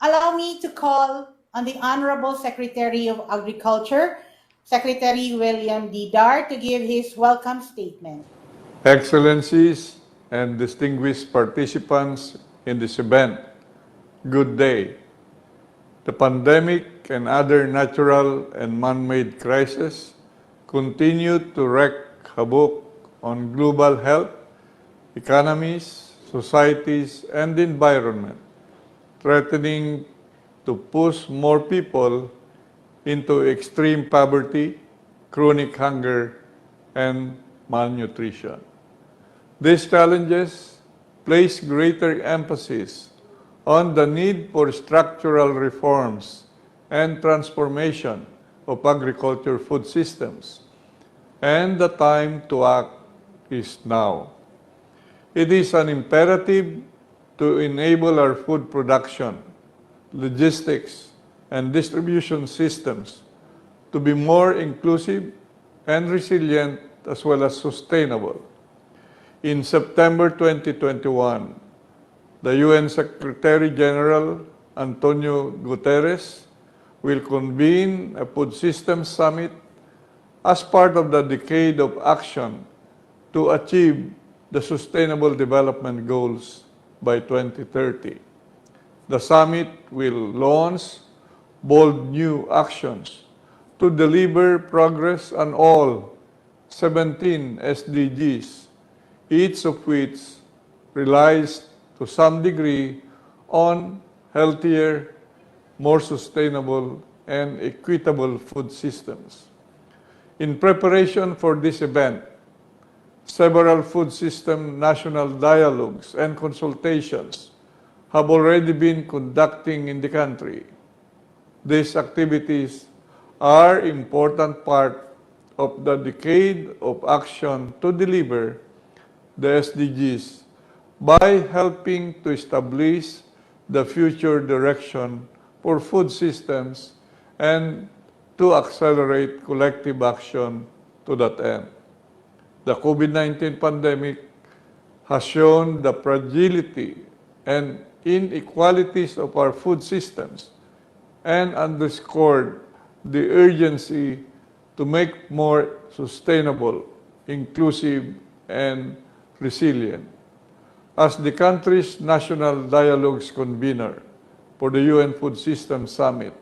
allow me to call on the Honorable Secretary of Agriculture, Secretary William D. Dar, to give his welcome statement. Excellencies and distinguished participants in this event, good day. The pandemic and other natural and man-made crises continue to wreak havoc on global health, economies, societies, and environment, threatening to push more people into extreme poverty, chronic hunger, and malnutrition. These challenges place greater emphasis on the need for structural reforms and transformation of agriculture food systems, and the time to act is now. It is an imperative to enable our food production, logistics, and distribution systems to be more inclusive and resilient as well as sustainable. In September 2021, the UN Secretary General Antonio Guterres will convene a Food Systems Summit as part of the Decade of Action to achieve the Sustainable Development Goals by 2030. The summit will launch bold new actions to deliver progress on all 17 SDGs, each of which relies to some degree on healthier, more sustainable, and equitable food systems. In preparation for this event, several food system national dialogues and consultations have already been conducting in the country. These activities are an important part of the decade of action to deliver the SDGs by helping to establish the future direction for food systems and to accelerate collective action to that end. The COVID-19 pandemic has shown the fragility and inequalities of our food systems and underscored the urgency to make more sustainable, inclusive, and resilient. As the country's National Dialogue's convener for the UN Food Systems Summit,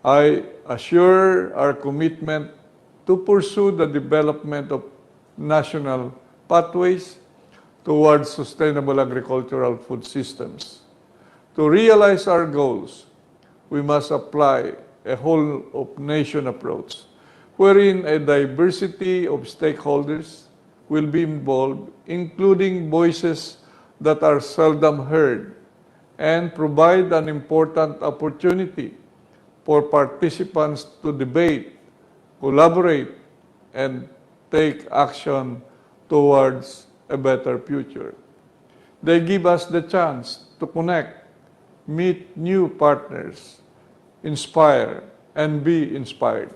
I assure our commitment to pursue the development of national pathways towards sustainable agricultural food systems. To realize our goals, we must apply a whole-of-nation approach, wherein a diversity of stakeholders will be involved, including voices that are seldom heard, and provide an important opportunity for participants to debate, collaborate, and take action towards a better future. They give us the chance to connect, meet new partners, inspire, and be inspired.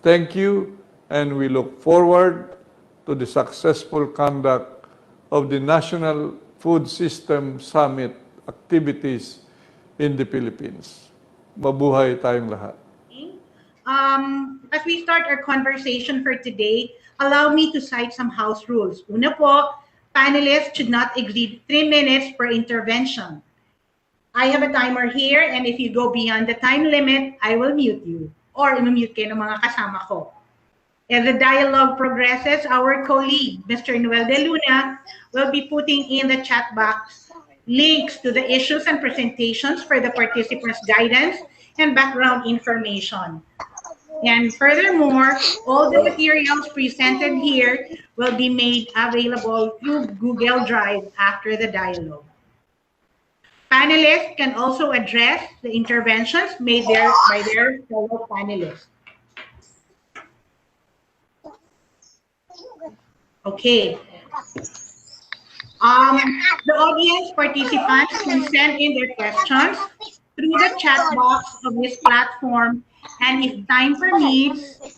Thank you, and we look forward to the successful conduct of the National Food System Summit activities in the Philippines. Mabuhay tayong lahat. As we start our conversation for today, allow me to cite some house rules. Una po, panelists should not exceed 3 minutes per intervention. I have a timer here, and if you go beyond the time limit, I will mute you or i-mute kayo ng mga kasama ko. As the dialogue progresses, our colleague, Mr. Noel De Luna, will be putting in the chat box links to the issues and presentations for the participants' guidance and background information. And furthermore, all the materials presented here will be made available through Google Drive after the dialogue. Panelists can also address the interventions made there by their fellow panelists. Okay. The audience participants can send in their questions through the chat box of this platform, and if time permits,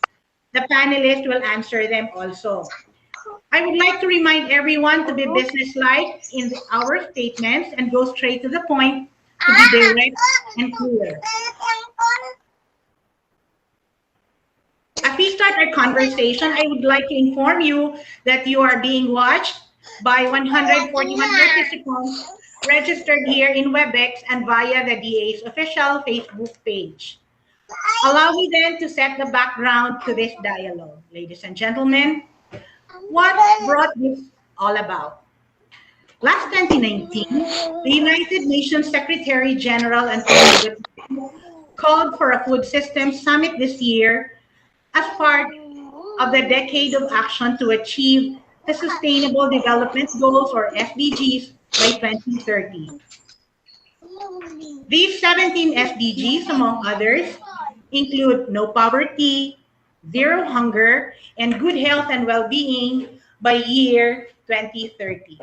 the panelists will answer them also. I would like to remind everyone to be businesslike in our statements and go straight to the point, to be direct and cooler. As we start our conversation, I would like to inform you that you are being watched by 141 participants registered here in WebEx and via the DA's official Facebook page. Allow me then to set the background to this dialogue. Ladies and gentlemen, what brought this all about? Last 2019, the United Nations Secretary General Antonio Guterres called for a food systems summit this year as part of the Decade of Action to achieve the Sustainable Development Goals, or SDGs, by 2030. These 17 SDGs, among others, include no poverty, zero hunger, and good health and well-being by year 2030.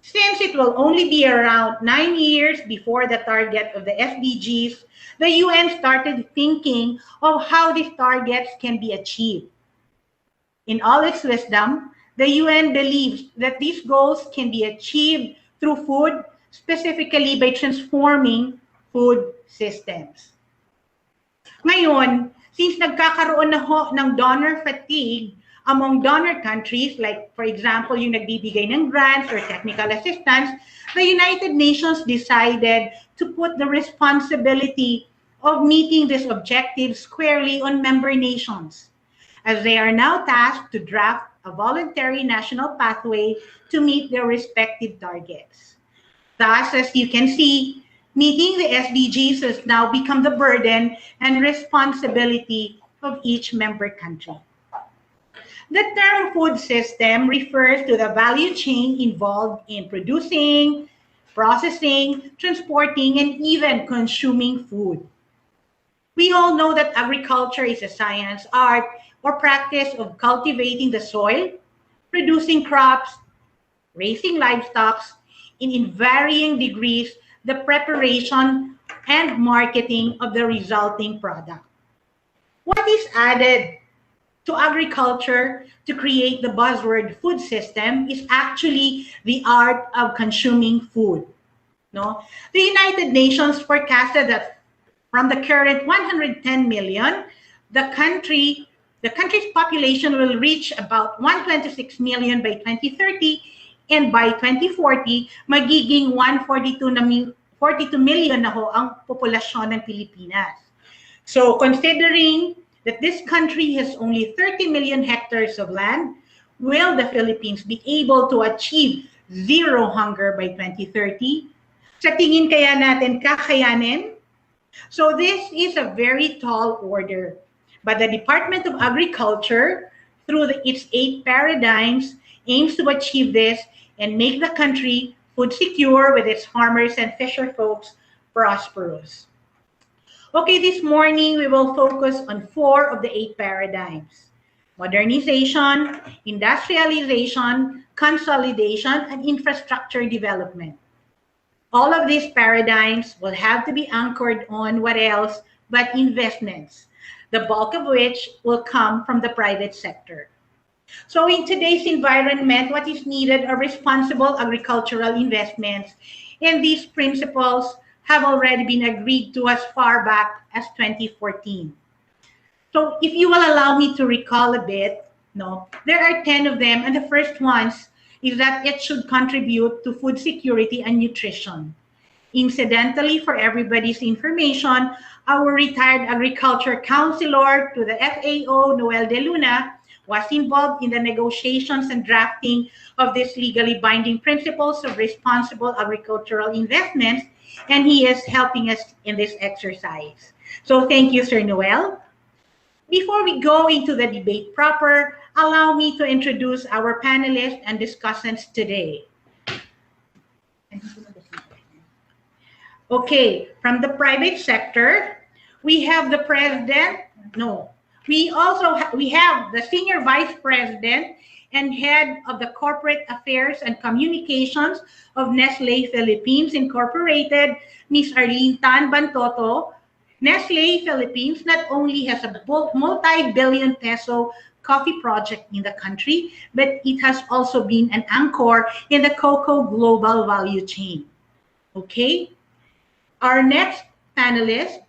Since it will only be around 9 years before the target of the SDGs, the UN started thinking of how these targets can be achieved. In all its wisdom, the UN believes that these goals can be achieved through food, specifically by transforming food systems. Ngayon, since nagkakaroon na ho ng donor fatigue among donor countries, like for example, yung nagbibigay ng grants or technical assistance, the United Nations decided to put the responsibility of meeting this objective squarely on member nations, as they are now tasked to draft a voluntary national pathway to meet their respective targets. Thus, as you can see, meeting the SDGs has now become the burden and responsibility of each member country. The term food system refers to the value chain involved in producing, processing, transporting, and even consuming food. We all know that agriculture is a science, art, or practice of cultivating the soil, producing crops, raising livestock, and in varying degrees, the preparation and marketing of the resulting product. What is added to agriculture to create the buzzword food system is actually the art of consuming food. No? The United Nations forecasted that from the current 110 million, the country's population will reach about 126 million by 2030, and by 2040, magiging 142 million na ho ang populasyon ng Pilipinas. So considering that this country has only 30 million hectares of land, will the Philippines be able to achieve zero hunger by 2030? Sa tingin kaya natin kakayanin? So this is a very tall order. But the Department of Agriculture, through its 8 paradigms, aims to achieve this and make the country food secure with its farmers and fisher folks prosperous. Okay, this morning we will focus on 4 of the 8 paradigms: modernization, industrialization, consolidation, and infrastructure development. All of these paradigms will have to be anchored on what else but investments, the bulk of which will come from the private sector. So in today's environment, what is needed are responsible agricultural investments, and these principles have already been agreed to as far back as 2014. So if you will allow me to recall a bit, there are 10 of them, and the first ones is that it should contribute to food security and nutrition. Incidentally, for everybody's information, our retired agriculture counselor to the FAO, Noel De Luna, was involved in the negotiations and drafting of these legally binding principles of responsible agricultural investments, and he is helping us in this exercise. So thank you, Sir Noel. Before we go into the debate proper, allow me to introduce our panelists and discussants today. Okay, from the private sector, we have the president. We have the senior vice president and head of the corporate affairs and communications of Nestlé Philippines Incorporated, Ms. Arlene Tan Bantoto. Nestlé Philippines not only has a multi-billion peso coffee project in the country, but it has also been an anchor in the cocoa global value chain. Okay? Our next panelist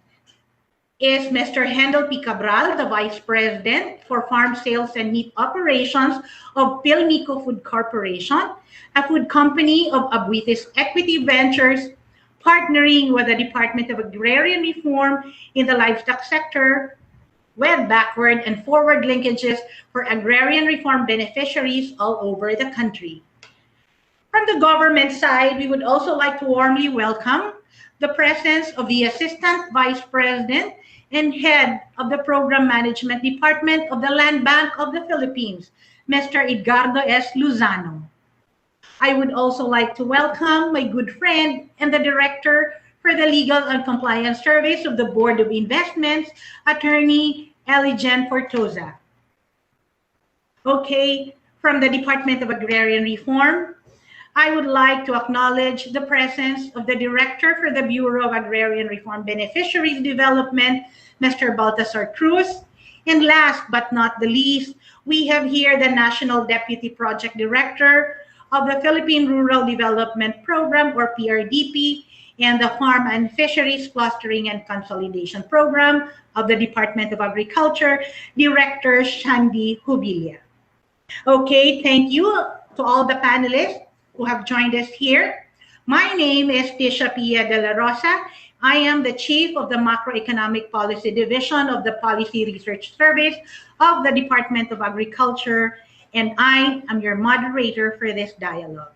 is Mr. Hendel P. Cabral, the Vice President for Farm Sales and Meat Operations of Pilmico Food Corporation, a food company of Abuitis Equity Ventures, partnering with the Department of Agrarian Reform in the livestock sector with backward and forward linkages for agrarian reform beneficiaries all over the country. From the government side, we would also like to warmly welcome the presence of the Assistant Vice President and Head of the Program Management Department of the Land Bank of the Philippines, Mr. Edgardo S. Luzano. I would also like to welcome my good friend and the Director for the Legal and Compliance Service of the Board of Investments, Attorney Eligen Fortosa. Okay, from the Department of Agrarian Reform, I would like to acknowledge the presence of the Director for the Bureau of Agrarian Reform Beneficiaries Development, Mr. Baltasar Cruz. And last but not the least, we have here the National Deputy Project Director of the Philippine Rural Development Program, or PRDP, and the Farm and Fisheries Clustering and Consolidation Program of the Department of Agriculture, Director Shandy Hubilia. Okay, thank you to all the panelists who have joined us here. My name is Tisha Pia de la Rosa. I am the Chief of the Macroeconomic Policy Division of the Policy Research Service of the Department of Agriculture, and I am your moderator for this dialogue.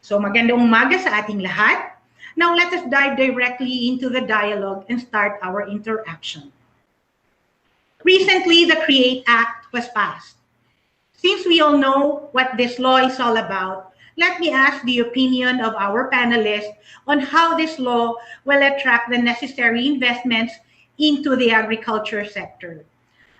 So magandang umaga sa ating lahat. Now let us dive directly into the dialogue and start our interaction. Recently, the CREATE Act was passed. Since we all know what this law is all about, let me ask the opinion of our panelists on how this law will attract the necessary investments into the agriculture sector.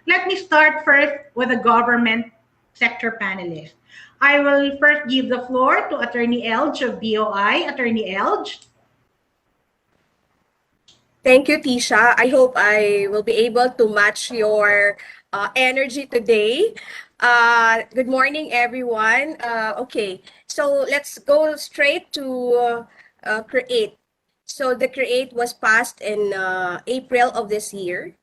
Let me start first with the government sector panelist. I will first give the floor to Attorney Elge of BOI. Attorney Elge. Thank you, Tisha. I hope I will be able to match your energy today. Good morning, everyone. Okay, so let's go straight to CREATE. So the CREATE was passed in April of this year.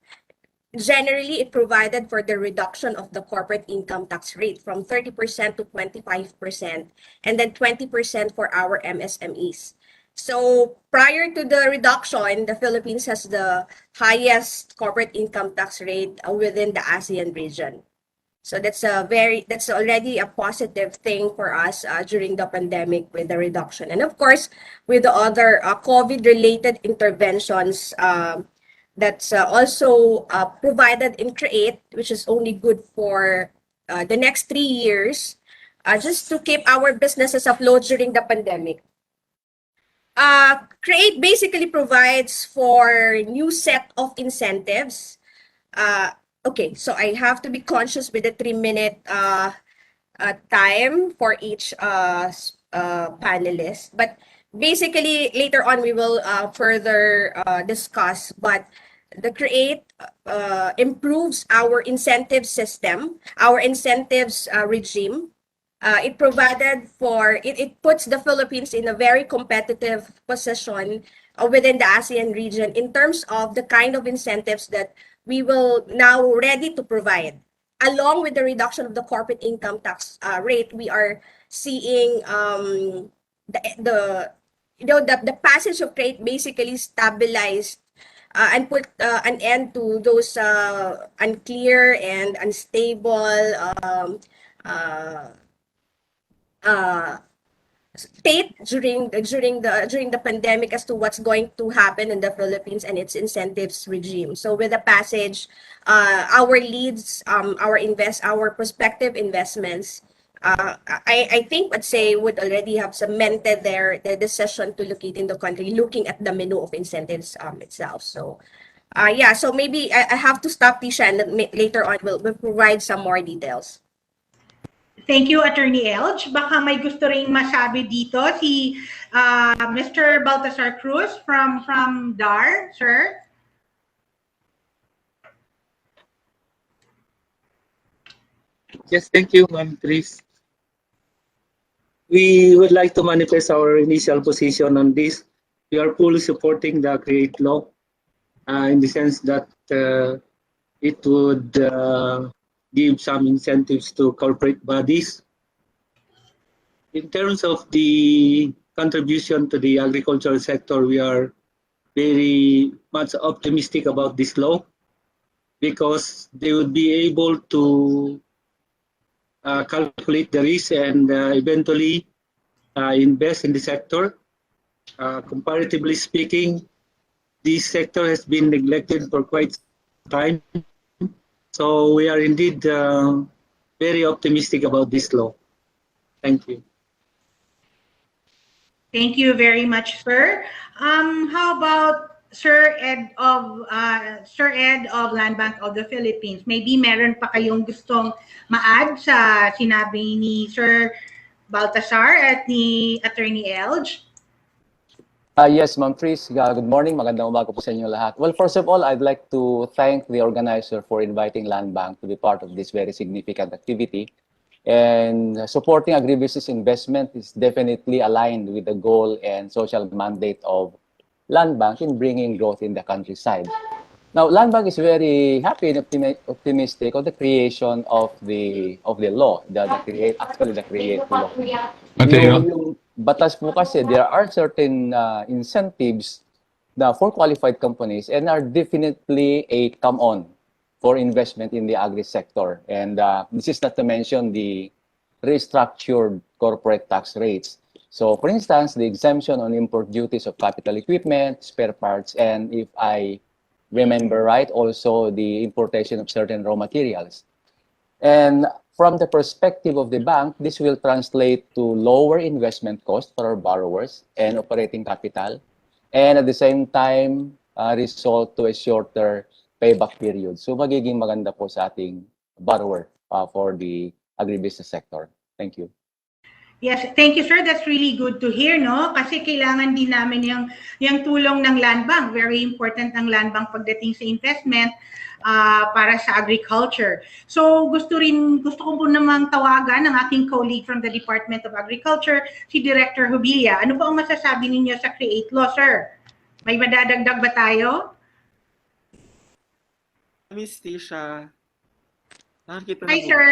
Generally, it provided for the reduction of the corporate income tax rate from 30% to 25%, and then 20% for our MSMEs. So prior to the reduction, the Philippines has the highest corporate income tax rate within the ASEAN region. So that's already a positive thing for us during the pandemic with the reduction. And of course, with the other COVID-related interventions that's also provided in CREATE, which is only good for the next 3 years, just to keep our businesses afloat during the pandemic. CREATE basically provides for new set of incentives. Okay, so I have to be conscious with the 3-minute time for each panelist. But basically, later on, we will further discuss. But the CREATE improves our incentive system, our incentives regime. It puts the Philippines in a very competitive position within the ASEAN region in terms of the kind of incentives that we will now ready to provide. Along with the reduction of the corporate income tax rate, we are seeing the passage of CREATE basically stabilized and put an end to those unclear and unstable state during the pandemic as to what's going to happen in the Philippines and its incentives regime. So with the passage, our leads, our prospective investments, I think would already have cemented their decision to locate in the country, looking at the menu of incentives itself. So yeah, so maybe I have to stop, Tisha, and later on we'll provide some more details. Thank you, Attorney Elge. Baka may gusto ring masabi dito si Mr. Baltasar Cruz from DAR, sir. Yes, thank you, Ma'am Chris. We would like to manifest our initial position on this. we are fully supporting the Create Law in the sense that it would give some incentives to corporate bodies. In terms of the contribution to the agricultural sector, we are very much optimistic about this law because they would be able to calculate the risk and eventually invest in the sector. Comparatively speaking, this sector has been neglected for quite some time. So we are indeed very optimistic about this law. Thank you. Thank you very much, sir. How about Sir Ed of Land Bank of the Philippines? Maybe meron pa kayong gustong ma-add sa sinabi ni Sir Baltasar at ni Attorney Elge? Yes, Ma'am Tris. Good morning. Magandang umaga po sa inyo lahat. Well, first of all, I'd like to thank the organizer for inviting Land Bank to be part of this very significant activity. And supporting agribusiness investment is definitely aligned with the goal and social mandate of Land Bank in bringing growth in the countryside. Now, Land Bank is very happy and optimistic of the creation of the law, the create law. Yung batas po kasi, there are certain incentives for qualified companies and are definitely a come-on for investment in the agri sector. And this is not to mention the restructured corporate tax rates. So, for instance, the exemption on import duties of capital equipment, spare parts, and if I remember right, also the importation of certain raw materials. And from the perspective of the bank, this will translate to lower investment cost for our borrowers and operating capital, and at the same time, result to a shorter payback period. So magiging maganda po sa ating borrower for the agribusiness sector. Thank you. Yes, thank you, sir. That's really good to hear, no? Kasi kailangan din namin yung tulong ng Land Bank. Very important ang Land Bank pagdating sa investment para sa agriculture. So gusto ko po namang tawagan ng aking colleague from the Department of Agriculture, si Director Hubilla. Ano po ang masasabi ninyo sa Create Law, sir? May madadagdag ba tayo? Miss Tisha. Nakikita Hi, na po. sir.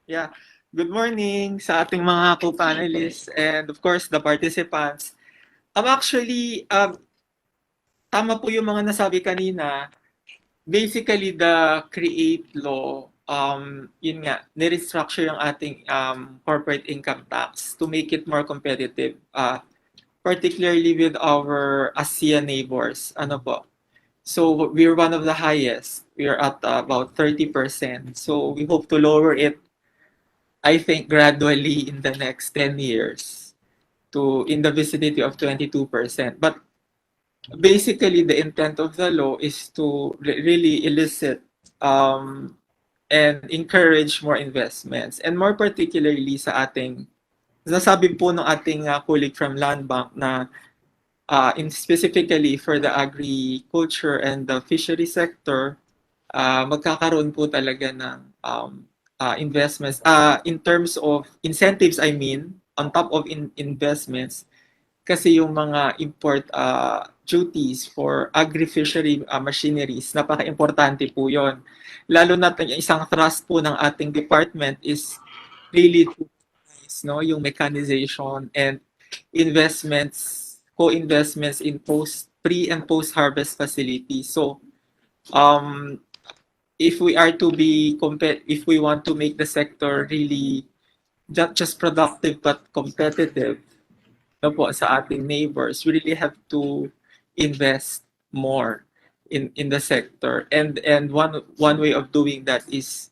Yeah. Good morning sa ating mga co-panelists and of course the participants. Actually, tama po yung mga nasabi kanina. Basically, the Create Law, yun nga, nirestructure yung ating corporate income tax to make it more competitive, particularly with our ASEAN neighbors. Ano po? So we're one of the highest. We're at about 30%. So we hope to lower it, I think, gradually in the next 10 years to in the vicinity of 22%. But basically, the intent of the law is to really elicit and encourage more investments. And more particularly sa ating, nasabi po ng ating colleague from Land Bank na specifically for the agriculture and the fishery sector, magkakaroon po talaga ng investments. In terms of incentives, I mean, on top of investments, kasi yung mga import duties for agri-fishery machineries, napaka-importante po yon. Lalo na yung isang thrust po ng ating department is really to yung mechanization and investments, co-investments in pre- and post-harvest facilities. So, if we are to be if we want to make the sector really not just productive but competitive po sa ating neighbors, we really have to invest more in the sector. And one way of doing that is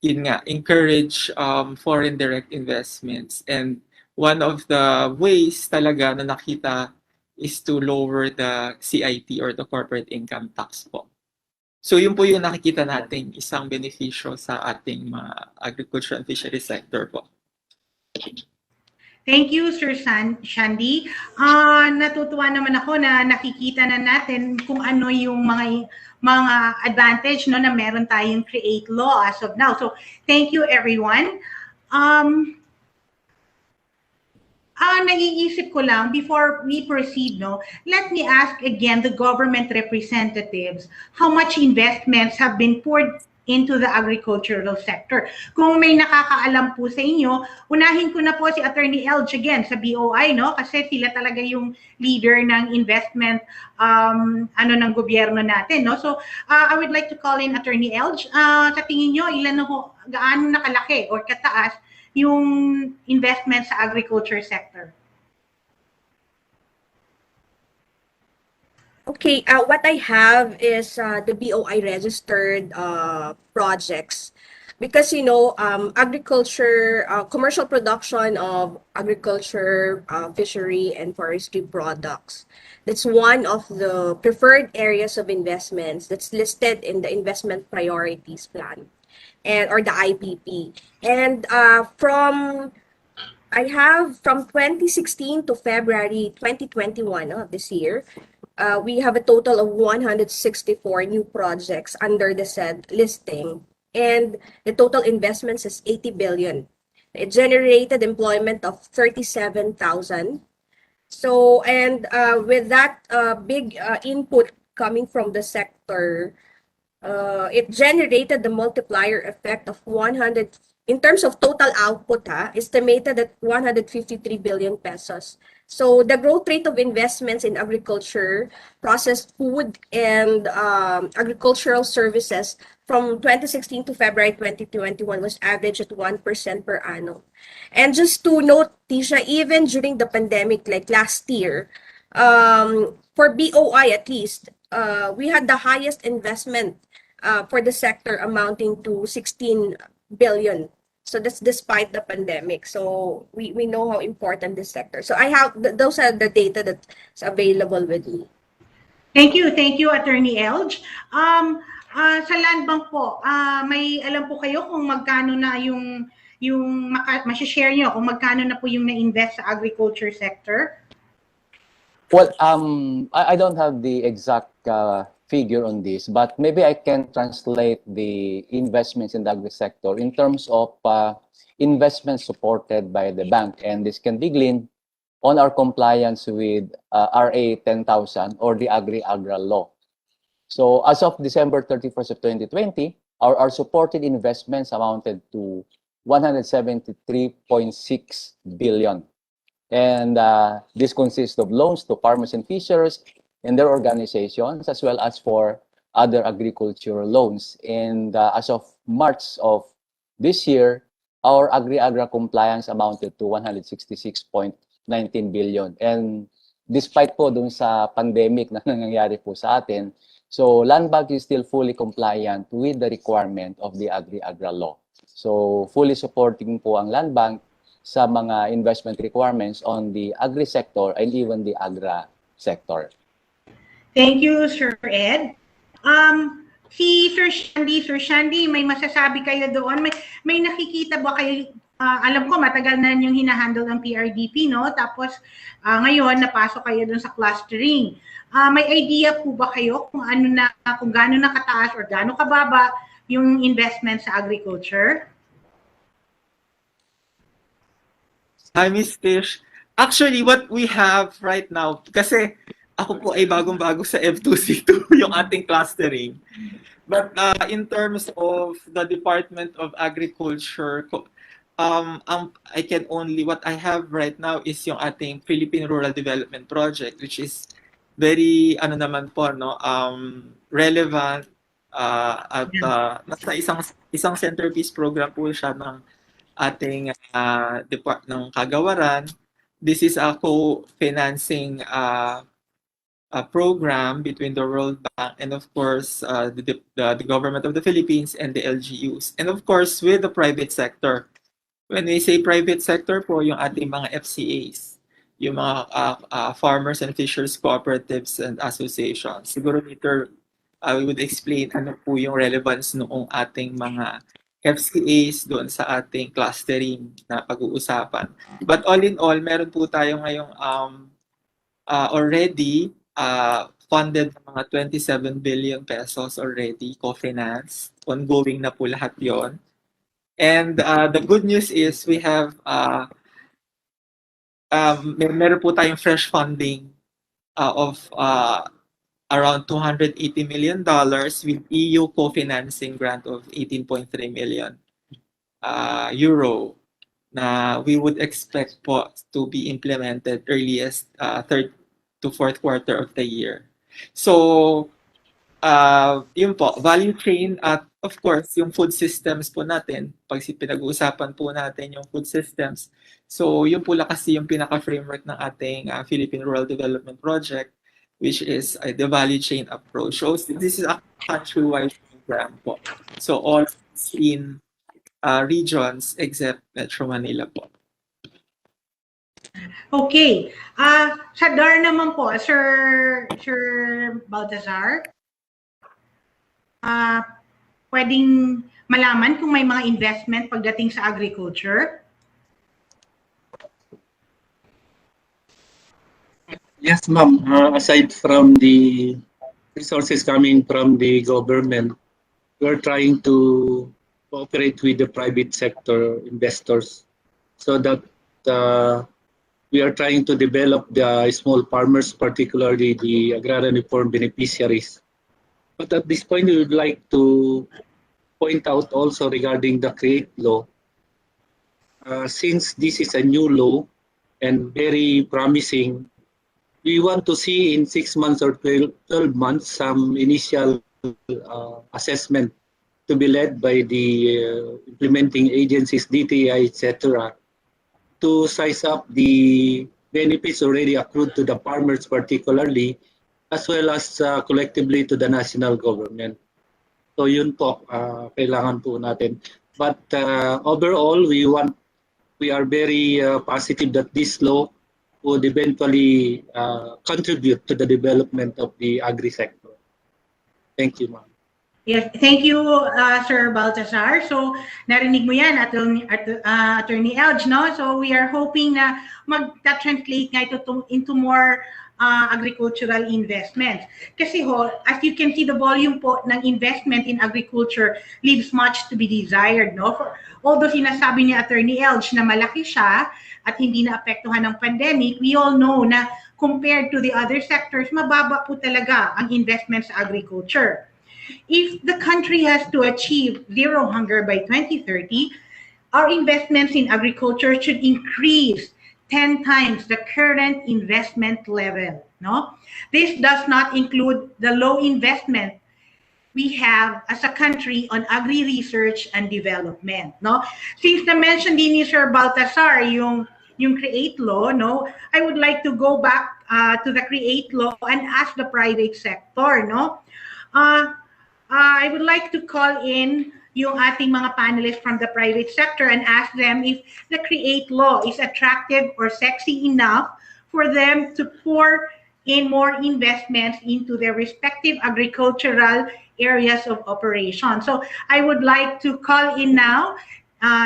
encourage foreign direct investments. And one of the ways talaga na nakita is to lower the CIT or the corporate income tax po. So yun po yung nakikita nating isang benepisyo sa ating mga agriculture and fishery sector po. Thank you, Sir Shandy. Natutuwa naman ako na nakikita na natin kung ano yung mga advantage no na meron tayong Create Law as of now. So thank you, everyone. Naiisip ko lang, before we proceed, no, let me ask again the government representatives how much investments have been poured into the agricultural sector. Kung may nakakaalam po sa inyo, unahin ko na po si Attorney Elge again sa BOI, no? Kasi sila talaga yung leader ng investment ng gobyerno natin, no? So, I would like to call in Attorney Elge. Sa tingin nyo, gaano nakalaki or kataas yung investment sa agriculture sector? Okay, what I have is the BOI registered projects because agriculture, commercial production of agriculture, fishery, and forestry products. That's one of the preferred areas of investments that's listed in the investment priorities plan or the IPP. And I have from 2016 to February 2021 of this year, we have a total of 164 new projects under the said listing, and the total investments is 80 billion. It generated employment of 37,000. So, and with that big input coming from the sector, it generated the multiplier effect of 100, in terms of total output, estimated at 153 billion pesos. So the growth rate of investments in agriculture, processed food, and agricultural services from 2016 to February 2021 was average at 1% per annum. And just to note, Tisha, even during the pandemic, like last year, for BOI at least, we had the highest investment for the sector amounting to 16 billion. So that's despite the pandemic. So we know how important this sector. So I have those are the data that's available with me. Thank you, Attorney Elge. Sa land bank po, may alam po kayo kung magkano na yung ma-share nyo kung magkano na po yung na-invest sa agriculture sector? Well, I don't have the exact figure on this, but maybe I can translate the investments in the agri sector in terms of investments supported by the bank, and this can be gleaned on our compliance with RA 10,000 or the Agri-Agra law. So as of December 31st of 2020, our supported investments amounted to 173.6 billion. And this consists of loans to farmers and fishers and their organizations, as well as for other agricultural loans. And as of March of this year, our Agri-Agra compliance amounted to 166.19 billion. And despite po dun sa pandemic na nangyayari po sa atin, so Land Bank is still fully compliant with the requirement of the Agri-Agra law. So fully supporting po ang Land Bank sa mga investment requirements on the agri sector and even the agra sector. Thank you, Sir Ed. Si Sir Shandy, may masasabi kayo doon? May nakikita ba kayo? Alam ko, matagal na yung hinahandle ng PRDP, no? Tapos, ngayon, napasok kayo doon sa clustering. May idea po ba kayo kung gaano na kataas or gaano kababa yung investment sa agriculture? Hi, Miss Tish. Actually, what we have right now, kasi ako po ay bagong-bago sa F2C2, yung ating clustering. But in terms of the Department of Agriculture, what I have right now is yung ating Philippine Rural Development Project, which is very, relevant at nasa isang centerpiece program po siya ng ating ng kagawaran. This is a co-financing program between the World Bank and of course the government of the Philippines and the LGUs, and of course with the private sector. When we say private sector po, yung ating mga FCAs, yung mga farmers and fishers cooperatives and associations. Siguro later we would explain ano po yung relevance noong ating mga FCAs doon sa ating clustering na pag-uusapan. But all in all, meron po tayo ngayong already funded mga 27 billion pesos already, co-finance. Ongoing na po lahat yon. And the good news is we have meron po tayong fresh funding of around $280 million with EU co-financing grant of 18.3 million euro na we would expect po to be implemented earliest third to fourth quarter of the year. So, yun po, value chain at of course, yung food systems po natin, pag pinag-uusapan po natin yung food systems, so yun po kasi yung pinaka-framework ng ating Philippine Rural Development Project, which is the value chain approach. So this is a country-wide program po. So all 16 regions except Metro Manila po. Okay. Sa DAR naman po, Sir Baltazar, pwedeng malaman kung may mga investment pagdating sa agriculture? Yes, ma'am. Aside from the resources coming from the government, we're trying to cooperate with the private sector investors so that we are trying to develop the small farmers, particularly the agrarian reform beneficiaries. But at this point, we would like to point out also regarding the CREATE law. Since this is a new law and very promising, we want to see in 6 months or 12 months some initial assessment to be led by the implementing agencies, DTI, etc., to size up the benefits already accrued to the farmers particularly, as well as collectively to the national government. So yun po, kailangan po natin. But overall, we are very positive that this law would eventually contribute to the development of the agri-sector. Thank you, ma'am. Yes, thank you, Sir Baltazar. So, narinig mo yan, Attorney Elge, no? So, we are hoping na mag-translate nga ito into more agricultural investments. Kasi as you can see, the volume po ng investment in agriculture leaves much to be desired, no? Although sinasabi ni Attorney Elge na malaki siya at hindi naapektuhan ng pandemic, we all know na compared to the other sectors, mababa po talaga ang investment sa agriculture. If the country has to achieve zero hunger by 2030, our investments in agriculture should increase 10 times the current investment level. No? This does not include the low investment we have as a country on agri-research and development. No? Since na-mention din ni Sir Baltazar yung CREATE law, no? I would like to go back to the CREATE law and ask the private sector. No? I would like to call in yung ating mga panelists from the private sector and ask them if the CREATE law is attractive or sexy enough for them to pour in more investments into their respective agricultural areas of operation. So I would like to call in now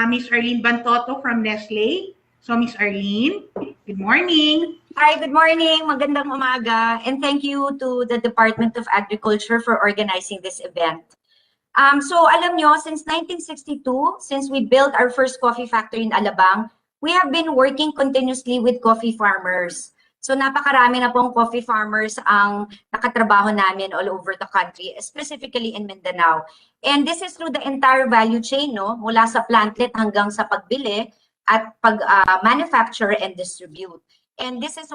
Ms. Arlene Bantoto from Nestle. So Ms. Arlene, good morning. Hi, good morning. Magandang umaga. And thank you to the Department of Agriculture for organizing this event. So alam nyo, since 1962, since we built our first coffee factory in Alabang, we have been working continuously with coffee farmers. So napakarami na pong coffee farmers ang nakatrabaho namin all over the country, specifically in Mindanao. And this is through the entire value chain, no? Mula sa plantlet hanggang sa pagbili at pag-manufacture and distribute. And this is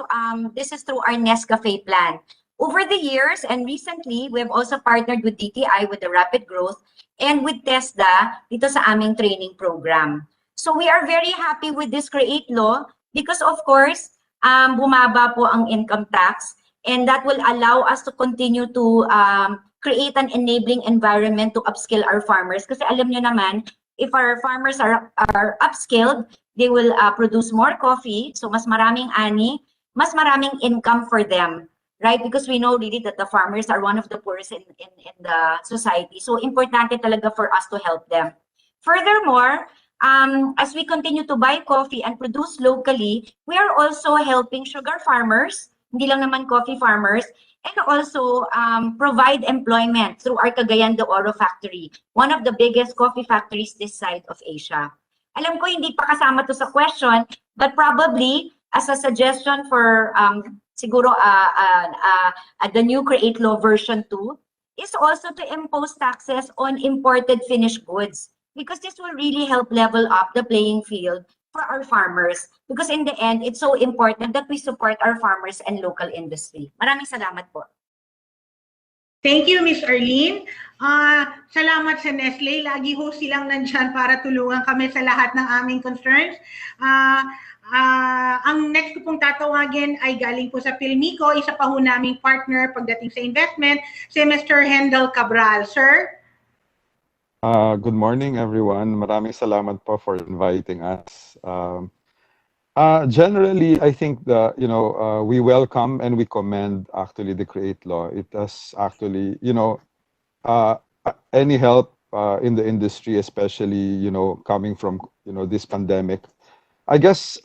through our Nescafe plan. Over the years and recently, we have also partnered with DTI with the Rapid Growth and with TESDA dito sa aming training program. So we are very happy with this CREATE law because of course, bumaba po ang income tax and that will allow us to continue to create an enabling environment to upskill our farmers. Kasi alam nyo naman, if our farmers are upskilled, they will produce more coffee, so mas maraming ani, mas maraming income for them, right? Because we know really that the farmers are one of the poorest in the society. So importante talaga for us to help them. Furthermore, as we continue to buy coffee and produce locally, we are also helping sugar farmers, hindi lang naman coffee farmers, and also provide employment through our Cagayan de Oro factory, one of the biggest coffee factories this side of Asia. Alam ko hindi pa kasama to sa question, but probably as a suggestion for siguro the new Create Law version 2 is also to impose taxes on imported finished goods, because this will really help level up the playing field for our farmers, because in the end, it's so important that we support our farmers and local industry. Maraming salamat po. Thank you, Miss Arlene. Salamat sa Nestle. Lagi ho silang nandyan para tulungan kami sa lahat ng aming concerns. Ang next ko pong tatawagin ay galing po sa Pilmico, isa pa ho naming partner pagdating sa investment, si Mr. Hendel Cabral. Sir? Good morning, everyone. Maraming salamat po for inviting us. Generally, I think we welcome and we commend actually the Create Law. It has actually, any help in the industry, especially, coming from, this pandemic. I guess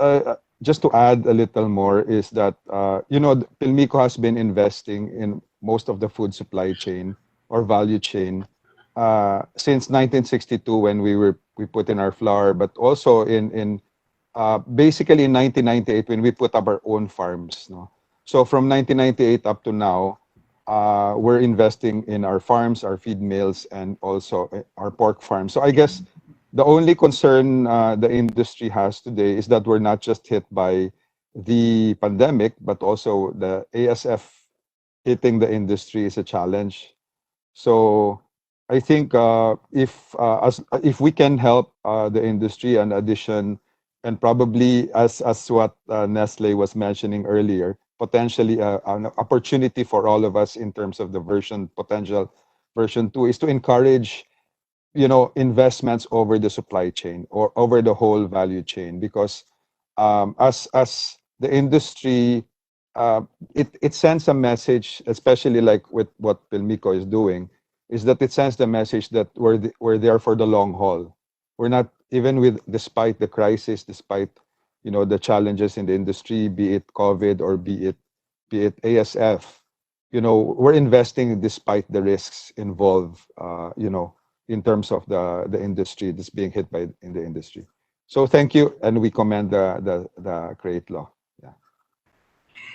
just to add a little more is that, Pilmico has been investing in most of the food supply chain or value chain since 1962 when we put in our flour, but also basically in 1998 when we put up our own farms. No? So from 1998 up to now, we're investing in our farms, our feed mills, and also our pork farms. So I guess the only concern the industry has today is that we're not just hit by the pandemic, but also the ASF hitting the industry is a challenge. So I think if we can help the industry, in addition, and probably as what Nestle was mentioning earlier, potentially an opportunity for all of us in terms of the potential version 2 is to encourage, investments over the supply chain or over the whole value chain, because as the industry, it sends a message, especially like with what Pilmico is doing, is that it sends the message that we're there for the long haul. We're not, despite the crisis, despite the challenges in the industry, be it COVID or be it ASF, we're investing despite the risks involved, in terms of the industry that's being hit in the industry. So thank you, and we commend the Create Law. Yeah.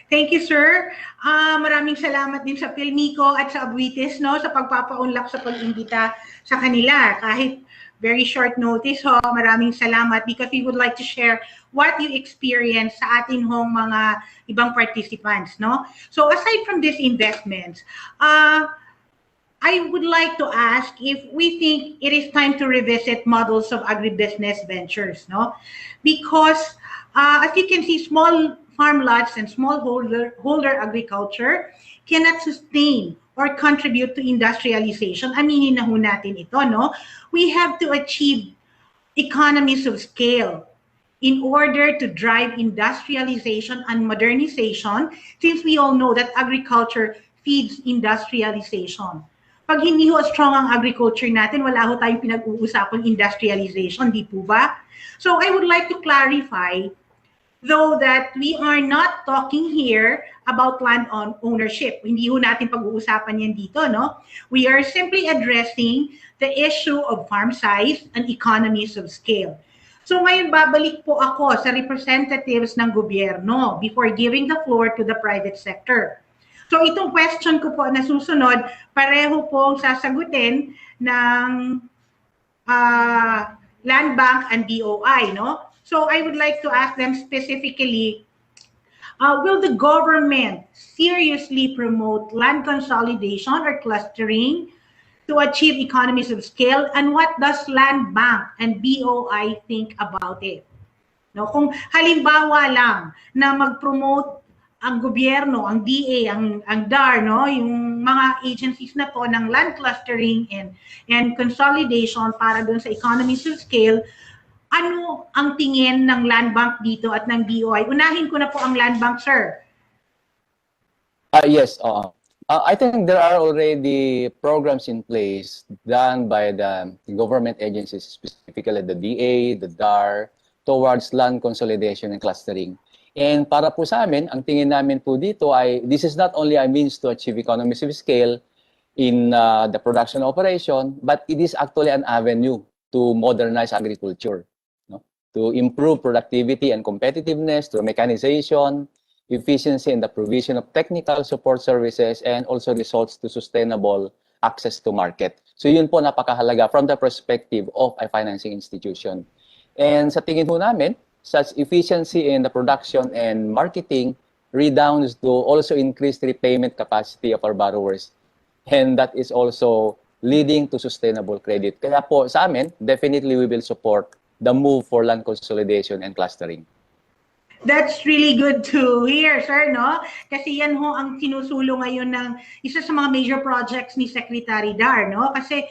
Thank you, sir. Maraming salamat din sa Pilmico at sa Abuites, no, sa pagpapaunlak sa pag-imbita sa kanila. Kahit very short notice, maraming salamat, because we would like to share what you experience sa atin hong mga ibang participants, no? So aside from these investments, I would like to ask if we think it is time to revisit models of agribusiness ventures, no? Because as you can see, small farm lots and smallholder agriculture cannot sustain or contribute to industrialization. Aminin na ho natin ito, no? We have to achieve economies of scale in order to drive industrialization and modernization, since we all know that agriculture feeds industrialization. Pag hindi ho strong ang agriculture natin, wala ho tayong pinag-uusapang industrialization, di po ba? So I would like to clarify, though, that we are not talking here about land ownership. Hindi ho natin pag-uusapan yan dito, no? We are simply addressing the issue of farm size and economies of scale. So ngayon babalik po ako sa representatives ng gobyerno before giving the floor to the private sector. So itong question ko po na susunod, pareho pong sasagutin ng Land Bank and BOI, no? So I would like to ask them specifically, will the government seriously promote land consolidation or clustering to achieve economies of scale? And what does Land Bank and BOI think about it? No, kung halimbawa lang na mag-promote ang gobyerno, ang DA, ang DAR, no, yung mga agencies na to ng land clustering and consolidation para dun sa economies of scale, ano ang tingin ng Land Bank dito at ng BOI? Unahin ko na po ang Land Bank, sir. Yes. I think there are already programs in place done by the government agencies, specifically the DA, the DAR, towards land consolidation and clustering. And para po sa amin, ang tingin namin po dito ay this is not only a means to achieve economies of scale in the production operation, but it is actually an avenue to modernize agriculture. No? to improve productivity and competitiveness through mechanization, efficiency in the provision of technical support services, and also results to sustainable access to market. So yun po napakahalaga from the perspective of a financing institution. And sa tingin po namin, such efficiency in the production and marketing redounds to also increase repayment capacity of our borrowers. And that is also leading to sustainable credit. Kaya po sa amin, definitely we will support the move for land consolidation and clustering. That's really good to hear, sir, no? Kasi yan ho ang sinusulong ngayon ng isa sa mga major projects ni Secretary Dar, no? Kasi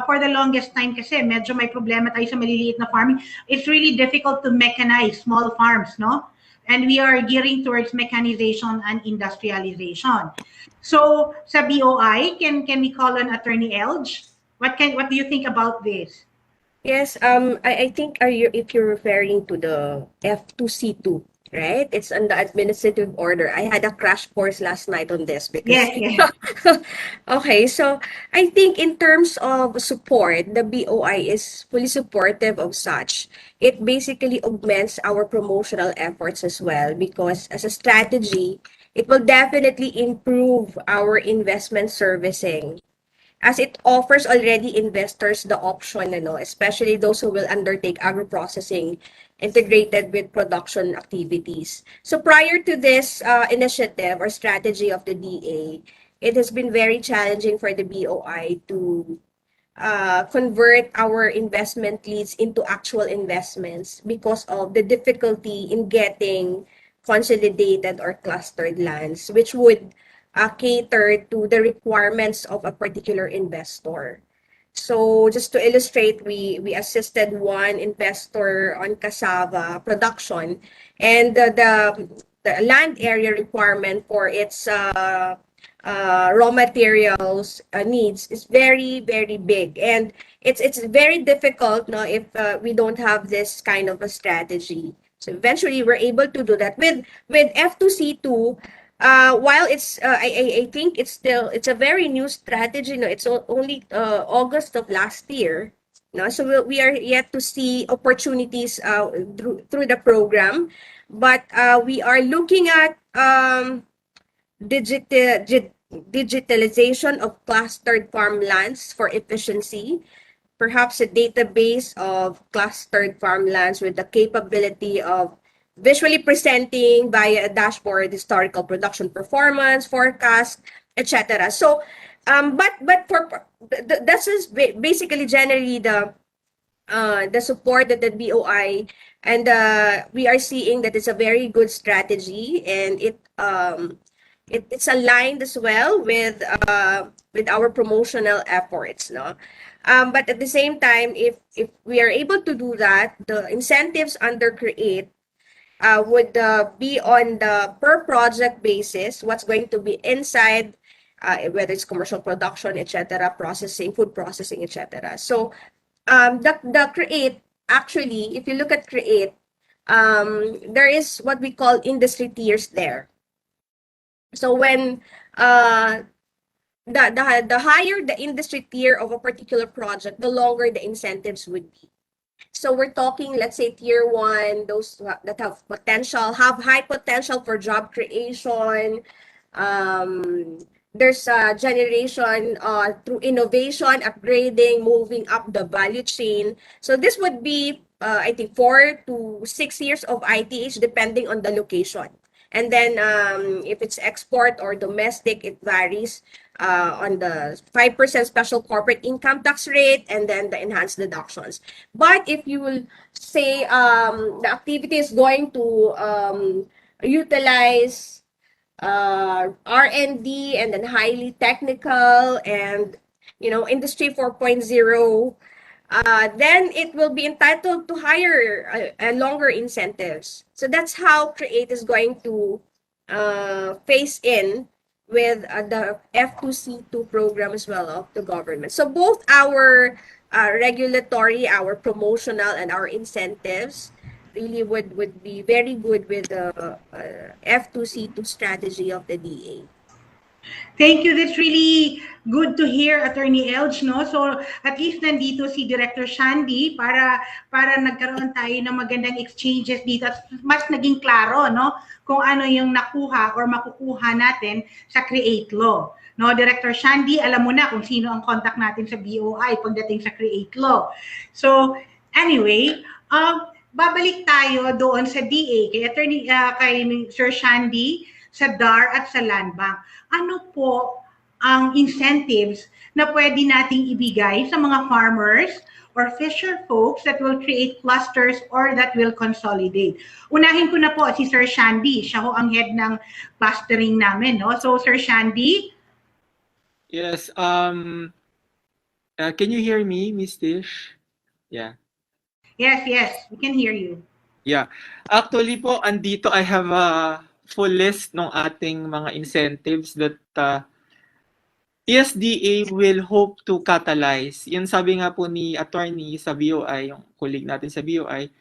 for the longest time kasi medyo may problema tayo sa maliliit na farming. It's really difficult to mechanize small farms, no? And we are gearing towards mechanization and industrialization. So sa BOI, can we call on Attorney Elge? What do you think about this? Yes, I think if you're referring to the F2C2, right? It's on the administrative order. I had a crash course last night on this because Yes. okay, so I think in terms of support, the BOI is fully supportive of such. It basically augments our promotional efforts as well because as a strategy, it will definitely improve our investment servicing, as it offers already investors the option, especially those who will undertake agro-processing integrated with production activities. So prior to this initiative or strategy of the DA, it has been very challenging for the BOI to convert our investment leads into actual investments because of the difficulty in getting consolidated or clustered lands, which would cater to the requirements of a particular investor. So just to illustrate, we assisted one investor on cassava production, and the land area requirement for its raw materials needs is very, very big, and it's very difficult, no, if we don't have this kind of a strategy. So eventually we're able to do that with F2C2. While it's I think it's a very new strategy, no, it's only August of last year, no, so we are yet to see opportunities through the program, but we are looking at digitalization of clustered farmlands for efficiency, perhaps a database of clustered farmlands with the capability of visually presenting via a dashboard historical production performance, forecast, etc. So, but for this is basically generally the support that the BOI, and we are seeing that it's a very good strategy, and it's aligned as well with our promotional efforts, no. But at the same time, if we are able to do that, the incentives under CREATE would be on the per project basis, what's going to be inside, whether it's commercial production, etc., processing, food processing, etc. So the CREATE, actually, if you look at CREATE, there is what we call industry tiers there. So when the higher the industry tier of a particular project, the longer the incentives would be. So we're talking, let's say, tier 1, those that have high potential for job creation. There's a generation through innovation, upgrading, moving up the value chain. So this would be, I think, 4 to 6 years of ITH, depending on the location. And then if it's export or domestic, it varies on the 5% special corporate income tax rate, and then the enhanced deductions. But if you will say the activity is going to utilize R&D, and then highly technical, and industry 4.0, then it will be entitled to higher longer incentives. So that's how CREATE is going to phase in with the F2C2 program as well of the government. So both our regulatory, our promotional, and our incentives really would be very good with the F2C2 strategy of the DA. Thank you. That's really good to hear, Attorney Elge, no? So at least nandito si Director Shandy para nagkaroon tayo ng magandang exchanges dito at mas naging klaro, no? Kung ano yung nakuha or makukuha natin sa Create Law. No, Director Shandy, alam mo na kung sino ang contact natin sa BOI pagdating sa Create Law. So anyway, babalik tayo doon sa DA kay Sir Shandy sa DAR at sa Land Bank. Ano po ang incentives na pwede nating ibigay sa mga farmers or fisher folks that will create clusters or that will consolidate? Unahin ko na po si Sir Shandy. Siya ho ang head ng clustering namin, no? So Sir Shandy? Yes, can you hear me, Miss Tish? Yeah. Yes, we can hear you. Yeah. Actually po, andito I have a full list ng ating mga incentives that ESDA will hope to catalyze. Yun sabi nga po ni attorney sa BOI, yung colleague natin sa BOI,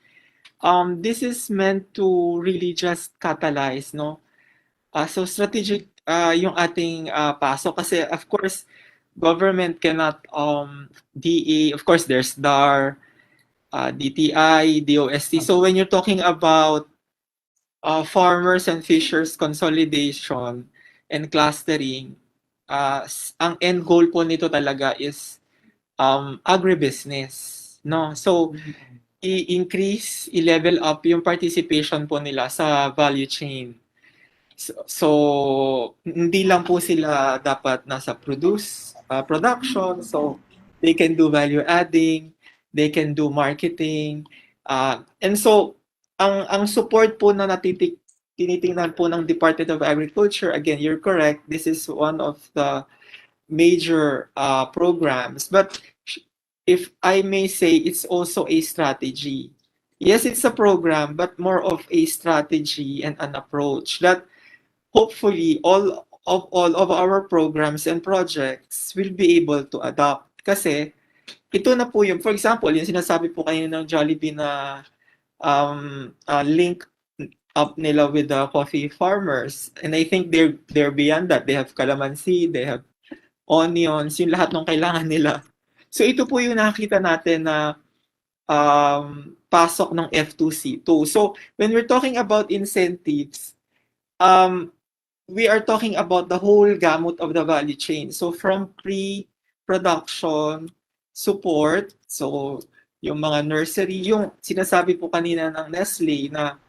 this is meant to really just catalyze, no? So strategic yung ating pasok kasi of course government cannot DA, of course there's DAR, DTI, DOST. So when you're talking about farmers and fishers consolidation and clustering, ang end goal po nito talaga is agribusiness, no? So i-increase, i-level up yung participation po nila sa value chain. So hindi lang po sila dapat nasa production, so they can do value adding, they can do marketing, and so ang support po na tinitingnan po ng Department of Agriculture, again, you're correct, this is one of the major programs, but if I may say, it's also a strategy. Yes, it's a program, but more of a strategy and an approach that hopefully all of our programs and projects will be able to adopt. Kasi ito na po yung, for example, yung sinasabi po kayo ng Jollibee na link up nila with the coffee farmers. And I think they're beyond that. They have calamansi, they have onions, yung lahat ng kailangan nila. So ito po yung nakita natin na pasok ng F2C2. So when we're talking about incentives, we are talking about the whole gamut of the value chain. So from pre-production, support, so yung mga nursery, yung sinasabi po kanina ng Nestle na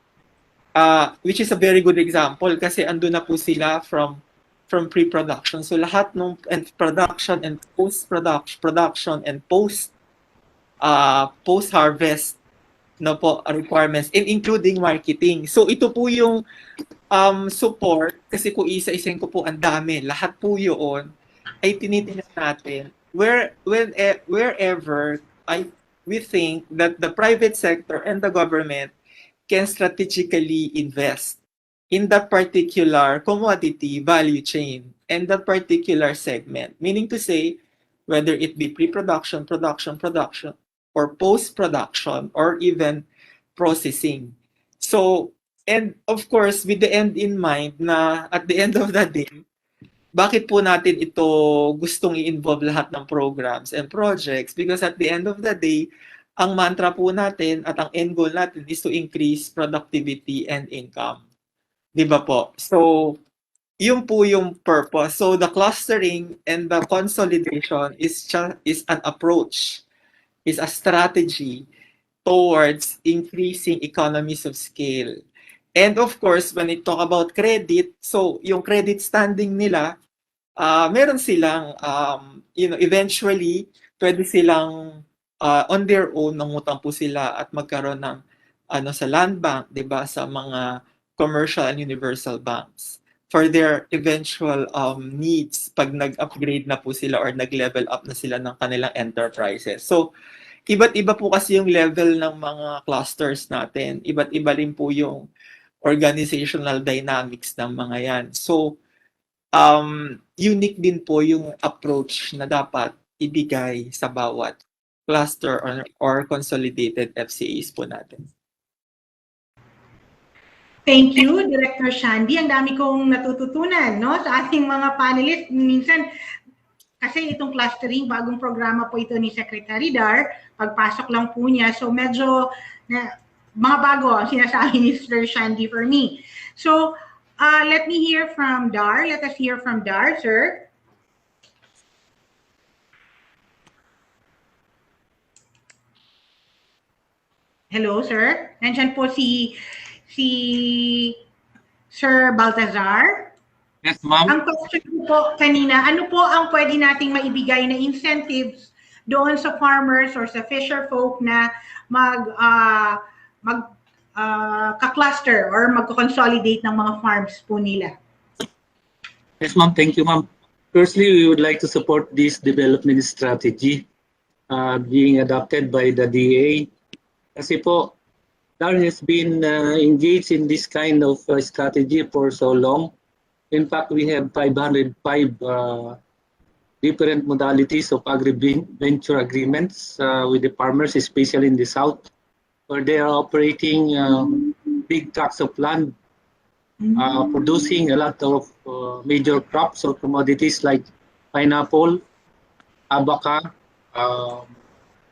which is a very good example kasi andun na po sila from pre-production. So lahat ng production and post-production and post-harvest no po requirements and including marketing. So ito po yung support kasi kung isa-isahin ko po ang dami, lahat po yun ay tinitingnan natin wherever we think that the private sector and the government can strategically invest in that particular commodity value chain and that particular segment. Meaning to say, whether it be pre-production, production, or post-production, or even processing. So, and of course, with the end in mind na at the end of the day, bakit po natin ito gustong i-involve lahat ng programs and projects? Because at the end of the day, ang mantra po natin at ang end goal natin is to increase productivity and income. Di ba po? So, yun po yung purpose. So, the clustering and the consolidation is an approach, is a strategy towards increasing economies of scale. And of course, when we talk about credit, so yung credit standing nila, meron silang, eventually, pwede silang on their own, nangutang po sila at magkaroon ng sa land bank, di ba, sa mga commercial and universal banks for their eventual needs pag nag-upgrade na po sila or nag-level up na sila ng kanilang enterprises. So, iba't iba po kasi yung level ng mga clusters natin. Iba't iba rin po yung organizational dynamics ng mga yan. So, unique din po yung approach na dapat ibigay sa bawat cluster or consolidated FCAs po natin. Thank you, Director Shandy. Ang dami kong natututunan, no, sa ating mga panelists. Minsan, Kasi itong clustering, bagong programa po ito ni Secretary Dar, pagpasok lang po niya. So medyo mga bago ang sinasabi ni Sir Shandy for me. So let me hear from Dar. Let us hear from Dar, sir. Hello, sir. Nandiyan po si Sir Baltazar. Yes, ma'am. Ang question ko po kanina, ano po ang pwede nating maibigay na incentives doon sa farmers or sa fisher folk na ka-cluster or magko-consolidate ng mga farms po nila? Yes, ma'am. Thank you, ma'am. Firstly, we would like to support this development strategy being adopted by the DA. Kasi po, DAR has been engaged in this kind of strategy for so long. In fact, we have 505 different modalities of agri-venture agreements with the farmers, especially in the South, where they are operating big tracts of land, producing a lot of major crops or commodities like pineapple, abaca,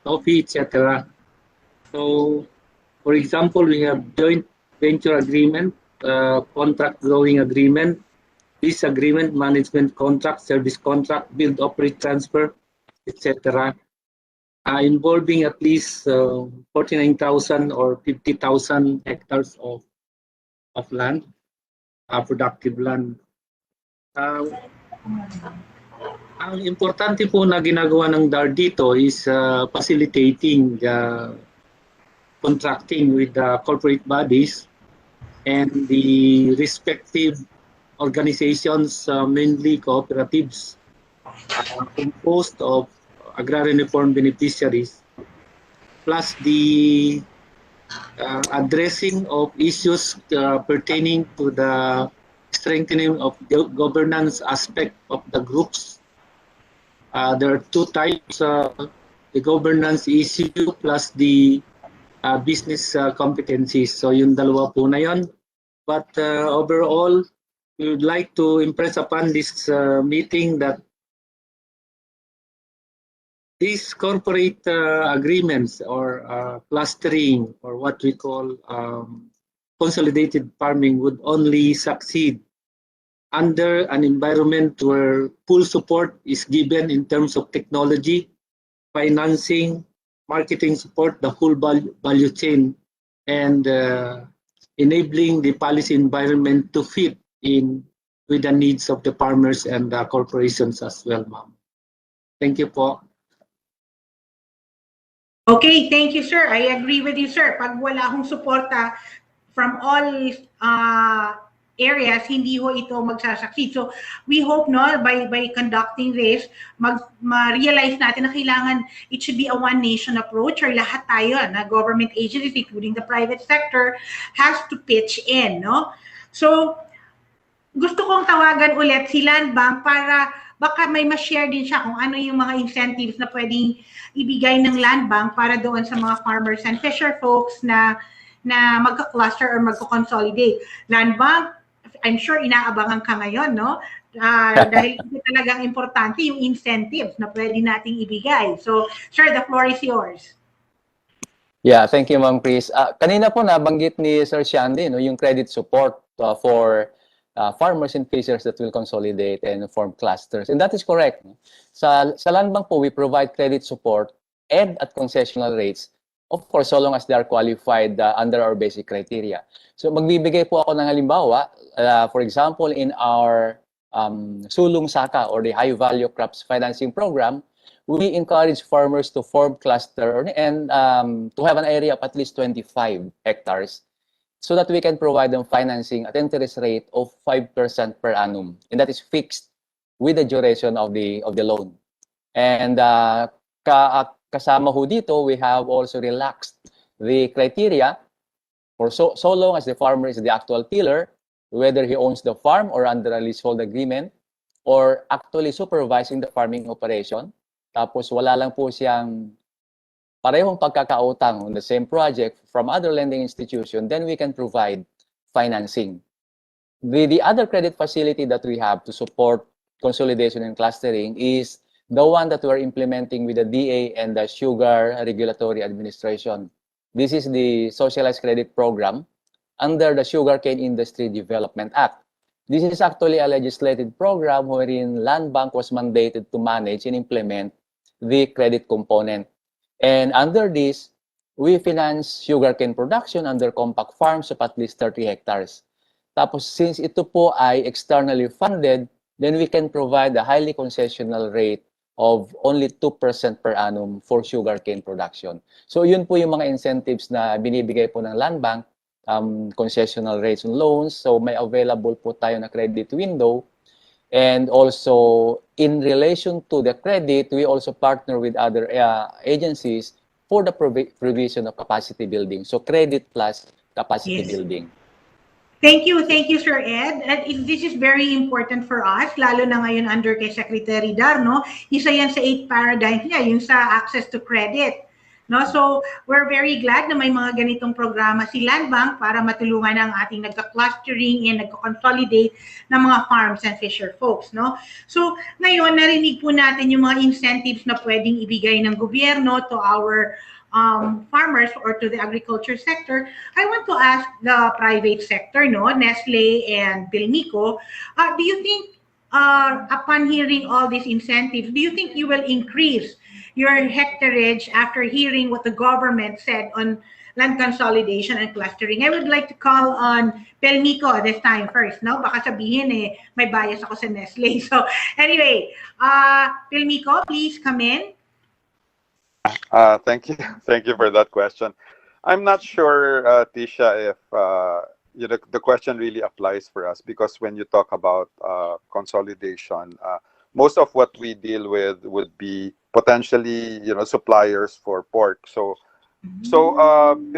coffee, etc. So, for example, we have joint venture agreement, contract growing agreement, lease agreement, management contract, service contract, build, operate, transfer, etc. Involving at least 49,000 or 50,000 hectares of land, productive land. Ang importante po na ginagawa ng DAR dito is facilitating the contracting with the corporate bodies and the respective organizations, mainly cooperatives, composed of agrarian reform beneficiaries, plus the addressing of issues pertaining to the strengthening of the governance aspect of the groups. There are two types, the governance issue plus the business competencies. So yung dalawa po na yun. But overall, we would like to impress upon this meeting that these corporate agreements or clustering or what we call consolidated farming would only succeed under an environment where full support is given in terms of technology, financing, marketing support, the whole value chain, and enabling the policy environment to fit in with the needs of the farmers and the corporations as well, ma'am. Thank you po. Okay, thank you, sir. I agree with you, sir. Pag wala akong suporta from all areas, hindi ho ito magsasucceed. So we hope by conducting this, ma-realize natin na kailangan it should be a one nation approach, or lahat tayo na government agencies, including the private sector, has to pitch in, no? So gusto kong tawagan ulit si Land Bank para baka may ma-share din siya kung ano yung mga incentives na pwedeng ibigay ng Land Bank para doon sa mga farmers and fisher folks na magka-cluster or magko-consolidate. Land Bank, I'm sure inaabangan ka ngayon, no? Dahil ito talagang importante yung incentives na pwede nating ibigay. So, sir, the floor is yours. Yeah, thank you, Ma'am Chris. Kanina po nabanggit ni Sir Shandy, no, yung credit support for farmers and fishers that will consolidate and form clusters. And that is correct. Sa Land Bank po, we provide credit support and at concessional rates, of course, so long as they are qualified under our basic criteria. So magbibigay po ako ng halimbawa, for example, in our Sulong Saka or the High Value Crops Financing Program, we encourage farmers to form cluster and to have an area of at least 25 hectares so that we can provide them financing at interest rate of 5% per annum. And that is fixed with the duration of the loan. And kasama ho dito, we have also relaxed the criteria for so long as the farmer is the actual tiller, whether he owns the farm or under a leasehold agreement, or actually supervising the farming operation. Tapos wala lang po siyang parehong pagkakautang on the same project from other lending institution, then we can provide financing. The other credit facility that we have to support consolidation and clustering is the one that we're implementing with the DA and the Sugar Regulatory Administration. This is the Socialized Credit Program under the Sugarcane Industry Development Act. This is actually a legislated program wherein Land Bank was mandated to manage and implement the credit component. And under this, we finance sugarcane production under compact farms of at least 30 hectares. Tapos since ito po ay externally funded, then we can provide a highly concessional rate of only 2% per annum for sugarcane production. So yun po yung mga incentives na binibigay po ng Land Bank, concessional rates on loans. So may available po tayo na credit window. And also, in relation to the credit, we also partner with other agencies for the provision of capacity building. So credit plus capacity building. Thank you, Sir Ed. This is very important for us, lalo na ngayon under kay Secretary Dar, no? Isa yan sa 8 paradigms niya, yung sa access to credit. No? So, we're very glad na may mga ganitong programa si Land Bank para matulungan ang ating nagka-clustering and nagka-consolidate ng mga farms and fisher folks. No? So, ngayon, narinig po natin yung mga incentives na pwedeng ibigay ng gobyerno to our farmers or to the agriculture sector. I want to ask the private sector, no, Nestle and Pilmico, do you think, upon hearing all these incentives, do you think you will increase your hectarage after hearing what the government said on land consolidation and clustering? I would like to call on Pilmico this time first, no? Baka sabihin may bias ako sa Nestle. So anyway, Pilmico, please come in. Thank you. Thank you for that question. I'm not sure, Tisha, if the question really applies for us, because when you talk about consolidation, most of what we deal with would be potentially, suppliers for pork. So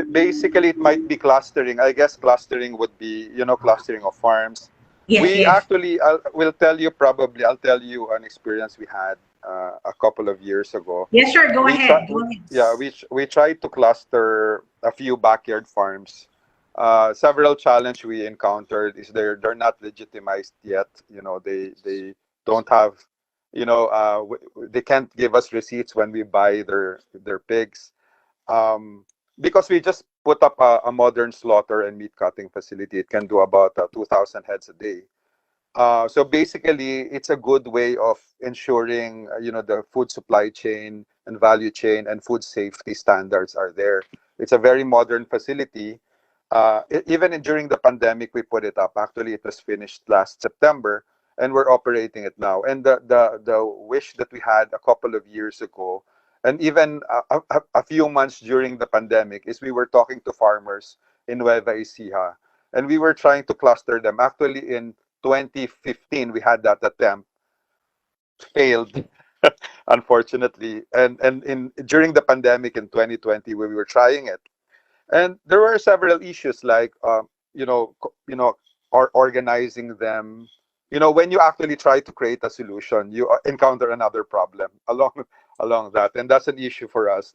basically, it might be clustering. I guess clustering would be, clustering of farms. Actually, I'll tell you an experience we had a couple of years ago. Yes, sir. Go ahead. Yeah, we tried to cluster a few backyard farms. Several challenges we encountered is they're not legitimized yet. They don't have, they can't give us receipts when we buy their pigs, because we just put up a modern slaughter and meat cutting facility. It can do about 2,000 heads a day. So basically, it's a good way of ensuring, the food supply chain and value chain and food safety standards are there. It's a very modern facility. Even during the pandemic, we put it up. Actually, it was finished last September, and we're operating it now. And the wish that we had a couple of years ago, and even a few months during the pandemic, is we were talking to farmers in Nueva Ecija, and we were trying to cluster them. Actually, in 2015, we had that attempt, failed, unfortunately. And during the pandemic in 2020, we were trying it, and there were several issues like, or organizing them. When you actually try to create a solution, you encounter another problem along that, and that's an issue for us.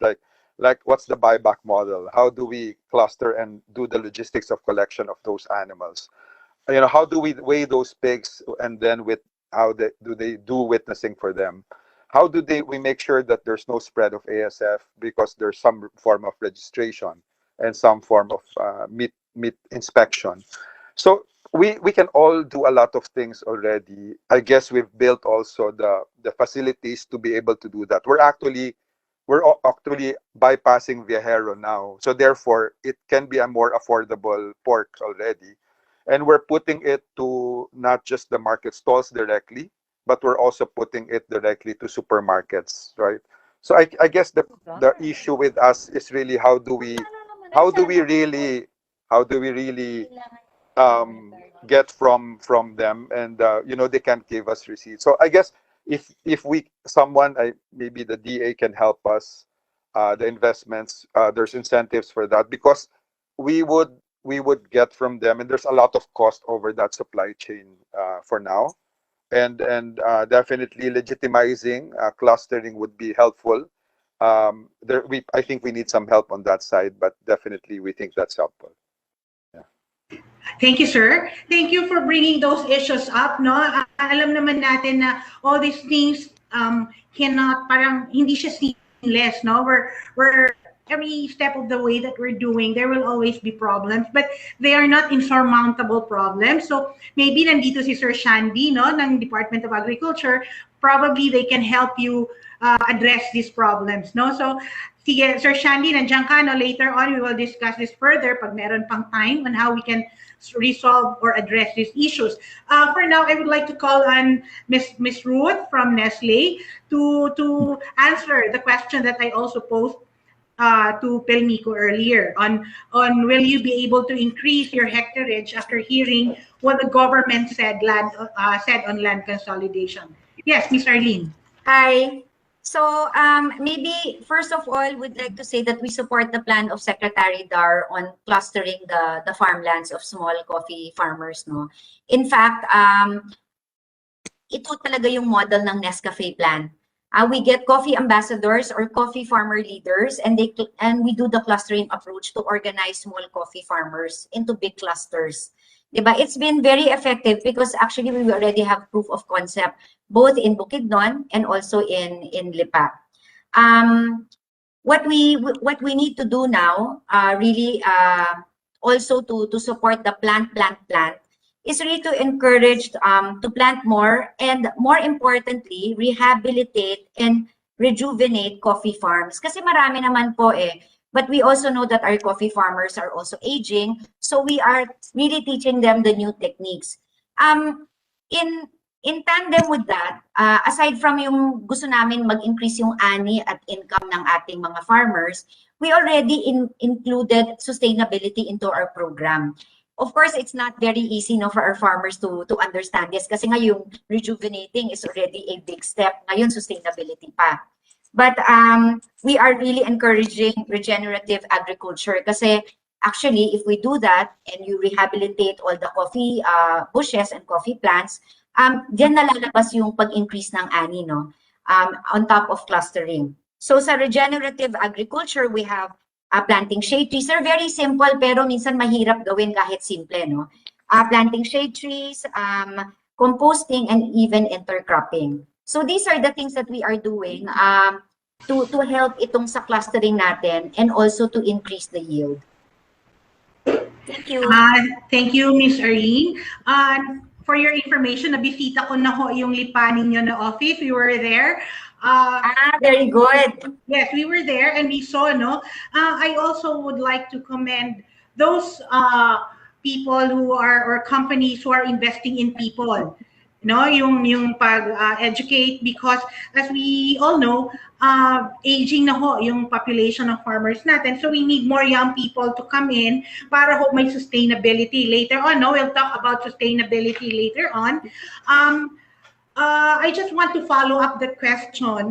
Like what's the buyback model? How do we cluster and do the logistics of collection of those animals? How do we weigh those pigs, and then how do they do witnessing for them? How do we make sure that there's no spread of ASF, because there's some form of registration and some form of meat inspection? So we can all do a lot of things already. I guess we've built also the facilities to be able to do that. We're actually bypassing Viajero now, so therefore it can be a more affordable pork already. And we're putting it to not just the market stalls directly, but we're also putting it directly to supermarkets, right? So I guess the issue with us is really how do we really get from them, and they can't give us receipts. So I guess if someone, maybe the DA can help us, the investments, there's incentives for that, because we would get from them, and there's a lot of cost over that supply chain for now, and definitely legitimizing clustering would be helpful. I think we need some help on that side, but definitely we think that's helpful. Thank you, sir. Thank you for bringing those issues up. No, alam naman natin na all these things cannot, parang hindi siya seamless, no? We're every step of the way that we're doing, there will always be problems, but they are not insurmountable problems. So maybe nandito si Sir Shandy, no, ng Department of Agriculture, probably they can help you address these problems, no? So sige, Sir Shandy, nandiyan ka, no? Later on, we will discuss this further pag meron pang time on how we can resolve or address these issues. For now, I would like to call on Miss Ruth from Nestle to answer the question that I also posed to Pelmico earlier on will you be able to increase your hectarage after hearing what the government said said on land consolidation. Yes, Miss Arlene. Hi. So maybe first of all, would like to say that we support the plan of Secretary Dar on clustering the farmlands of small coffee farmers. No, in fact, ito talaga yung model ng Nescafe plan. We get coffee ambassadors or coffee farmer leaders, and we do the clustering approach to organize small coffee farmers into big clusters. Diba? It's been very effective because actually we already have proof of concept both in Bukidnon and also in Lipa. What we need to do now, really also to support the plant is really to encourage to plant more, and more importantly, rehabilitate and rejuvenate coffee farms. Kasi marami naman po but we also know that our coffee farmers are also aging, so we are really teaching them the new techniques. In tandem with that, aside from yung gusto namin mag-increase yung ani at income ng ating mga farmers, we already included sustainability into our program. Of course, it's not very easy, no, for our farmers to understand this kasi nga yung rejuvenating is already a big step. Ngayon, sustainability pa. But we are really encouraging regenerative agriculture kasi actually, if we do that and you rehabilitate all the coffee bushes and coffee plants, diyan nalalabas yung pag-increase ng ani, no? On top of clustering. So sa regenerative agriculture, we have planting shade trees. They're very simple pero minsan mahirap gawin kahit simple, no? Planting shade trees, composting, and even intercropping. So these are the things that we are doing to help itong sa clustering natin and also to increase the yield. Thank you. Thank you, Miss Arlene. For your information, nabisita ko na ho yung Lipa ninyo na office. We were there. Very good. Yes, we were there and we saw, no? I also would like to commend those people who are, or companies who are investing in people, no? Yung pag-educate, because as we all know, aging na ho yung population of farmers natin. So we need more young people to come in para ho may sustainability later on, no? We'll talk about sustainability later on. I just want to follow up the question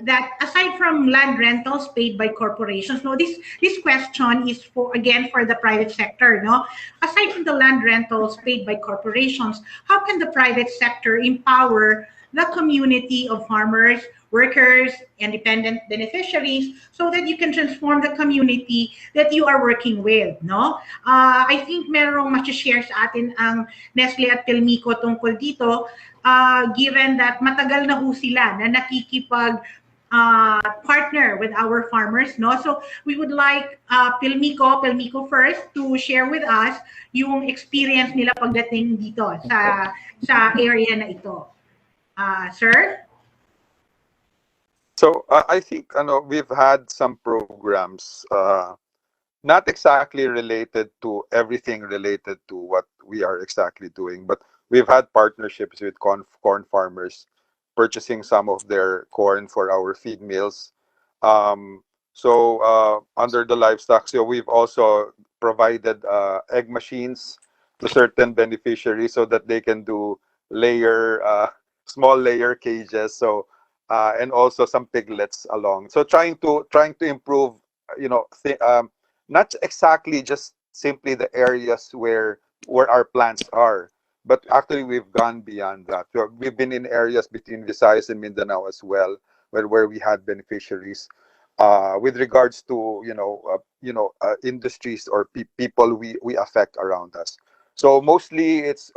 that aside from land rentals paid by corporations, no, this question is for the private sector, no. Aside from the land rentals paid by corporations, how can the private sector empower the community of farmers, workers, independent beneficiaries, so that you can transform the community that you are working with, no? I think merong ma-share sa atin ang Nestle at Pelmico tungkol dito, given that matagal na ho sila na nakikipag partner with our farmers, no? So we would like Pelmico first to share with us yung experience nila pagdating dito sa area na ito. Sir? So I think we've had some programs, not exactly related to everything related to what we are exactly doing, but we've had partnerships with corn farmers, purchasing some of their corn for our feed mills. So under the livestock, so we've also provided egg machines to certain beneficiaries so that they can do small layer cages. So and also some piglets along. So trying to improve, not exactly just simply the areas where our plants are, but actually we've gone beyond that. So we've been in areas between Visayas and Mindanao as well, where we had beneficiaries with regards to industries or people we affect around us. So mostly it's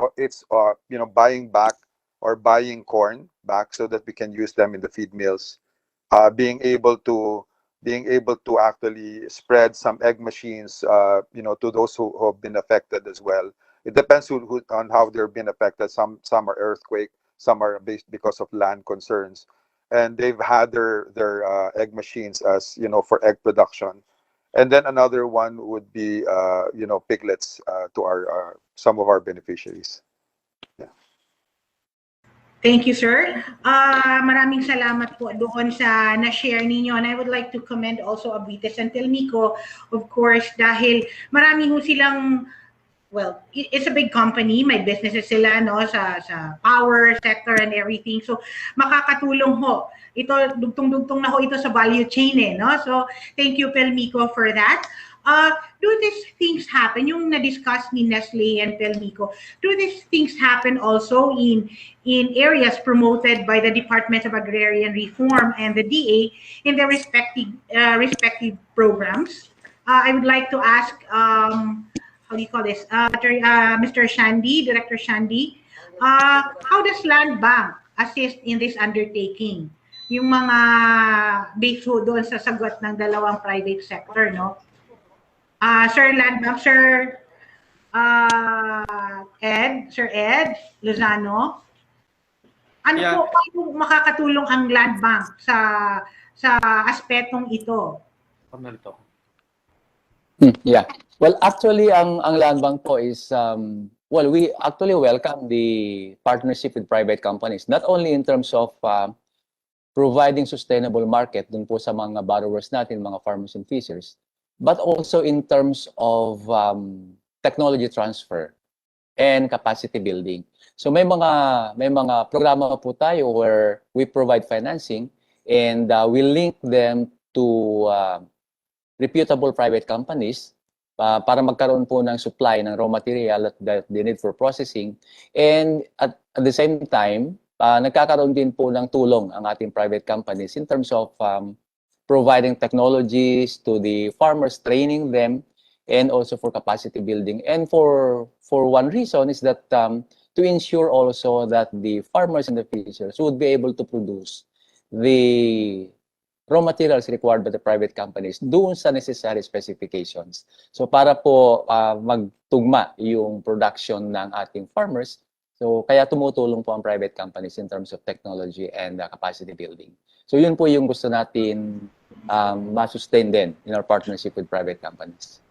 buying back or buying corn back so that we can use them in the feed mills. Being able to actually spread some egg machines, to those who have been affected as well. It depends on how they're being affected. Some are earthquake, some are based because of land concerns, and they've had their egg machines as for egg production. And then another one would be piglets to our some of our beneficiaries. Yeah. Thank you, sir. Maraming salamat po doon sa na-share ninyo. And I would like to commend also Abites and Telmico, of course, dahil marami ho silang, well, it's a big company, may businesses sila no sa power sector and everything. So makakatulong ho. Ito dugtong-dugtong na ho ito sa value chain no. So thank you Pelmico for that. Do these things happen? Yung na-discuss ni Nestle and Pelmico, do these things happen also in areas promoted by the Department of Agrarian Reform and the DA in their respective programs? I would like to ask, how do you call this? Mr. Shandy, Director Shandy, how does Land Bank assist in this undertaking? Yung mga based doon sa sagot ng dalawang private sector, no? Sir Land Bank, Sir Ed Lozano, ano po, paano makakatulong ang Land Bank sa aspetong ito? Yeah. Well, actually, ang land bank po is, well, we actually welcome the partnership with private companies, not only in terms of providing sustainable market dun po sa mga borrowers natin, mga farmers and fishers, but also in terms of technology transfer and capacity building. So may mga programa po tayo where we provide financing and we link them to reputable private companies para magkaroon po ng supply ng raw material that they need for processing. And at the same time, nagkakaroon din po ng tulong ang ating private companies in terms of providing technologies to the farmers, training them, and also for capacity building. And for one reason is that to ensure also that the farmers and the fishers would be able to produce the raw materials required by the private companies doon sa necessary specifications. So para po magtugma yung production ng ating farmers, so kaya tumutulong po ang private companies in terms of technology and capacity building. So yun po yung gusto natin ma-sustain din in our partnership with private companies.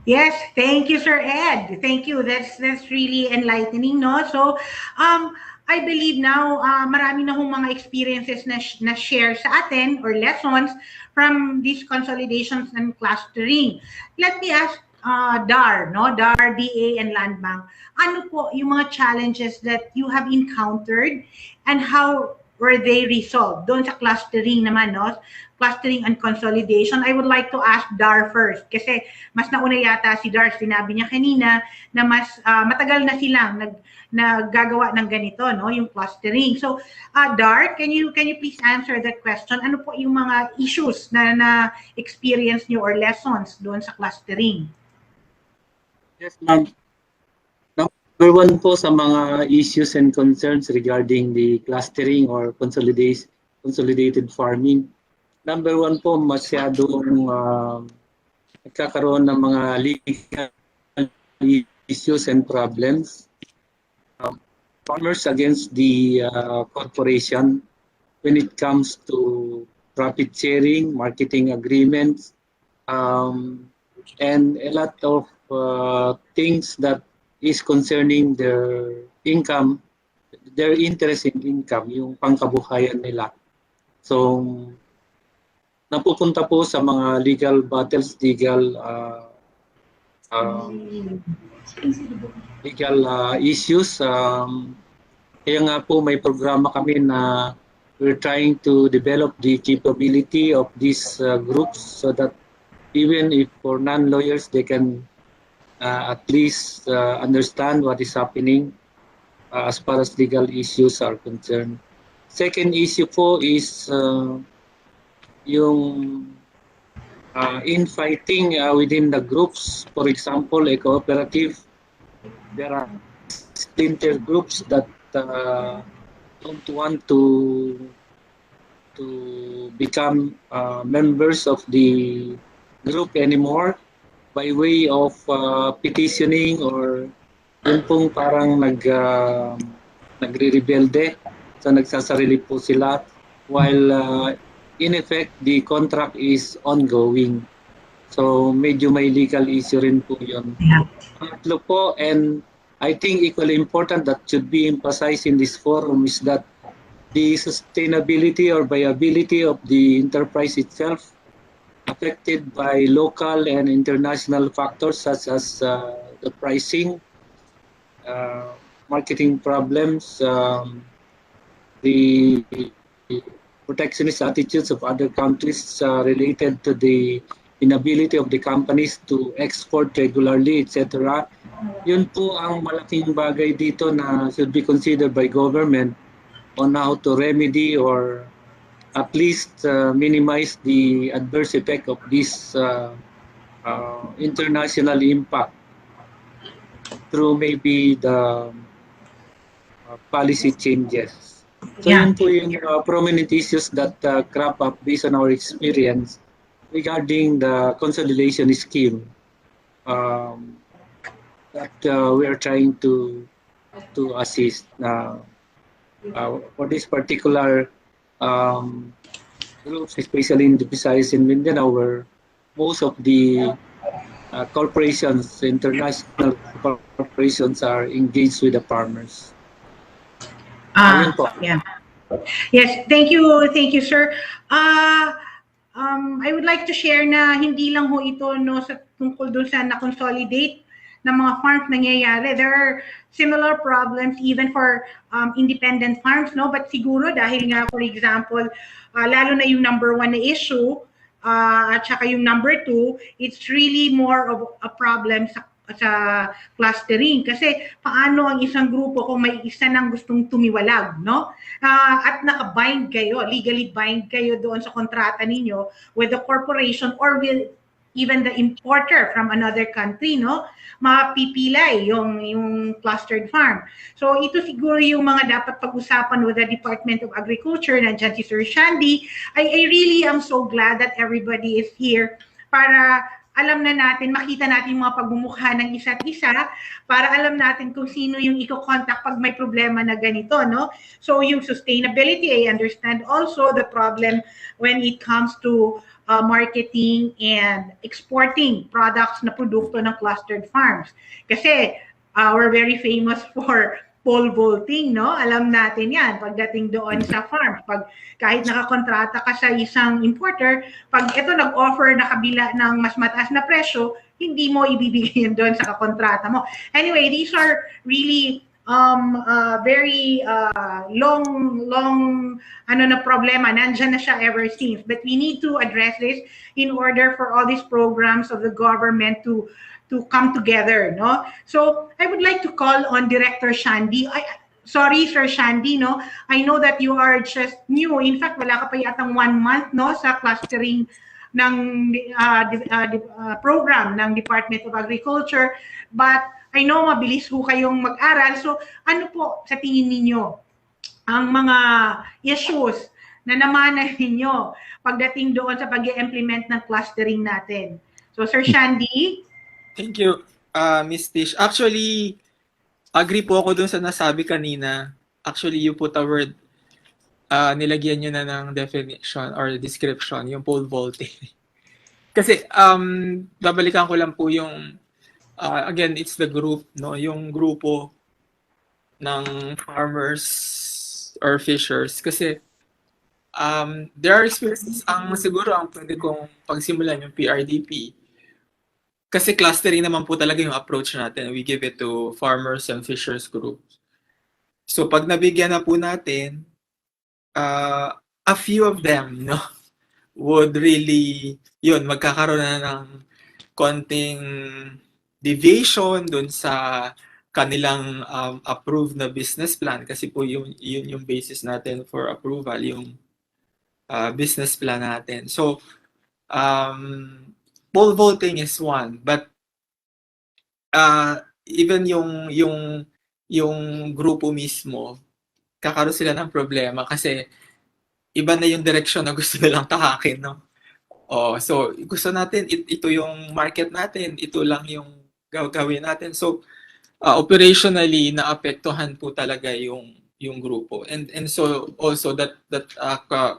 Yes, thank you, Sir Ed. Thank you. That's really enlightening, no? So, I believe now marami na hong mga experiences na share sa atin or lessons from these consolidations and clustering. Let me ask DAR, no? DAR, DA, and Land Bank. Ano po yung mga challenges that you have encountered and how were they resolved? Doon sa clustering naman, no? Clustering and consolidation. I would like to ask Dar first kasi mas nauna yata si Dar, sinabi niya kanina na mas matagal na silang naggagawa ng ganito, no? Yung clustering. So, Dar, can you please answer that question? Ano po yung mga issues na experience niyo or lessons doon sa clustering? Yes, ma'am. Number one po sa mga issues and concerns regarding the clustering or consolidated farming. Number one po, masyadong nagkakaroon ng mga legal issues and problems. Farmers against the corporation when it comes to profit sharing, marketing agreements, and a lot of things that is concerning their income, their interest in income, yung pangkabuhayan nila. So, napupunta po sa mga legal battles, legal issues. Kaya nga po may programa kami na we're trying to develop the capability of these groups so that even if for non-lawyers, they can at least understand what is happening as far as legal issues are concerned. Second issue po is yung infighting within the groups. For example, a cooperative, there are splinter groups that don't want to become members of the group anymore by way of petitioning or yun pong parang nagre-rebelde. So nagsasarili po sila while in effect the contract is ongoing. So medyo may legal issue rin po yun. Yeah. Pangatlo po, and I think equally important that should be emphasized in this forum is that the sustainability or viability of the enterprise itself affected by local and international factors such as the pricing, marketing problems, the protectionist attitudes of other countries related to the inability of the companies to export regularly, etc. Yun po ang malaking bagay dito na should be considered by government on how to remedy or at least minimize the adverse effect of this international impact through maybe the policy changes. So Yeah. yun po yung prominent issues that crop up based on our experience regarding the consolidation scheme that we are trying to assist for this particular groups, especially in the Visayas and Mindanao, where most of the corporations, international corporations, are engaged with the farmers. Ayun po. Yeah. Yes, thank you, sir. I would like to share na hindi lang ho ito no sa tungkol dun sa na-consolidate ng mga farms nangyayari. There are similar problems even for independent farms, no? But siguro dahil nga, for example, lalo na yung number one na issue, at saka yung number two, it's really more of a problem sa clustering. Kasi paano ang isang grupo kung may isa nang gustong tumiwalag, no? At naka-bind kayo, legally bind kayo doon sa kontrata ninyo with the corporation or with even the importer from another country, no? Mapipilay yung clustered farm. So ito siguro yung mga dapat pag-usapan with the Department of Agriculture. Nandiyan si Sir Shandy. I really am so glad that everybody is here para alam na natin, makita natin mga pagmumukha ng isa't isa para alam natin kung sino yung i-contact pag may problema na ganito, no? So yung sustainability, I understand also the problem when it comes to marketing and exporting products na produkto ng clustered farms. Kasi we're very famous for pole vaulting, no? Alam natin yan pagdating doon sa farm. Pag kahit nakakontrata ka sa isang importer, pag ito nag-offer na kabila ng mas mataas na presyo, hindi mo ibibigay yun doon sa kakontrata mo. Anyway, these are really very long na problema. Nandyan na siya ever since. But we need to address this in order for all these programs of the government to come together, no? So I would like to call on Director Shandy. Sorry, Sir Shandy, no? I know that you are just new. In fact, wala ka pa yatang 1 month, no, sa clustering ng program ng Department of Agriculture. But I know mabilis ho kayong mag-aral. So ano po sa tingin ninyo ang mga issues na namanan ninyo pagdating doon sa pag-i-implement ng clustering natin? So Sir Shandy? Thank you, Miss Tish. Actually, agree po ako dun sa nasabi kanina. Actually, you put a word, nilagyan nyo na ng definition or description, yung pole vaulting. Kasi, babalikan ko lang po yung, again, it's the group, no? Yung grupo ng farmers or fishers. Kasi, there are experiences, siguro ang pwede kong pagsimulan yung PRDP. Kasi clustering naman po talaga yung approach natin. We give it to farmers and fishers groups. So pag nabigyan na po natin, a few of them, no, would really, magkakaroon na ng konting deviation dun sa kanilang approved na business plan. Kasi po yun yung basis natin for approval, yung business plan natin. So, pole vaulting is one, but even yung yung grupo mismo, kakaroon sila ng problema kasi iba na yung direction na gusto nilang tahakin, no? Oh, so gusto natin ito yung market natin, ito lang yung gagawin natin. So operationally naapektuhan po talaga yung grupo. And so also that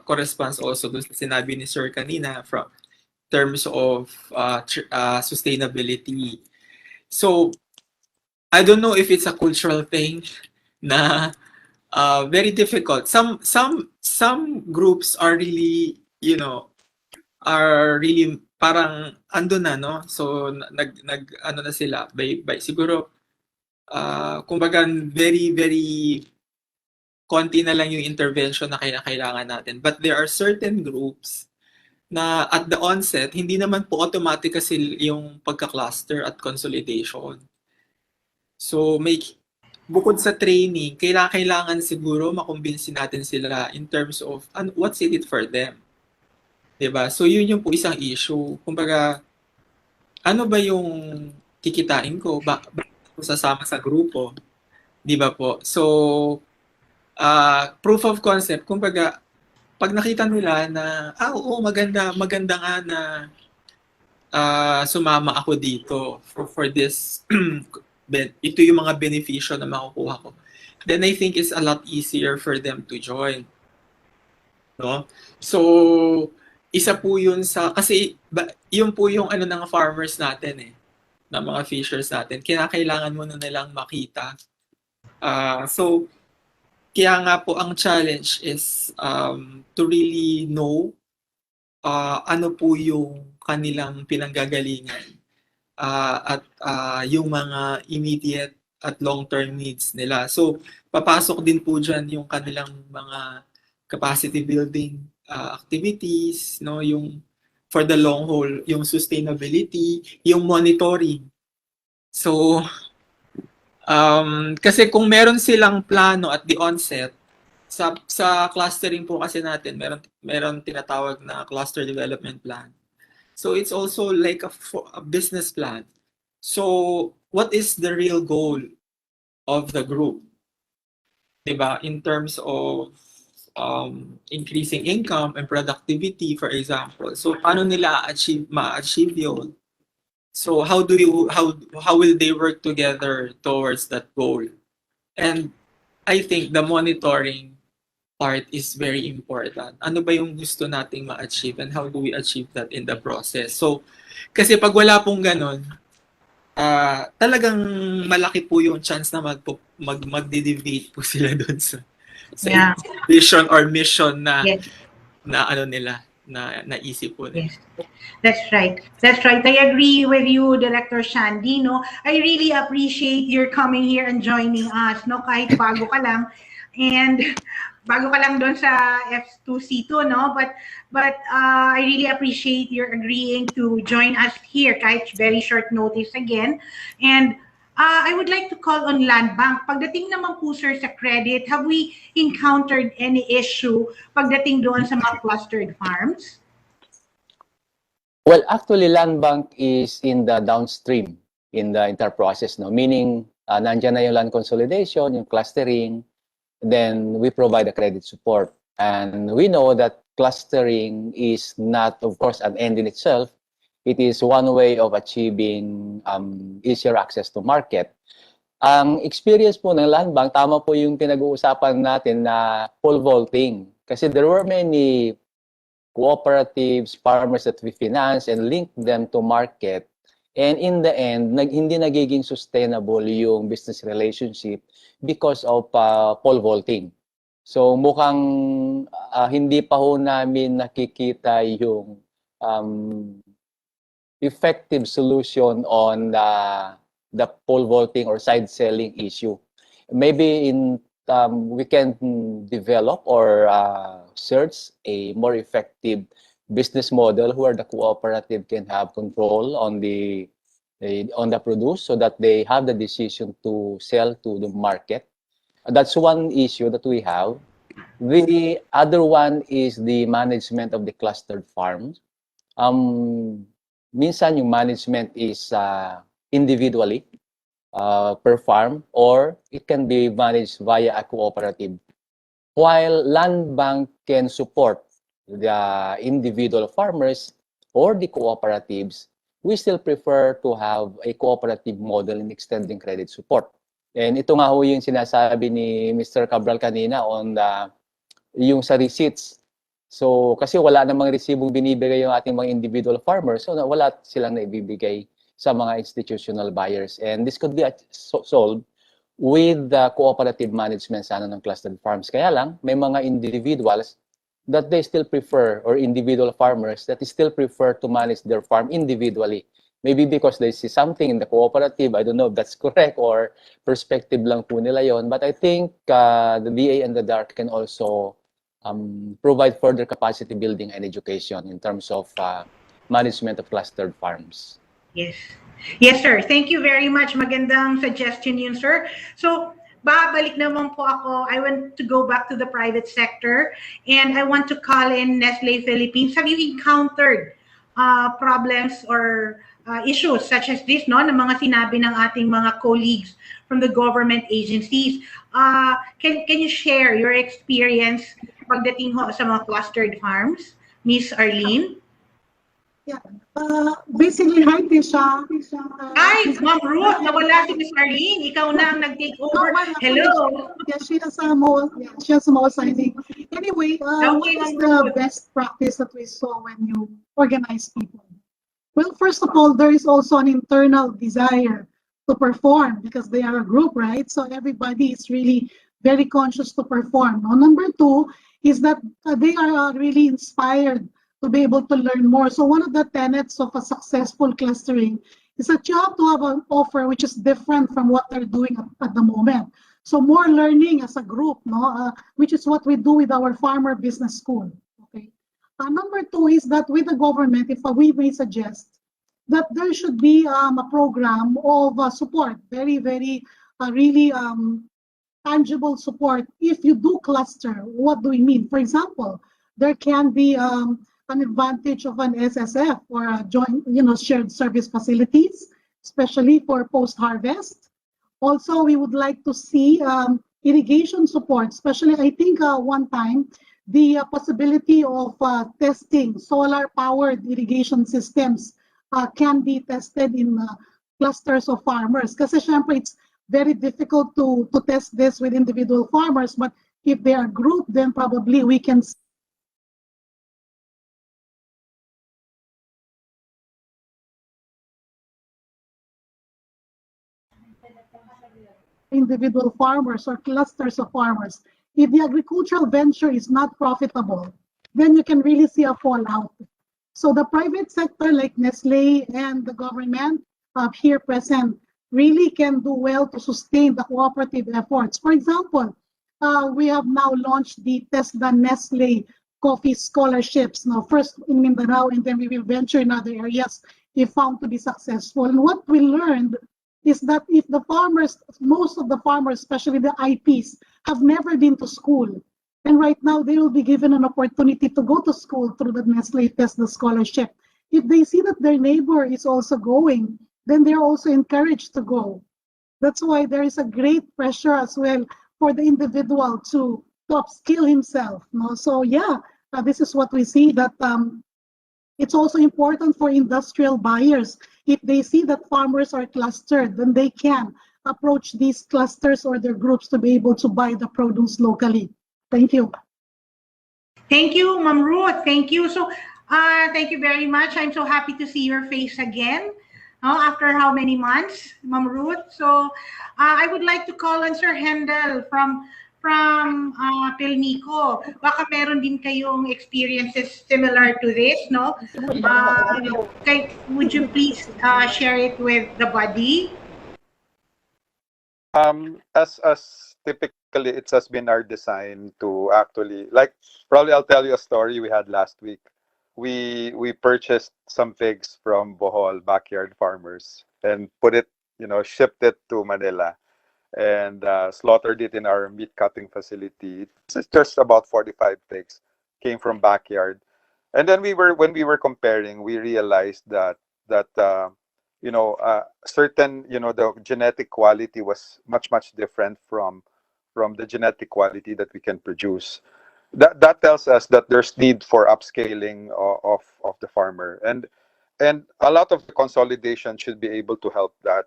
corresponds also to sinabi ni Sir kanina from terms of sustainability. So I don't know if it's a cultural thing na very difficult. Some groups are really, are really parang ando na, no? So nag ano na sila by siguro kumbaga very konti na lang yung intervention na kailangan natin. But there are certain groups na at the onset hindi naman po automatic kasi yung pagka-cluster at consolidation. So bukod sa training, kailangan siguro makumbinsi natin sila in terms of what's in it for them. 'Di ba? So yun yung po isang issue. Kumbaga, ano ba yung kikitain ko? Bakit ako sasama sa grupo? 'Di ba po? So proof of concept, kumbaga, pag nakita nila na oo, maganda nga na sumama ako dito for this ito yung mga benepisyo na makukuha ko, then I think it's a lot easier for them to join, no? So isa po yun kasi yun po yung ano ng farmers natin ng mga fishers natin, kailangan mo na nilang makita. So kaya nga po ang challenge is to really know ano po yung kanilang pinanggagalingan at yung mga immediate at long-term needs nila. So, papasok din po dyan yung kanilang mga capacity building activities, no? Yung for the long haul, yung sustainability, yung monitoring. So, kasi kung meron silang plano at the onset, sa clustering po kasi natin, meron tinatawag na cluster development plan. So it's also like a business plan. So what is the real goal of the group? Diba? In terms of increasing income and productivity, for example. So paano nila ma-achieve yun? So how will they work together towards that goal? And I think the monitoring part is very important. Ano ba yung gusto nating ma-achieve and how do we achieve that in the process? So, kasi pag wala pong ganun, talagang malaki po yung chance na magde-deviate po sila doon sa vision or mission na ano nila, na naisip po nila. Yes. That's right. I agree with you, Director Shandy. No, I really appreciate your coming here and joining us. No, kahit bago ka lang, and bago ka lang doon sa F2C2, no? But I really appreciate your agreeing to join us here kahit very short notice again. And I would like to call on Land Bank. Pagdating naman po, sir, sa credit, have we encountered any issue pagdating doon sa mga clustered farms? Well, actually, Land Bank is in the downstream in the entire process, no? Meaning, nandyan na yung land consolidation, yung clustering, then we provide the credit support. And we know that clustering is not, of course, an end in itself. It is one way of achieving easier access to market. Ang experience po ng Land Bank, tama po yung pinag-uusapan natin na pole vaulting. Kasi there were many cooperatives, farmers that we finance and link them to market. And in the end, hindi nagiging sustainable yung business relationship because of pole vaulting. So mukhang hindi pa ho namin nakikita yung effective solution on the pole vaulting or side selling issue. Maybe we can develop or search a more effective business model where the cooperative can have control on the produce so that they have the decision to sell to the market. That's one issue that we have. The other one is the management of the clustered farms. Minsan yung management is individually. per farm, or it can be managed via a cooperative. While land bank can support the individual farmers or the cooperatives, we still prefer to have a cooperative model in extending credit support. And ito nga ho yung sinasabi ni Mr. Cabral kanina on yung sa receipts. So, kasi wala namang resibong binibigay yung ating mga individual farmers, so wala silang naibibigay sa mga institutional buyers. And this could be solved with the cooperative management sana ng clustered farms. Kaya lang, may mga individuals that they still prefer, or individual farmers that still prefer to manage their farm individually. Maybe because they see something in the cooperative. I don't know if that's correct or perspective lang po nila yon. But I think the DA and the DARC can also provide further capacity building and education in terms of management of clustered farms. Yes. Yes, sir. Thank you very much. Magandang suggestion yun, sir. So, babalik naman po ako. I want to go back to the private sector and I want to call in Nestle Philippines. Have you encountered problems or issues such as this, no, ng mga sinabi ng ating mga colleagues from the government agencies? Can you share your experience pagdating ho sa mga clustered farms? Miss Arlene? Yeah. Basically, hi, Tisha. Hi, Ma'am Ruth. Nawala si Miss Arlene. Ikaw na ang nag-take over. Hello. Yeah, she has some more signing. Anyway, what is the best practice that we saw when you organize people? Well, first of all, there is also an internal desire to perform because they are a group, right? So everybody is really very conscious to perform. Now, number two is that they are really inspired to be able to learn more. So one of the tenets of a successful clustering is that you have to have an offer which is different from what they're doing at the moment. So more learning as a group, no, which is what we do with our farmer business school. Okay. Number two is that with the government, if we may suggest that there should be a program of support, very, very, really tangible support. If you do cluster, what do we mean? For example, there can be an advantage of an SSF or a joint, shared service facilities, especially for post-harvest. Also, we would like to see irrigation support, especially I think one time, the possibility of testing solar-powered irrigation systems can be tested in clusters of farmers. Kasi syempre, it's very difficult to test this with individual farmers, but if they are grouped, then probably we can individual farmers or clusters of farmers. If the agricultural venture is not profitable, then you can really see a fallout. So the private sector like Nestle and the government here present really can do well to sustain the cooperative efforts. For example, we have now launched the TESDA Nestle Coffee Scholarships, now first in Mindanao, and then we will venture in other areas if found to be successful. And what we learned is that if the farmers, most of the farmers, especially the IPs, have never been to school, and right now they will be given an opportunity to go to school through the Nestle TESDA Scholarship. If they see that their neighbor is also going, then they're also encouraged to go. That's why there is a great pressure as well for the individual to upskill himself. No? So yeah, this is what we see, that it's also important for industrial buyers. If they see that farmers are clustered, then they can approach these clusters or their groups to be able to buy the produce locally. Thank you. Thank you, Ma'am Ruth. Thank you. So, thank you very much. I'm so happy to see your face again. After how many months, Ma'am Ruth? So, I would like to call on Sir Hendel from Pilmico. Baka meron din kayong experiences similar to this, no? Would you please share it with the body? As typically, it has been our design to actually, like, probably I'll tell you a story we had last week. We purchased some figs from Bohol backyard farmers and shipped it to Manila and slaughtered it in our meat cutting facility. It's just about 45 figs came from backyard. And then when we were comparing, we realized that certain, the genetic quality was much different from the genetic quality that we can produce. That tells us that there's need for upscaling of the farmer, and a lot of the consolidation should be able to help that.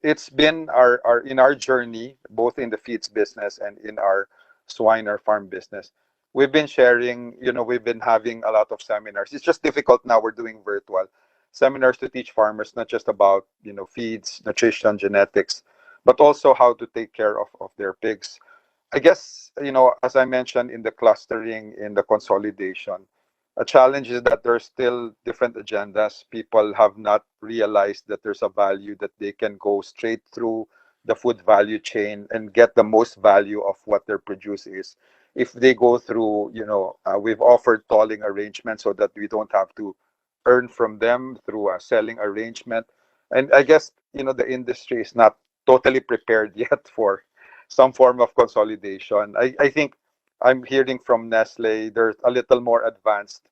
It's been our in our journey, both in the feeds business and in our swine or farm business. We've been sharing, we've been having a lot of seminars. It's just difficult now. We're doing virtual seminars to teach farmers not just about, feeds, nutrition, genetics, but also how to take care of their pigs. I guess, as I mentioned in the clustering, in the consolidation, a challenge is that there's still different agendas. People have not realized that there's a value that they can go straight through the food value chain and get the most value of what their produce is. If they go through, we've offered tolling arrangements so that we don't have to earn from them through a selling arrangement. And I guess, the industry is not totally prepared yet for some form of consolidation. I think I'm hearing from Nestle, they're a little more advanced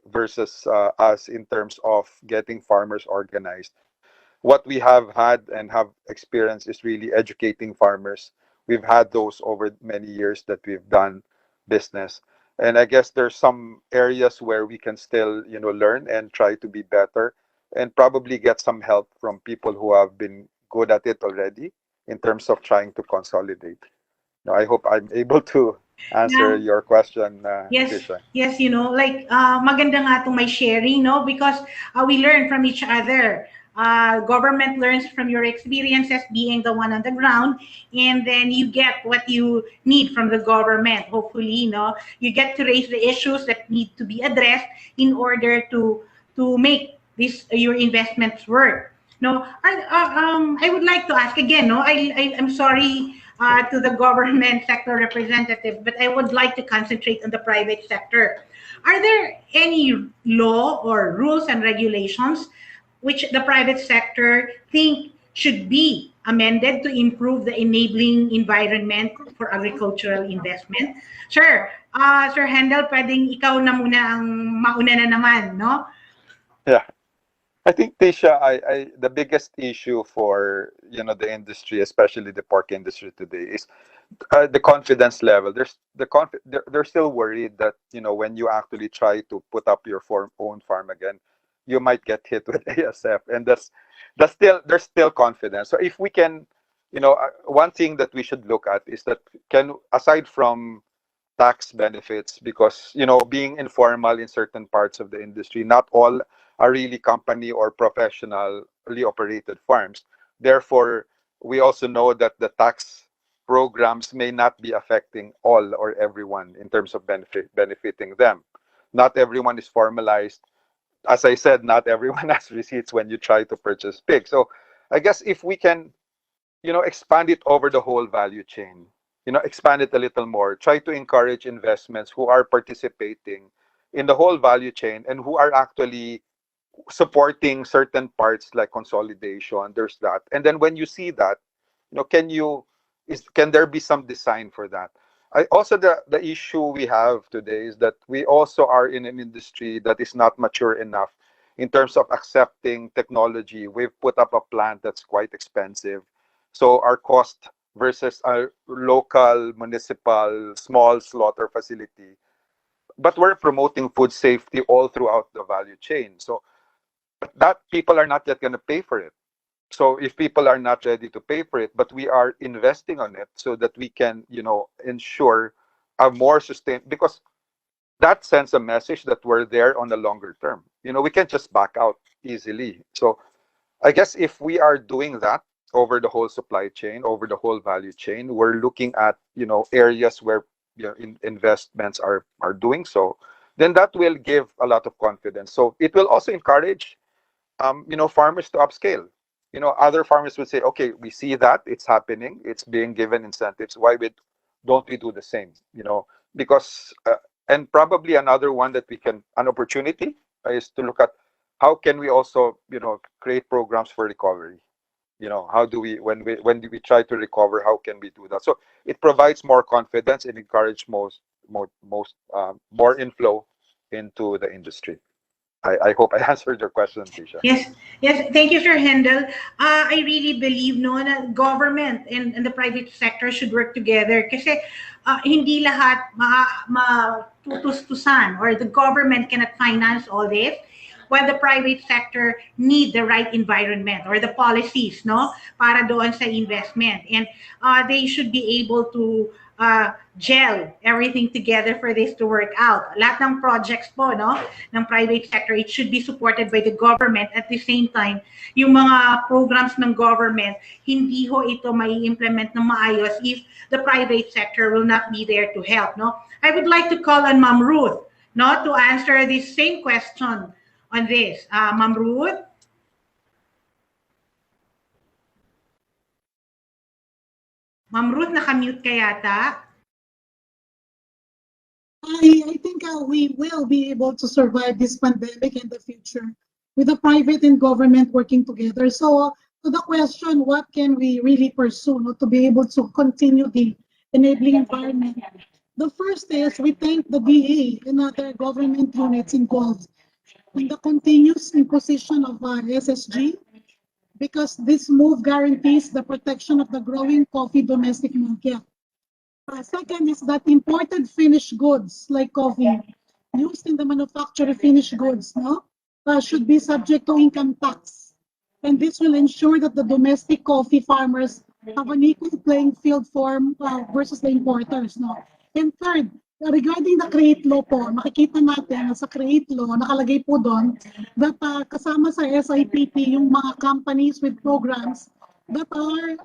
versus us in terms of getting farmers organized. What we have had and have experienced is really educating farmers. We've had those over many years that we've done business. And I guess there's some areas where we can still, learn and try to be better and probably get some help from people who have been good at it already in terms of trying to consolidate. Now, I hope I'm able to answer Now, your question, yes, Trisha. yes, maganda nga itong may sharing, no? Because we learn from each other. Government learns from your experiences being the one on the ground, and then you get what you need from the government. Hopefully, you get to raise the issues that need to be addressed in order to make this your investments work. No, I would like to ask again. No, I'm sorry to the government sector representative, but I would like to concentrate on the private sector. Are there any law or rules and regulations which the private sector think should be amended to improve the enabling environment for agricultural investment? Sir, Sir Handel, pwedeng ikaw na muna ang mauna na naman, no? Yeah. I think, Tisha, the biggest issue for, the industry, especially the pork industry today, is the confidence level. They're still worried that, when you actually try to put up your own farm again, you might get hit with ASF, and that's still there's still confidence. So if we can, one thing that we should look at is that, can aside from tax benefits, because, being informal in certain parts of the industry, not all are really company or professionally operated farms. Therefore, we also know that the tax programs may not be affecting all or everyone in terms of benefiting them. Not everyone is formalized. As I said, not everyone has receipts when you try to purchase pig. So I guess if we can, expand it over the whole value chain, expand it a little more, try to encourage investments who are participating in the whole value chain and who are actually supporting certain parts like consolidation. There's that. And then when you see that, can there be some design for that? I also, the issue we have today is that we also are in an industry that is not mature enough in terms of accepting technology. We've put up a plant that's quite expensive. So our cost versus our local municipal small slaughter facility, but we're promoting food safety all throughout the value chain. So that people are not yet going to pay for it. So if people are not ready to pay for it, but we are investing on it so that we can, ensure a more because that sends a message that we're there on the longer term. We can't just back out easily. So I guess if we are doing that over the whole supply chain, over the whole value chain, we're looking at, areas where, investments are doing so, then that will give a lot of confidence. So it will also encourage, farmers to upscale. Other farmers would say, okay, we see that it's happening, it's being given incentives. Why don't we do the same? Because and probably another one that an opportunity is to look at how can we also, create programs for recovery. How do we when do we try to recover? How can we do that? So it provides more confidence and encourage more inflow into the industry. I hope I answered your question, Tisha. Yes, yes. Thank you, Sir Hendel. I really believe no na government and the private sector should work together kasi hindi lahat matutustusan or the government cannot finance all this while the private sector need the right environment or the policies no para doon sa investment and they should be able to gel everything together for this to work out. Lahat ng projects po, no, ng private sector, it should be supported by the government. At the same time, yung mga programs ng government, hindi ho ito may implement ng maayos if the private sector will not be there to help, no. I would like to call on Ma'am Ruth, no, to answer this same question on this. Ma'am Ruth? Ma'am Ruth, naka-mute ka yata. I think we will be able to survive this pandemic in the future with the private and government working together. So to the question, what can we really pursue to be able to continue the enabling environment? The first is we thank the DA and other government units involved in the continuous imposition of SSG because this move guarantees the protection of the growing coffee domestic market. Second is that imported finished goods like coffee used in the manufacture of finished goods should be subject to income tax. And this will ensure that the domestic coffee farmers have an equal playing field versus the importers. And third, regarding the CREATE law po, makikita natin sa CREATE law, nakalagay po doon that kasama sa SIPP yung mga companies with programs that are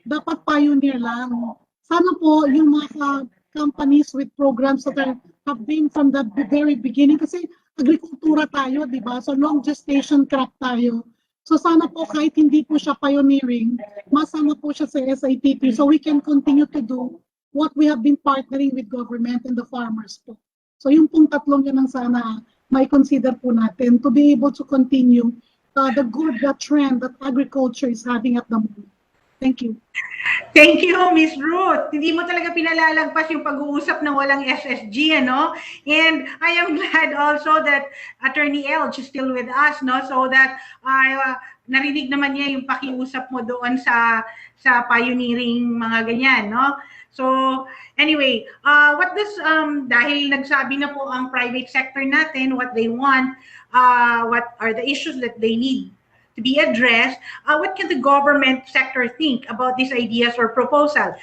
dapat pioneer lang. Sana po yung mga companies with programs that have been from the very beginning kasi agrikultura tayo, di ba? So long gestation crop tayo. So sana po kahit hindi po siya pioneering, masama po siya sa SIPP so we can continue to do what we have been partnering with government and the farmers po. So yung pong tatlong yan ang sana may consider po natin to be able to continue the good trend that agriculture is having at the moment. Thank you. Thank you, Miss Ruth. Hindi mo talaga pinalalagpas yung pag-uusap ng walang SSG, ano? And I am glad also that Attorney Elge is still with us, no? So that narinig naman niya yung pakiusap mo doon sa pioneering mga ganyan, no? So anyway, what does dahil nagsabi na po ang private sector natin what they want, what are the issues that they need to be addressed, what can the government sector think about these ideas or proposal?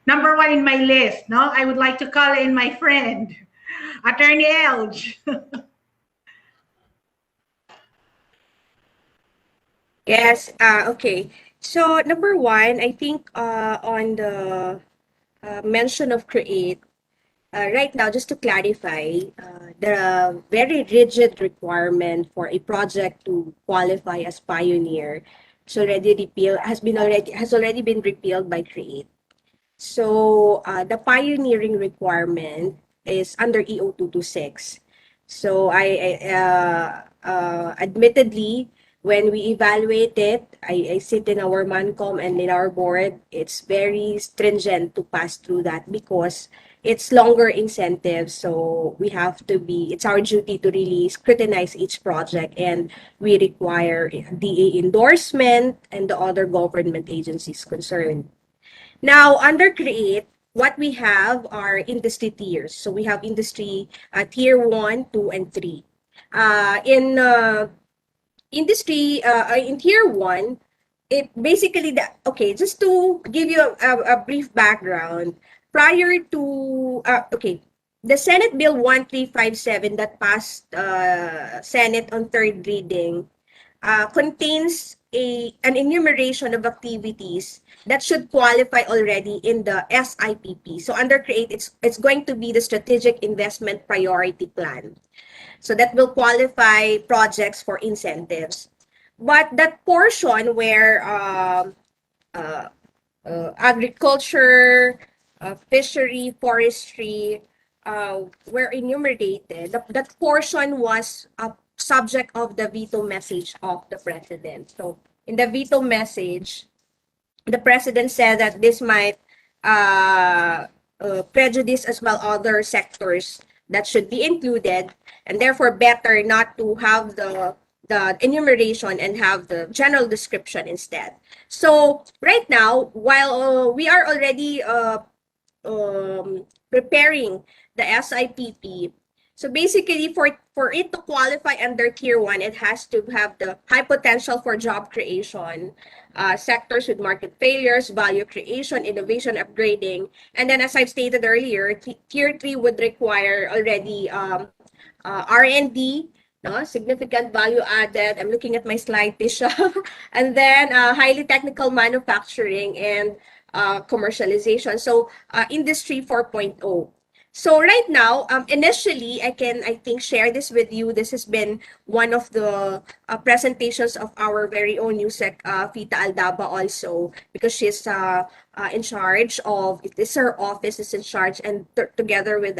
Number one in my list, no? I would like to call in my friend, Attorney Elge. Yes, okay. So number one, I think on the mention of CREATE, right now, just to clarify, the very rigid requirement for a project to qualify as pioneer has already been repealed by CREATE. So the pioneering requirement is under EO 226. So admittedly, when we evaluate it, I sit in our MANCOM and in our board, it's very stringent to pass through that because it's longer incentives. So we have to it's our duty to really scrutinize each project and we require DA endorsement and the other government agencies concerned. Now, under CREATE, what we have are industry tiers. So we have industry tier 1, 2, and 3. In industry, in tier 1, it basically, just to give you a brief background, prior to, the Senate Bill 1357 that passed Senate on third reading contains an enumeration of activities that should qualify already in the SIPP. So under CREATE, it's going to be the Strategic Investment Priority Plan. So that will qualify projects for incentives. But that portion where agriculture, fishery, forestry were enumerated, that portion was subject of the veto message of the president. So in the veto message, the president said that this might prejudice as well other sectors that should be included, and therefore better not to have the enumeration and have the general description instead. So right now, while we are already preparing the SIPP, so basically for it to qualify under Tier 1, it has to have the high potential for job creation, sectors with market failures, value creation, innovation, upgrading. And then as I've stated earlier, Tier 3 would require already R&D, no, significant value added. I'm looking at my slide, Tisha. And then highly technical manufacturing and commercialization. So industry 4.0. So right now, initially, I think share this with you. This has been one of the presentations of our very own Yusek Fita Aldaba also, because she's in charge of, this her office is in charge, and together with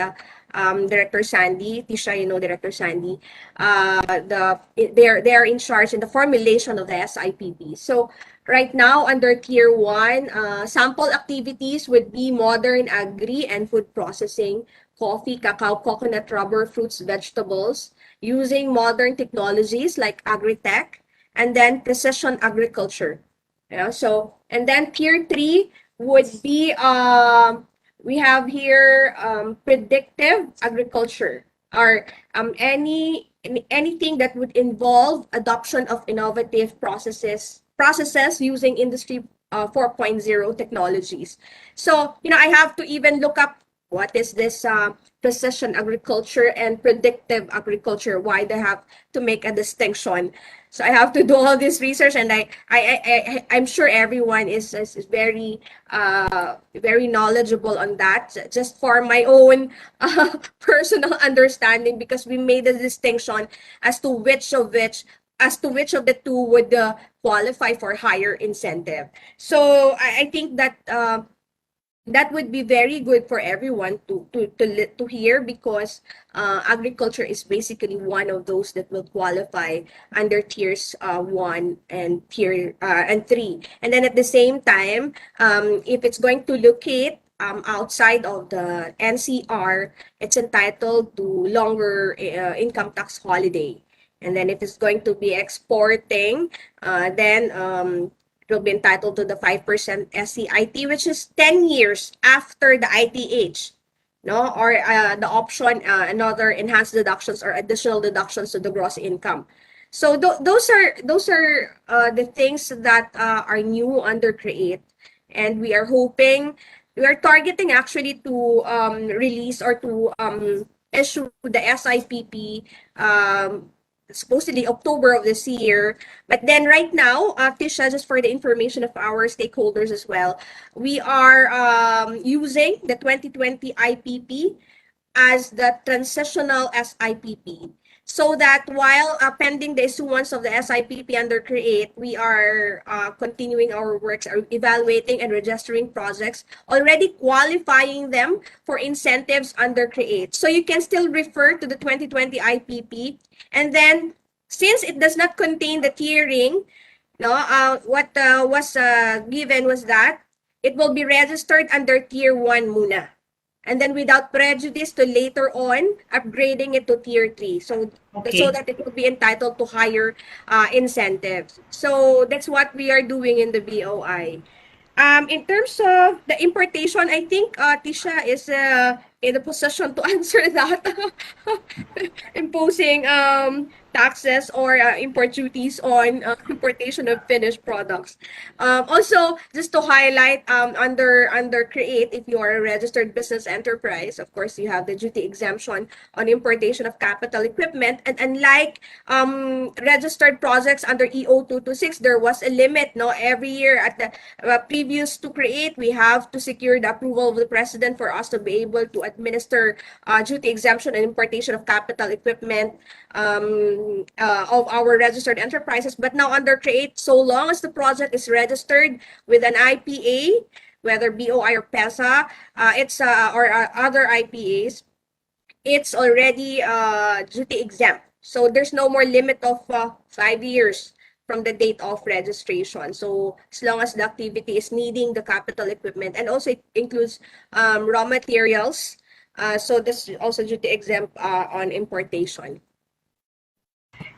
Director Sandy, Tisha, you know Director Sandy, they're in charge in the formulation of the SIPP. So right now, under Tier 1, sample activities would be modern agri and food processing, coffee, cacao, coconut, rubber, fruits, vegetables, using modern technologies like agri-tech, and then precision agriculture. Yeah, so, and then Tier 3 would be, we have here predictive agriculture, or anything that would involve adoption of innovative processes using industry 4.0 technologies. So, I have to even look up what is this precision agriculture and predictive agriculture, why they have to make a distinction. So I have to do all this research, and I'm sure everyone is very very knowledgeable on that. Just for my own personal understanding, because we made a distinction as to which of the two would qualify for higher incentive. So I think that that would be very good for everyone to hear, because agriculture is basically one of those that will qualify under tiers 1 and tier and 3. And then at the same time, if it's going to locate outside of the NCR, it's entitled to longer income tax holiday. And then if it's going to be exporting, then it will be entitled to the 5% SCIT, which is 10 years after the ITH, no? Or the option, another enhanced deductions or additional deductions to the gross income. So those are the things that are new under CREATE, and we are targeting actually to release or to issue the SIPP supposedly October of this year. But then right now, Tisha, just for the information of our stakeholders as well, we are using the 2020 IPP as the transitional SIPP. So that while pending the issuance of the SIPP under CREATE, we are continuing our works, evaluating and registering projects, already qualifying them for incentives under CREATE. So you can still refer to the 2020 IPP. And then, since it does not contain the tiering, no, what was given was that it will be registered under Tier 1 muna. And then without prejudice to later on upgrading it to Tier 3. So that it will be entitled to higher incentives. So that's what we are doing in the BOI. In terms of the importation, I think Tisha is in a position to answer that. Imposing taxes or import duties on importation of finished products. Also, just to highlight, under CREATE, if you are a registered business enterprise, of course, you have the duty exemption on importation of capital equipment. And unlike registered projects under EO 226, there was a limit. No, every year at the previous to CREATE, we have to secure the approval of the president for us to be able to administer duty exemption and importation of capital equipment of our registered enterprises. But now under CREATE, so long as the project is registered with an IPA, whether BOI or PESA, or other IPAs, it's already duty exempt. So there's no more limit of 5 years from the date of registration. So as long as the activity is needing the capital equipment, and also it includes raw materials, So this is also duty exempt on importation.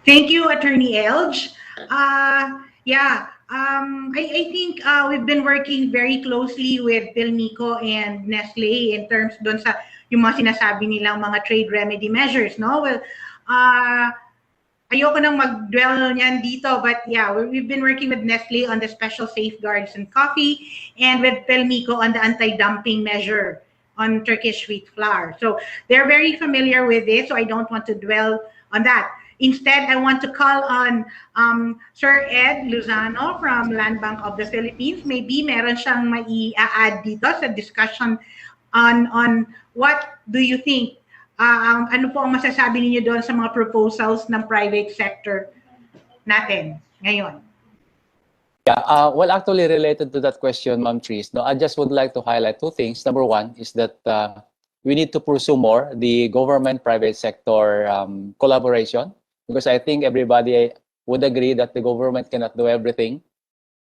Thank you, Attorney Elge. I think we've been working very closely with Pilmico and Nestle in terms doon sa yung mga sinasabi nilang mga trade remedy measures, no? Well, ayoko nang mag-dwell niyan dito, but yeah, we've been working with Nestle on the special safeguards in coffee and with Pelmico on the anti-dumping measure on Turkish wheat flour. So they're very familiar with this, so I don't want to dwell on that. Instead, I want to call on Sir Ed Luzano from Land Bank of the Philippines. Maybe meron siyang mai-add dito sa discussion on what do you think ano po ang masasabi niyo doon sa mga proposals ng private sector natin ngayon? Yeah, well, actually related to that question, Ma'am Tris, no, I just would like to highlight two things. Number one is that we need to pursue more the government-private sector collaboration, because I think everybody would agree that the government cannot do everything.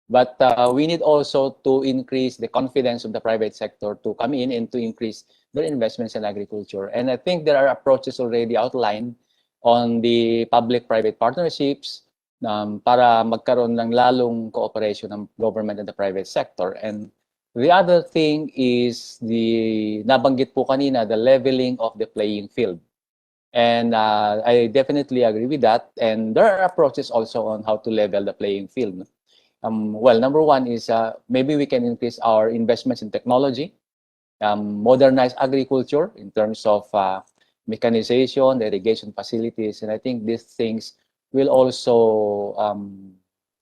But we need also to increase the confidence of the private sector to come in and to increase their investments in agriculture. And I think there are approaches already outlined on the public-private partnerships para magkaroon ng lalong cooperation ng government and the private sector. And the other thing is the nabanggit po kanina, the leveling of the playing field. And I definitely agree with that. And there are approaches also on how to level the playing field. Well, number one is maybe we can increase our investments in technology, modernize agriculture in terms of mechanization, irrigation facilities, and I think these things will also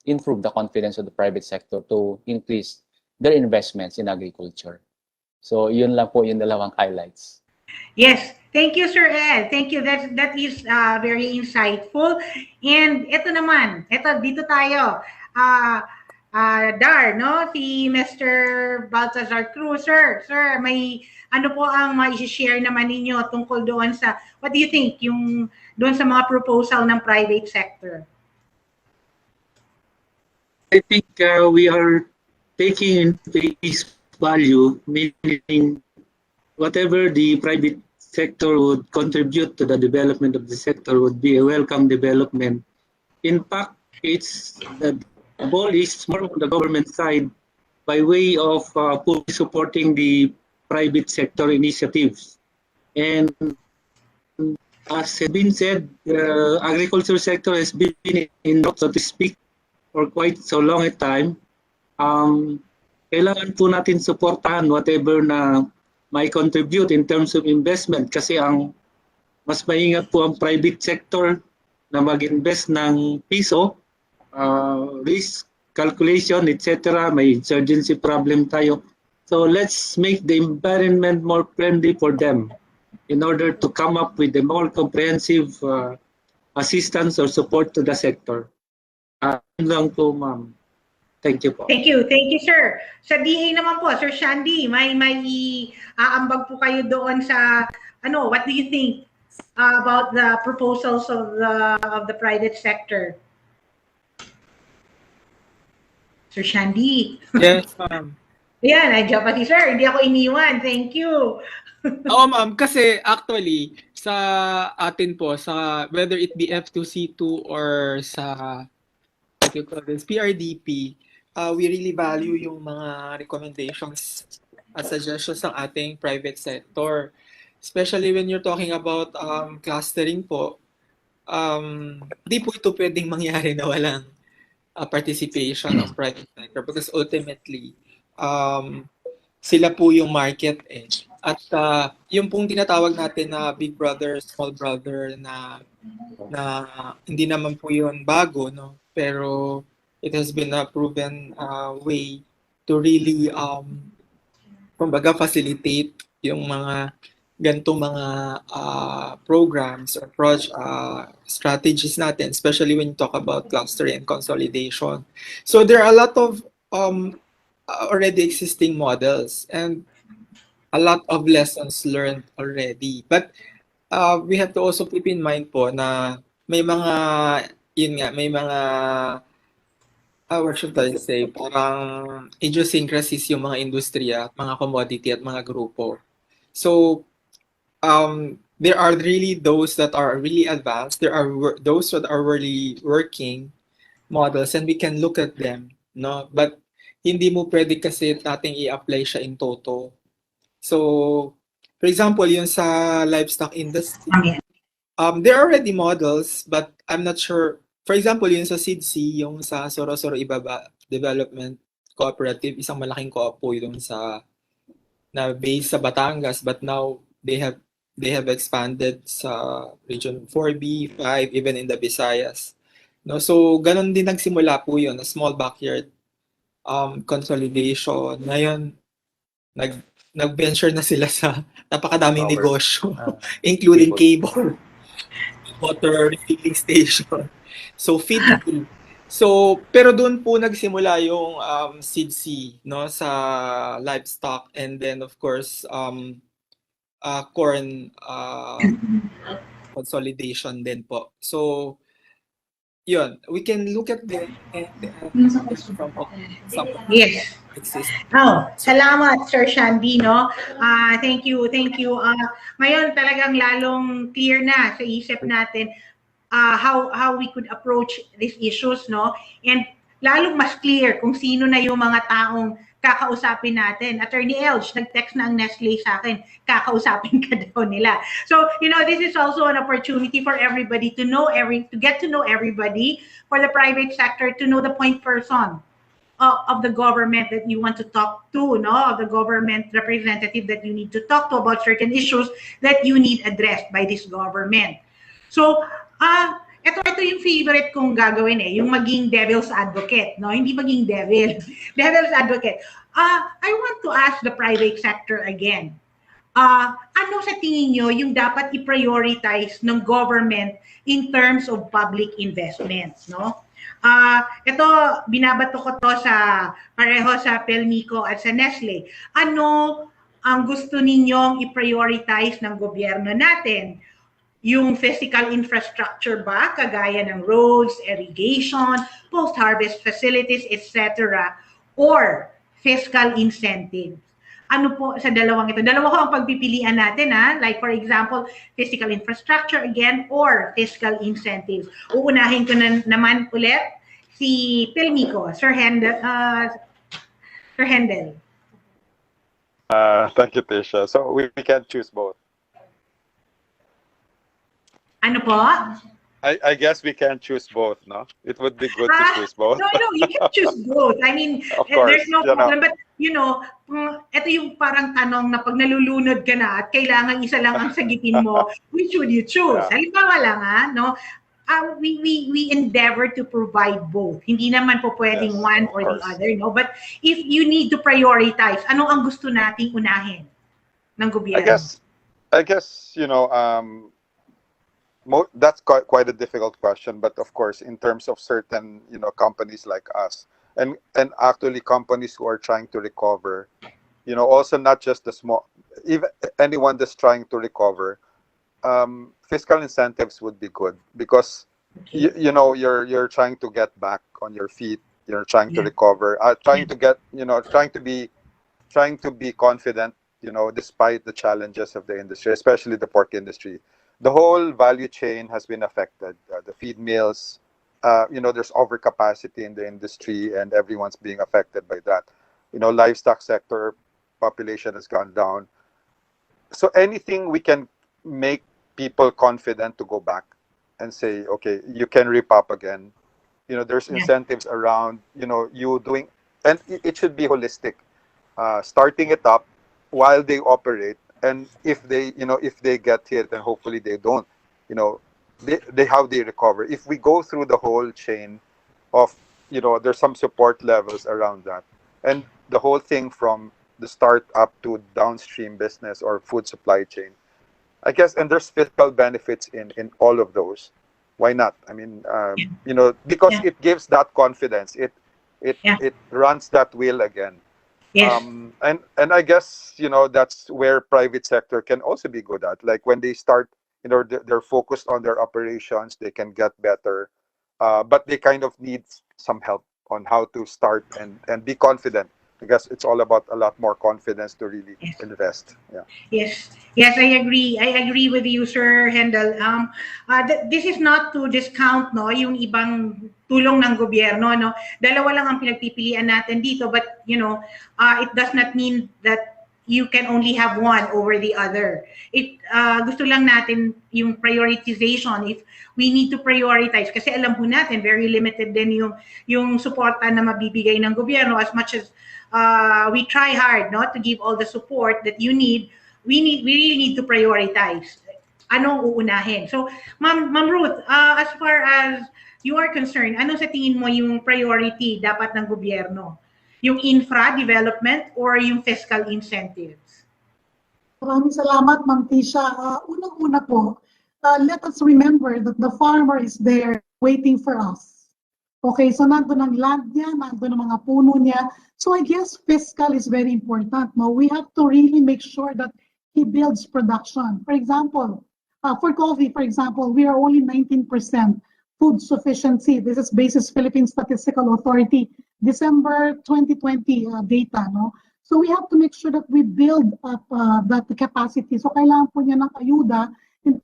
improve the confidence of the private sector to increase their investments in agriculture. So yun lang po yung dalawang highlights. Yes, thank you, Sir Ed. Thank you. That is very insightful. And ito naman, dito tayo. Dar, no? Si Mr. Baltazar Cruz. Sir, may ano po ang mai-share naman ninyo tungkol doon sa, what do you think, yung doon sa mga proposal ng private sector? I think we are taking face value, meaning whatever the private sector would contribute to the development of the sector would be a welcome development. In fact, it's the ball is more on the government side by way of fully supporting the private sector initiatives. And as has been said, the agriculture sector has been in, so to speak, for quite so long a time. Kailangan po natin supportahan whatever na may contribute in terms of investment, kasi ang mas maingat po ang private sector na mag-invest ng piso, risk calculation, etc. May insurgency problem tayo. So let's make the environment more friendly for them in order to come up with a more comprehensive assistance or support to the sector. Lang po, ma'am. Thank you po. Thank you, sir. Sa DA naman po, Sir Shandy, may aambag po kayo doon sa ano, what do you think about the proposals of the private sector? Sir Shandy. Yes, ma'am. Yan, nandiyan pa si sir. Hindi ako iniwan. Thank you. Oo, ma'am. Kasi actually, sa atin po, sa whether it be F2C2 or sa what you call this, PRDP, we really value yung mga recommendations at suggestions ng ating private sector. Especially when you're talking about clustering po, di po ito pwedeng mangyari na walang participation of private sector, because ultimately sila po yung market at yung pong tinatawag natin na big brother, small brother na hindi naman po yun bago, no, pero it has been a proven way to really kumbaga facilitate yung mga ganitong mga programs or strategies natin, especially when you talk about clustering and consolidation. So there are a lot of already existing models and a lot of lessons learned already. But we have to also keep in mind po na may mga, may mga, what should I say, parang idiosyncrasies yung mga industriya, mga commodity at mga grupo. So there are really those that are really advanced. There are those that are really working models, and we can look at them, no? But hindi mo pwede kasi nating i-apply siya in toto. So, for example, yung sa livestock industry, there are already models, but I'm not sure. For example, yung sa SIDC, yung sa Soro-Soro Ibaba Development Cooperative, isang malaking co-op po yung sa na based sa Batangas, but now they have expanded sa region 4B, 5, even in the Visayas. No, so ganun din nagsimula po 'yon, a small backyard consolidation. Ngayon nag-venture na sila sa napakadaming negosyo, including cable, water refilling station. So feed mill. So pero doon po nagsimula yung SIDC, no, sa livestock, and then of course corn consolidation din po. So yun, we can look at the from some Yes. Oh, salamat, Sir Shandy, no? Thank you, thank you. Ngayon talagang lalong clear na sa isip natin how we could approach these issues, no? And lalong mas clear kung sino na yung mga taong kakausapin natin. Attorney Elge, nag-text na ang Nestle sa akin, kakausapin ka daw nila. So, you know, this is also an opportunity for everybody to know to get to know everybody, for the private sector to know the point person of the government that you want to talk to, no? Of the government representative that you need to talk to about certain issues that you need addressed by this government. So, ito yung favorite kong gagawin yung maging devil's advocate, no? Hindi maging devil, devil's advocate. I want to ask the private sector again. Ano sa tingin nyo yung dapat i-prioritize ng government in terms of public investments, no? Ito, binabato ko to pareho sa Pelmico at sa Nestle. Ano ang gusto ninyong i-prioritize ng gobyerno natin? Yung physical infrastructure ba, kagaya ng roads, irrigation, post-harvest facilities, etc., or fiscal incentives? Ano po sa dalawang ito? Dalawa ko ang pagpipilian natin, like for example, physical infrastructure again, or fiscal incentives. Uunahin ko naman ulit si Pelmico, Sir Hendel. Thank you, Tisha. So we can choose both. Ano po? I guess we can choose both, no? It would be good to choose both. No, you can choose both. I mean, of course, there's no problem. But, you know, ito yung parang tanong na pag nalulunod ka na at kailangan isa lang ang sagitin mo, which would you choose? Yeah. Halimbawa lang, no? We endeavor to provide both. Hindi naman po pwedeng one or the other, no? But if you need to prioritize, ano ang gusto nating unahin ng gobyerno? I guess, you know, that's quite a difficult question, but of course, in terms of certain, you know, companies like us, and actually companies who are trying to recover, you know, also not just the small, even anyone that's trying to recover, fiscal incentives would be good, because you know, you're trying to get back on your feet, you're trying to recover, trying to get, you know, trying to be confident, you know, despite the challenges of the industry, especially the pork industry. The whole value chain has been affected. The feed mills, you know, there's overcapacity in the industry, and everyone's being affected by that. You know, livestock sector population has gone down. So anything we can make people confident to go back and say, okay, you can rip up again. You know, there's incentives around, you know, you doing, and it should be holistic. Starting it up while they operate. And if they, you know, if they get hit, and hopefully they don't, you know, how they recover. If we go through the whole chain of, you know, there's some support levels around that, and the whole thing from the start up to downstream business or food supply chain, I guess, and there's fiscal benefits in all of those. Why not? I mean, you know, because it gives that confidence. It runs that wheel again. Yes. And I guess, you know, that's where private sector can also be good at. Like when they start, you know, they're focused on their operations, they can get better, but they kind of need some help on how to start and be confident I guess it's all about a lot more confidence to really invest. Yeah. Yes, yes, I agree. I agree with you, Sir Hendel. This is not to discount, no, yung ibang tulong ng gobyerno, no. Dalawa lang ang pinagpipilian natin dito, but you know, it does not mean that you can only have one over the other. Gusto lang natin yung prioritization. If we need to prioritize, kasi alam po natin very limited din yung suporta na mabibigay ng gobyerno. As much as we try hard, no, to give all the support that you need, we really need to prioritize. Anong uunahin? So, Ma'am Ruth, as far as you are concerned, ano sa tingin mo yung priority dapat ng gobyerno? Yung infra development or yung fiscal incentives? Maraming salamat, Ma'am Tisha. Unang-una po, let us remember that the farmer is there waiting for us. Okay, so nandun ang land niya, nandun ang mga puno niya. So I guess fiscal is very important. No? We have to really make sure that he builds production. For example, for coffee, for example, we are only 19% food sufficiency. This is basis Philippine Statistical Authority, December 2020 data. No? So we have to make sure that we build up that capacity. So kailangan po niya ng ayuda in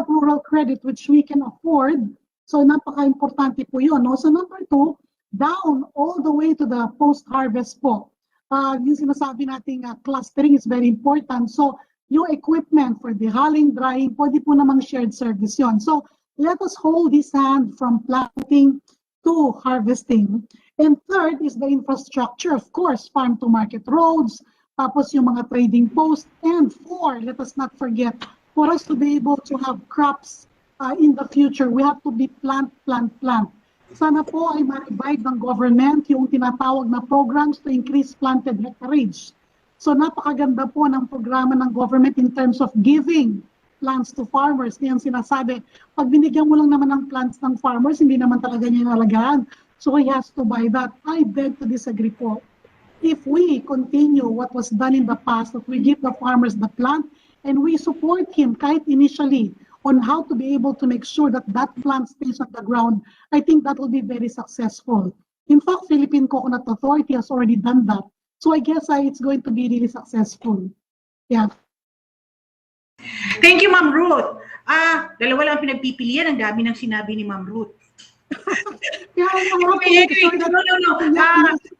rural credit which we can afford. So napaka-importante po yun. No? So number two, down all the way to the post-harvest po. Yung sinasabi nating clustering is very important. So yung equipment for the hulling, drying, pwede po namang shared service yun. So let us hold this hand from planting to harvesting. And third is the infrastructure, of course, farm-to-market roads, tapos yung mga trading posts. And four, let us not forget, for us to be able to have crops in the future, we have to be plant. Sana po ay ma-revive ng government yung tinatawag na programs to increase planted hectareage. So napakaganda po ng programa ng government in terms of giving plants to farmers. Ngayon sinasabi, pag binigyan mo lang naman ng plants ng farmers, hindi naman talaga niya inalagaan. So he has to buy that. I beg to disagree po. If we continue what was done in the past, that we give the farmers the plant and we support him kahit initially on how to be able to make sure that that plant stays on the ground, I think that will be very successful. In fact, Philippine Coconut Authority has already done that. So I guess it's going to be really successful. Yeah. Thank you, Ma'am Ruth. Dalawa lang pinagpipilian, ang dami ng sinabi ni Ma'am Ruth. Yeah, No.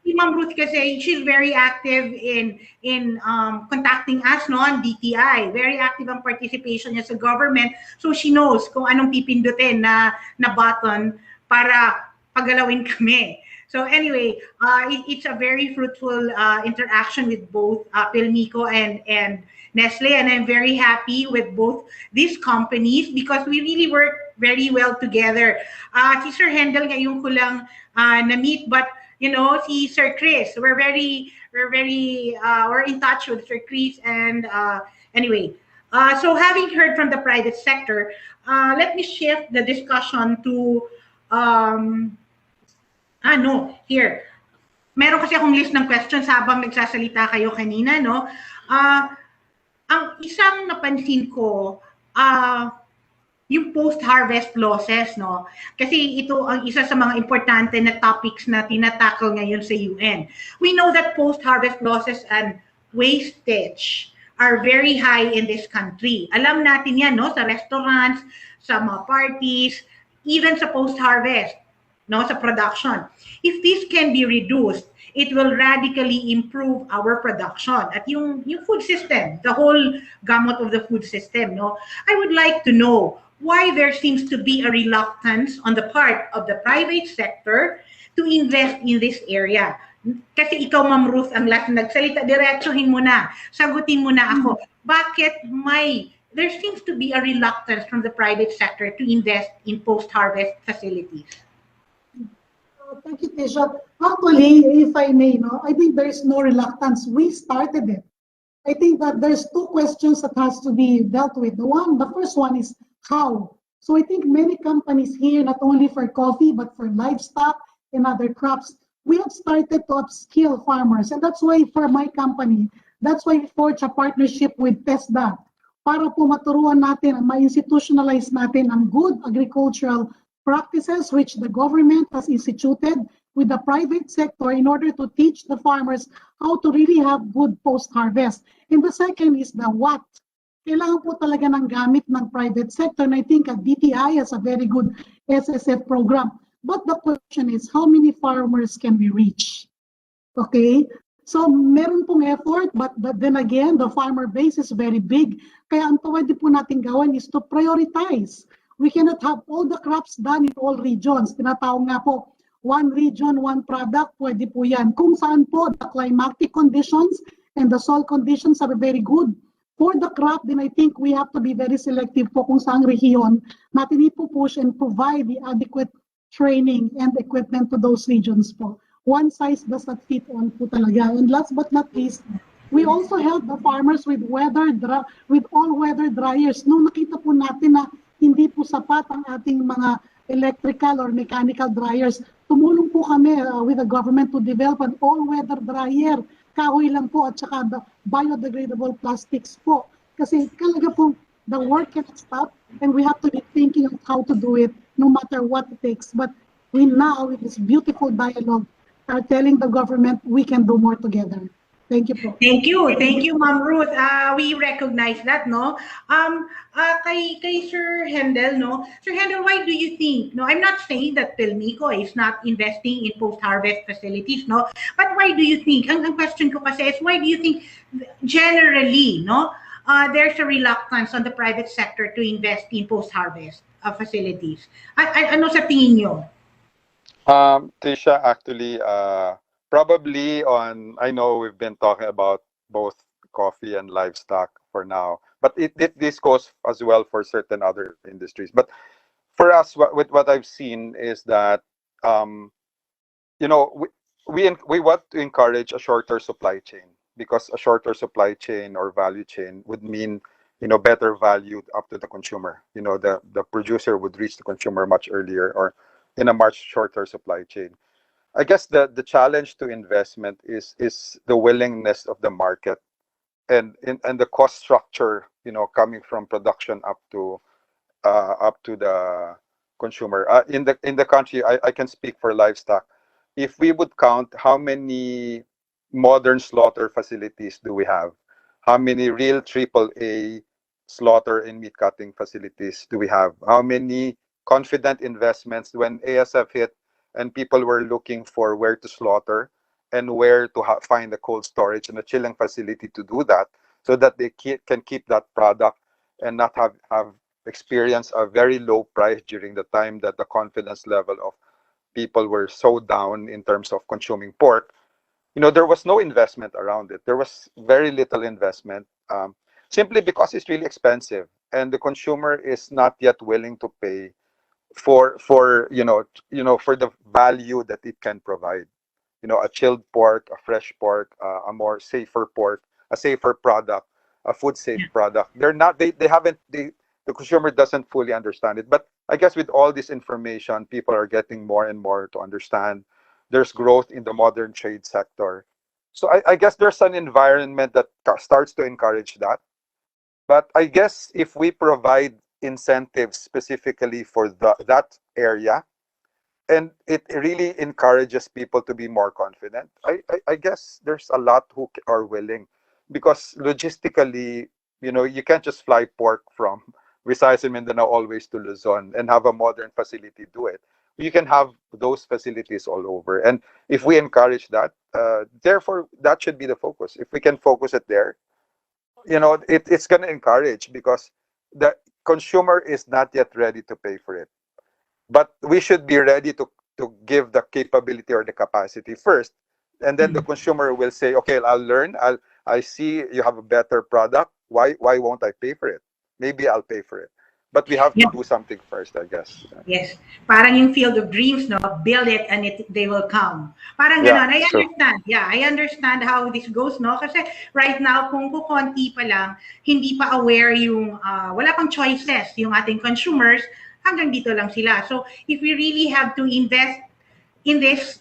Si Ma'am Ruth kasi, she's very active in contacting us, no, on DTI. Very active ang participation niya sa government. So she knows kung anong pipindutin na button para pagalawin kami. So anyway, it's a very fruitful interaction with both Pilmico and Nestle, and I'm very happy with both these companies because we really work very well together. Si Sir Hendel ngayon ko lang na-meet, but you know, si Sir Chris, we're in touch with Sir Chris, and anyway, so having heard from the private sector, let me shift the discussion to here. Meron kasi akong list ng questions habang nagsasalita kayo kanina, no? Ang isang napansin ko, yung post-harvest losses, no? Kasi ito ang isa sa mga importante na topics na tinatakal ngayon sa UN. We know that post-harvest losses and wastage are very high in this country. Alam natin yan, no? Sa restaurants, sa mga parties, even sa post-harvest, no? Sa production. If this can be reduced, it will radically improve our production at yung food system, the whole gamut of the food system, no? I would like to know why there seems to be a reluctance on the part of the private sector to invest in this area. Kasi ikaw, Ma'am Ruth, ang last na nagsalita, diretsuhin mo na, sagutin mo na ako. Bakit there seems to be a reluctance from the private sector to invest in post-harvest facilities? Thank you, Tisha. Actually, if I may, no, I think there is no reluctance. We started it. I think that there's two questions that has to be dealt with. The first one is how. So I think many companies here, not only for coffee, but for livestock and other crops, we have started to upskill farmers. And that's why for my company, that's why we forged a partnership with TESDA para po maturuan natin, ma-institutionalize natin ang good agricultural practices which the government has instituted with the private sector in order to teach the farmers how to really have good post-harvest. And the second is the what. Kailangan po talaga ng gamit ng private sector, and I think DTI has a very good SSF program. But the question is, how many farmers can we reach? Okay? So meron pong effort, but then again, the farmer base is very big. Kaya ang pwede po natin gawin is to prioritize. We cannot have all the crops done in all regions. Tinatawag nga po, one region, one product, pwede po yan. Kung saan po the climatic conditions and the soil conditions are very good for the crop, then I think we have to be very selective po kung saan rehiyon natin ipupush and provide the adequate training and equipment to those regions po. One size does not fit all po talaga. And last but not least, we also help the farmers with all-weather dryers. Nung nakita po natin na hindi po sapat ang ating mga electrical or mechanical dryers, tumulong po kami with the government to develop an all-weather dryer. Kahoy lang po at saka the biodegradable plastics po. Kasi talaga po, the work cannot stop and we have to be thinking of how to do it no matter what it takes. But we now, with this beautiful dialogue, are telling the government we can do more together. Thank you po. Thank you, Ma'am Ruth. We recognize that, no? Kay Sir Hendel, no? Sir Hendel, why do you think, no? I'm not saying that Pelmico is not investing in post-harvest facilities, no? But why do you think, ang question ko kasi is, why do you think generally, no? There's a reluctance on the private sector to invest in post-harvest facilities. Ano sa tingin nyo? Tisha, actually, probably I know we've been talking about both coffee and livestock for now, but this goes as well for certain other industries. But for us, what I've seen is that, we want to encourage a shorter supply chain, because a shorter supply chain or value chain would mean, better value up to the consumer. The producer would reach the consumer much earlier or in a much shorter supply chain. I guess the challenge to investment is the willingness of the market and the cost structure, coming from production up to the consumer. In the country, I can speak for livestock. If we would count how many modern slaughter facilities do we have, how many real AAA slaughter and meat cutting facilities do we have, how many confident investments when ASF hit and people were looking for where to slaughter and where to find the cold storage and a chilling facility to do that, so that they can keep that product and not have experienced a very low price during the time that the confidence level of people were so down in terms of consuming pork. There was no investment around it. There was very little investment, simply because it's really expensive and the consumer is not yet willing to pay for the value that it can provide. A chilled pork, a fresh pork, a more safer pork, a safer product, a food safe product. The consumer doesn't fully understand it. But I guess with all this information, people are getting more and more to understand. There's growth in the modern trade sector. So I guess there's an environment that starts to encourage that. But I guess if we provide incentives specifically for that area, and it really encourages people to be more confident, I guess there's a lot who are willing, because logistically, you can't just fly pork from Visayas and Mindanao always to Luzon and have a modern facility do it. You can have those facilities all over, and if we encourage that, therefore that should be the focus. If we can focus it there, it's going to encourage, because the consumer is not yet ready to pay for it. But we should be ready to give the capability or the capacity first. And then the consumer will say, okay, I'll learn. I see you have a better product. Why won't I pay for it? Maybe I'll pay for it. But we have to do something first, I guess. Yes. Parang yung Field of Dreams, no? Build it and they will come. Parang ganon. I understand. Yeah, I understand how this goes, no? Kasi right now, kung kukonti pa lang, hindi pa aware yung, wala pang choices yung ating consumers, hanggang dito lang sila. So, if we really have to invest in this,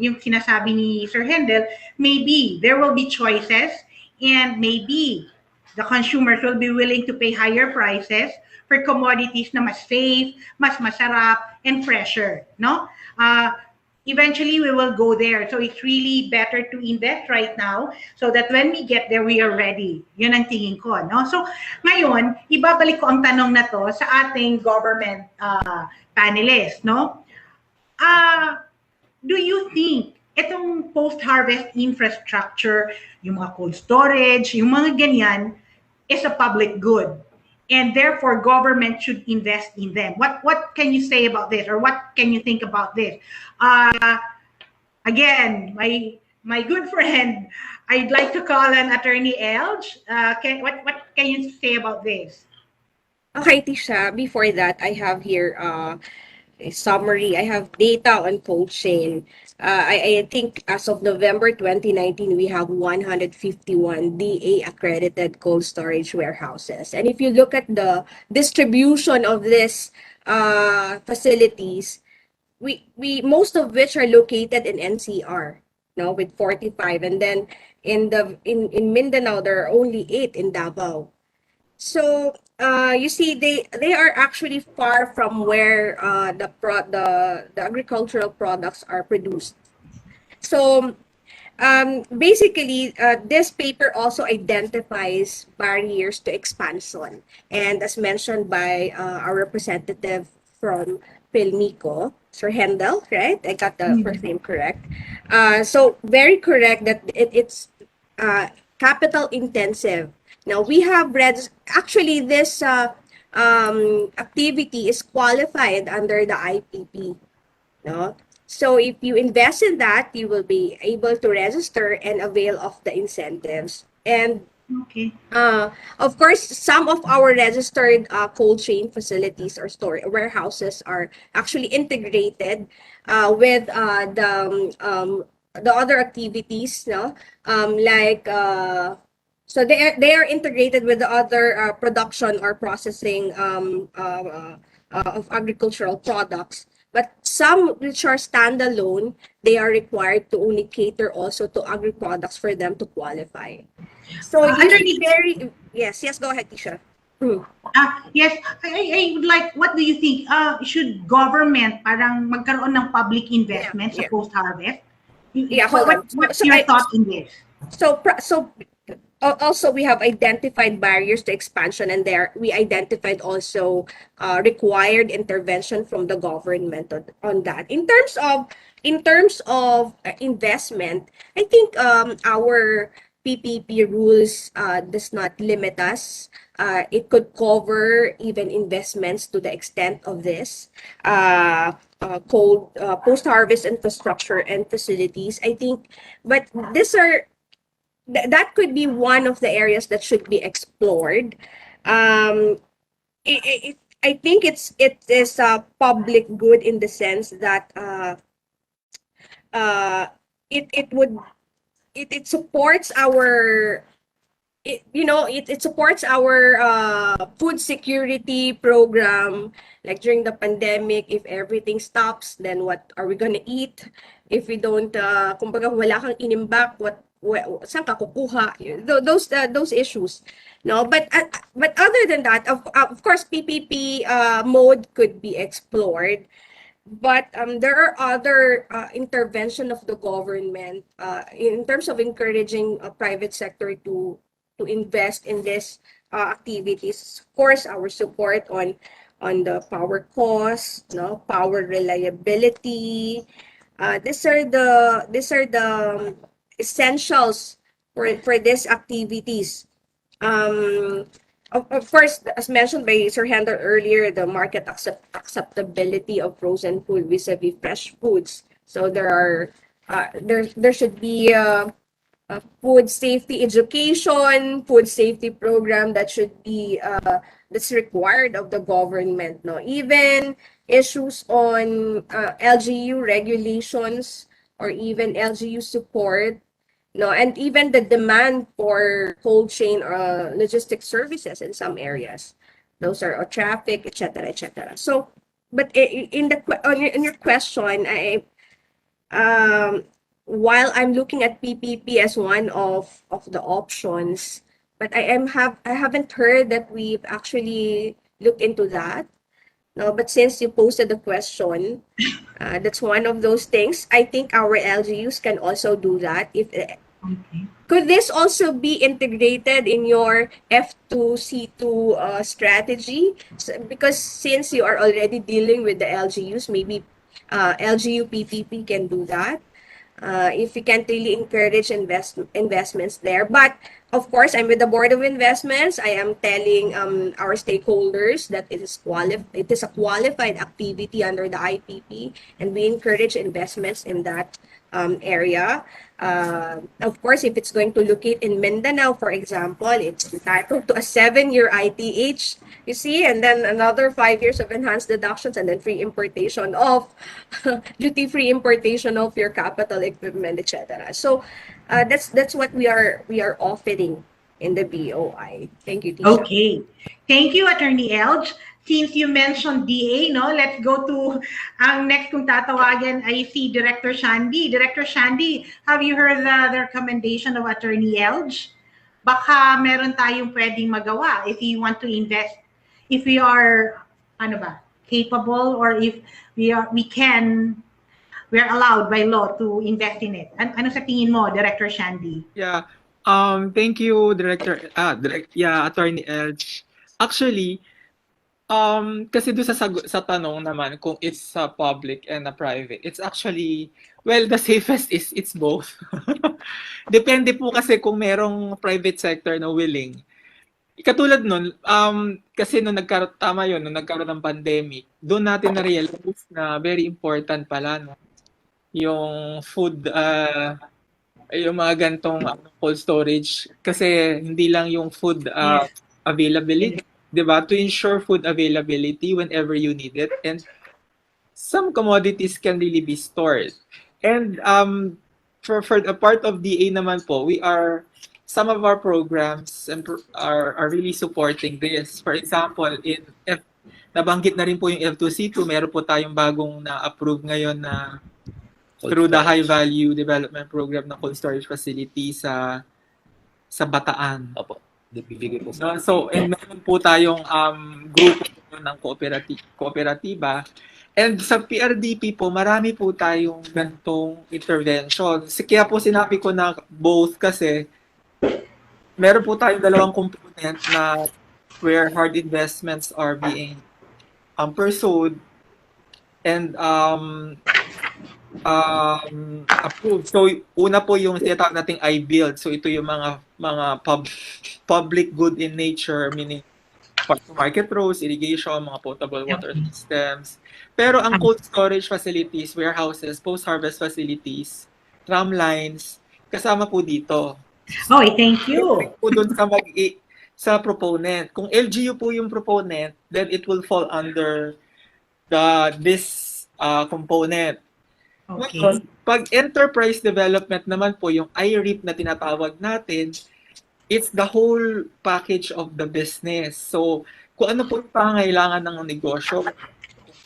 yung sinasabi ni Sir Hendel, maybe there will be choices and maybe the consumers will be willing to pay higher prices for commodities na mas safe, mas masarap, and fresher, no? eventually we will go there. So it's really better to invest right now so that when we get there, we are ready. Yun ang tingin ko, no? So ngayon, ibabalik ko ang tanong na to sa ating government panelists, no? Do you think itong post-harvest infrastructure, yung mga cold storage, yung mga ganyan, is a public good? And therefore, government should invest in them. What can you say about this, or what can you think about this? Again, my good friend, I'd like to call on Attorney Elge. What can you say about this? Okay, Tisha, before that, I have here a summary. I have data on cold chain. I think as of November 2019, we have 151 DA accredited cold storage warehouses. And if you look at the distribution of these facilities, we most of which are located in NCR, no, with 45, and then in Mindanao there are only 8 in Davao. So you see, they are actually far from where the agricultural products are produced. So basically, this paper also identifies barriers to expansion, and as mentioned by our representative from Pilmico, Sir Hendel, right? I got the first name correct. So very correct that it's capital intensive. Now we have read, actually this activity is qualified under the IPP, no? So if you invest in that, you will be able to register and avail of the incentives. And Okay. of course, some of our registered cold chain facilities or store warehouses are actually integrated with the other activities, no? So they are integrated with the other production or processing of agricultural products. But some which are standalone, they are required to only cater also to agri products for them to qualify. So yes, go ahead, Tisha. Yes, I would like, what do you think? Should government parang magkaroon ng public investment sa post-harvest? What's your thought in this? So also we have identified barriers to expansion, and there we identified also required intervention from the government on that. In terms of investment, I think our PPP rules does not limit us. It could cover even investments to the extent of this post-harvest infrastructure and facilities. I think, but these are that could be one of the areas that should be explored. I think it is a public good in the sense that it supports our it supports our food security program. Like during the pandemic, if everything stops, then what are we gonna eat? If we don't, kumbaga wala kang inimbak, saan ka kukuha? Those issues, no. But other than that, of course, PPP mode could be explored. But there are other intervention of the government in terms of encouraging private sector to invest in this activities. Of course, our support on the power cost, no, power reliability. These are the essentials for these activities. Of course, as mentioned by Sir Handler earlier, the market acceptability of frozen food vis-a-vis fresh foods. So there should be a food safety education, food safety program that should be that's required of the government. No, even issues on LGU regulations or even LGU support. No, and even the demand for cold chain logistics services in some areas. Those are traffic, etc., etc. So, but in your question, while I'm looking at PPP as one of the options, but I haven't heard that we've actually looked into that. No, but since you posted the question, that's one of those things. I think our LGUs can also do that. If could this also be integrated in your F2C2 strategy? Because since you are already dealing with the LGUs, maybe LGU PPP can do that. If we can't really encourage investments there. But of course, I'm with the Board of Investments. I am telling our stakeholders that it is a qualified activity under the IPP, and we encourage investments in that area. Of course, if it's going to locate in Mindanao, for example, it's entitled to a 7-year ITH, you see, and then another 5 years of enhanced deductions, and then free importation of duty-free importation of your capital equipment, etc. So that's what we are offering in the BOI. Thank you, Tisha. Okay. Thank you, Attorney Elge. Since you mentioned DA, no, let's go to ang next kong tatawagan ay si Director Shandy. Director Shandy, have you heard the recommendation of Attorney Elge? Baka meron tayong pwedeng magawa if you want to invest, if we are, capable, or if we are allowed by law to invest in it. Ano sa tingin mo, Director Shandy? Yeah. Thank you, Attorney Elge. Actually, kasi doon sa tanong naman kung it's public and private, it's actually, well, the safest is it's both. Depende po kasi kung merong private sector na willing. Katulad nun, kasi nung nagkaroon ng pandemic, doon natin na-realize na very important pala, no? Yung food, yung mga gantong cold storage, kasi hindi lang yung food availability, di ba? To ensure food availability whenever you need it, and some commodities can really be stored. And for a part of DA naman po, some of our programs are really supporting this. For example, nabanggit na rin po yung F2C2, meron po tayong bagong na-approve ngayon na through the High Value Development Program na cold storage facility sa Bataan. Opo. Po so, and meron po tayong grupo ng kooperatiba. And sa PRDP po, marami po tayong gantong intervention. Kaya po sinabi ko na both kasi meron po tayong dalawang component na where hard investments are being pursued and approved. So, una po yung tinatawag nating I-build. So, ito yung mga public good in nature, meaning market roads, irrigation, mga potable water systems. Pero ang cold storage facilities, warehouses, post-harvest facilities, tram lines, kasama po dito. Okay, thank you. Po doon sa proponent. Kung LGU po yung proponent, then it will fall under this component. Okay. Pag enterprise development naman po, yung IREP na tinatawag natin, it's the whole package of the business. So, kung ano po yung pangangailangan ng negosyo,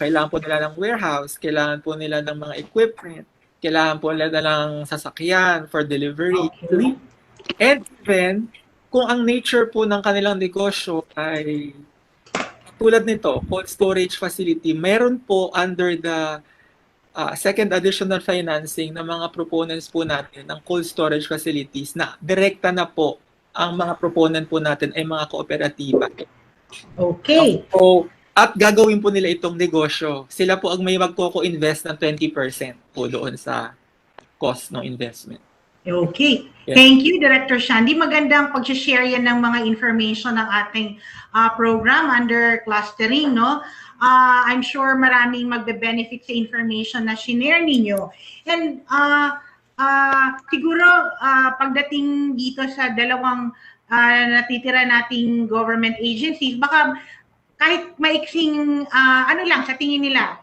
kailangan po nila ng warehouse, kailangan po nila ng mga equipment, kailangan po nila ng sasakyan for delivery. Okay. And then, kung ang nature po ng kanilang negosyo ay tulad nito, cold storage facility, meron po under the second additional financing ng mga proponents po natin ng cold storage facilities na direkta na po ang mga proponent po natin ay mga kooperatiba. Okay. So, at gagawin po nila itong negosyo. Sila po ang may magko-invest ng 20% po doon sa cost ng investment. Okay. Yeah. Thank you, Director Shandy. Magandang pag-share yan ng mga information ng ating program under clustering, no? I'm sure maraming magbe-benefit sa information na shinare ninyo. And siguro pagdating dito sa dalawang natitira nating government agencies, baka kahit maiksing sa tingin nila,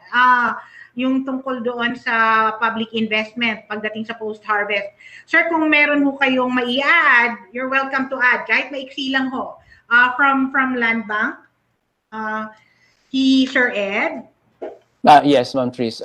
yung tungkol doon sa public investment pagdating sa post-harvest. Sir, kung meron ho kayong mai-add, you're welcome to add. Kahit maiksi lang ho. From Land Bank, Sir Ed. Yes, Ma'am Tris.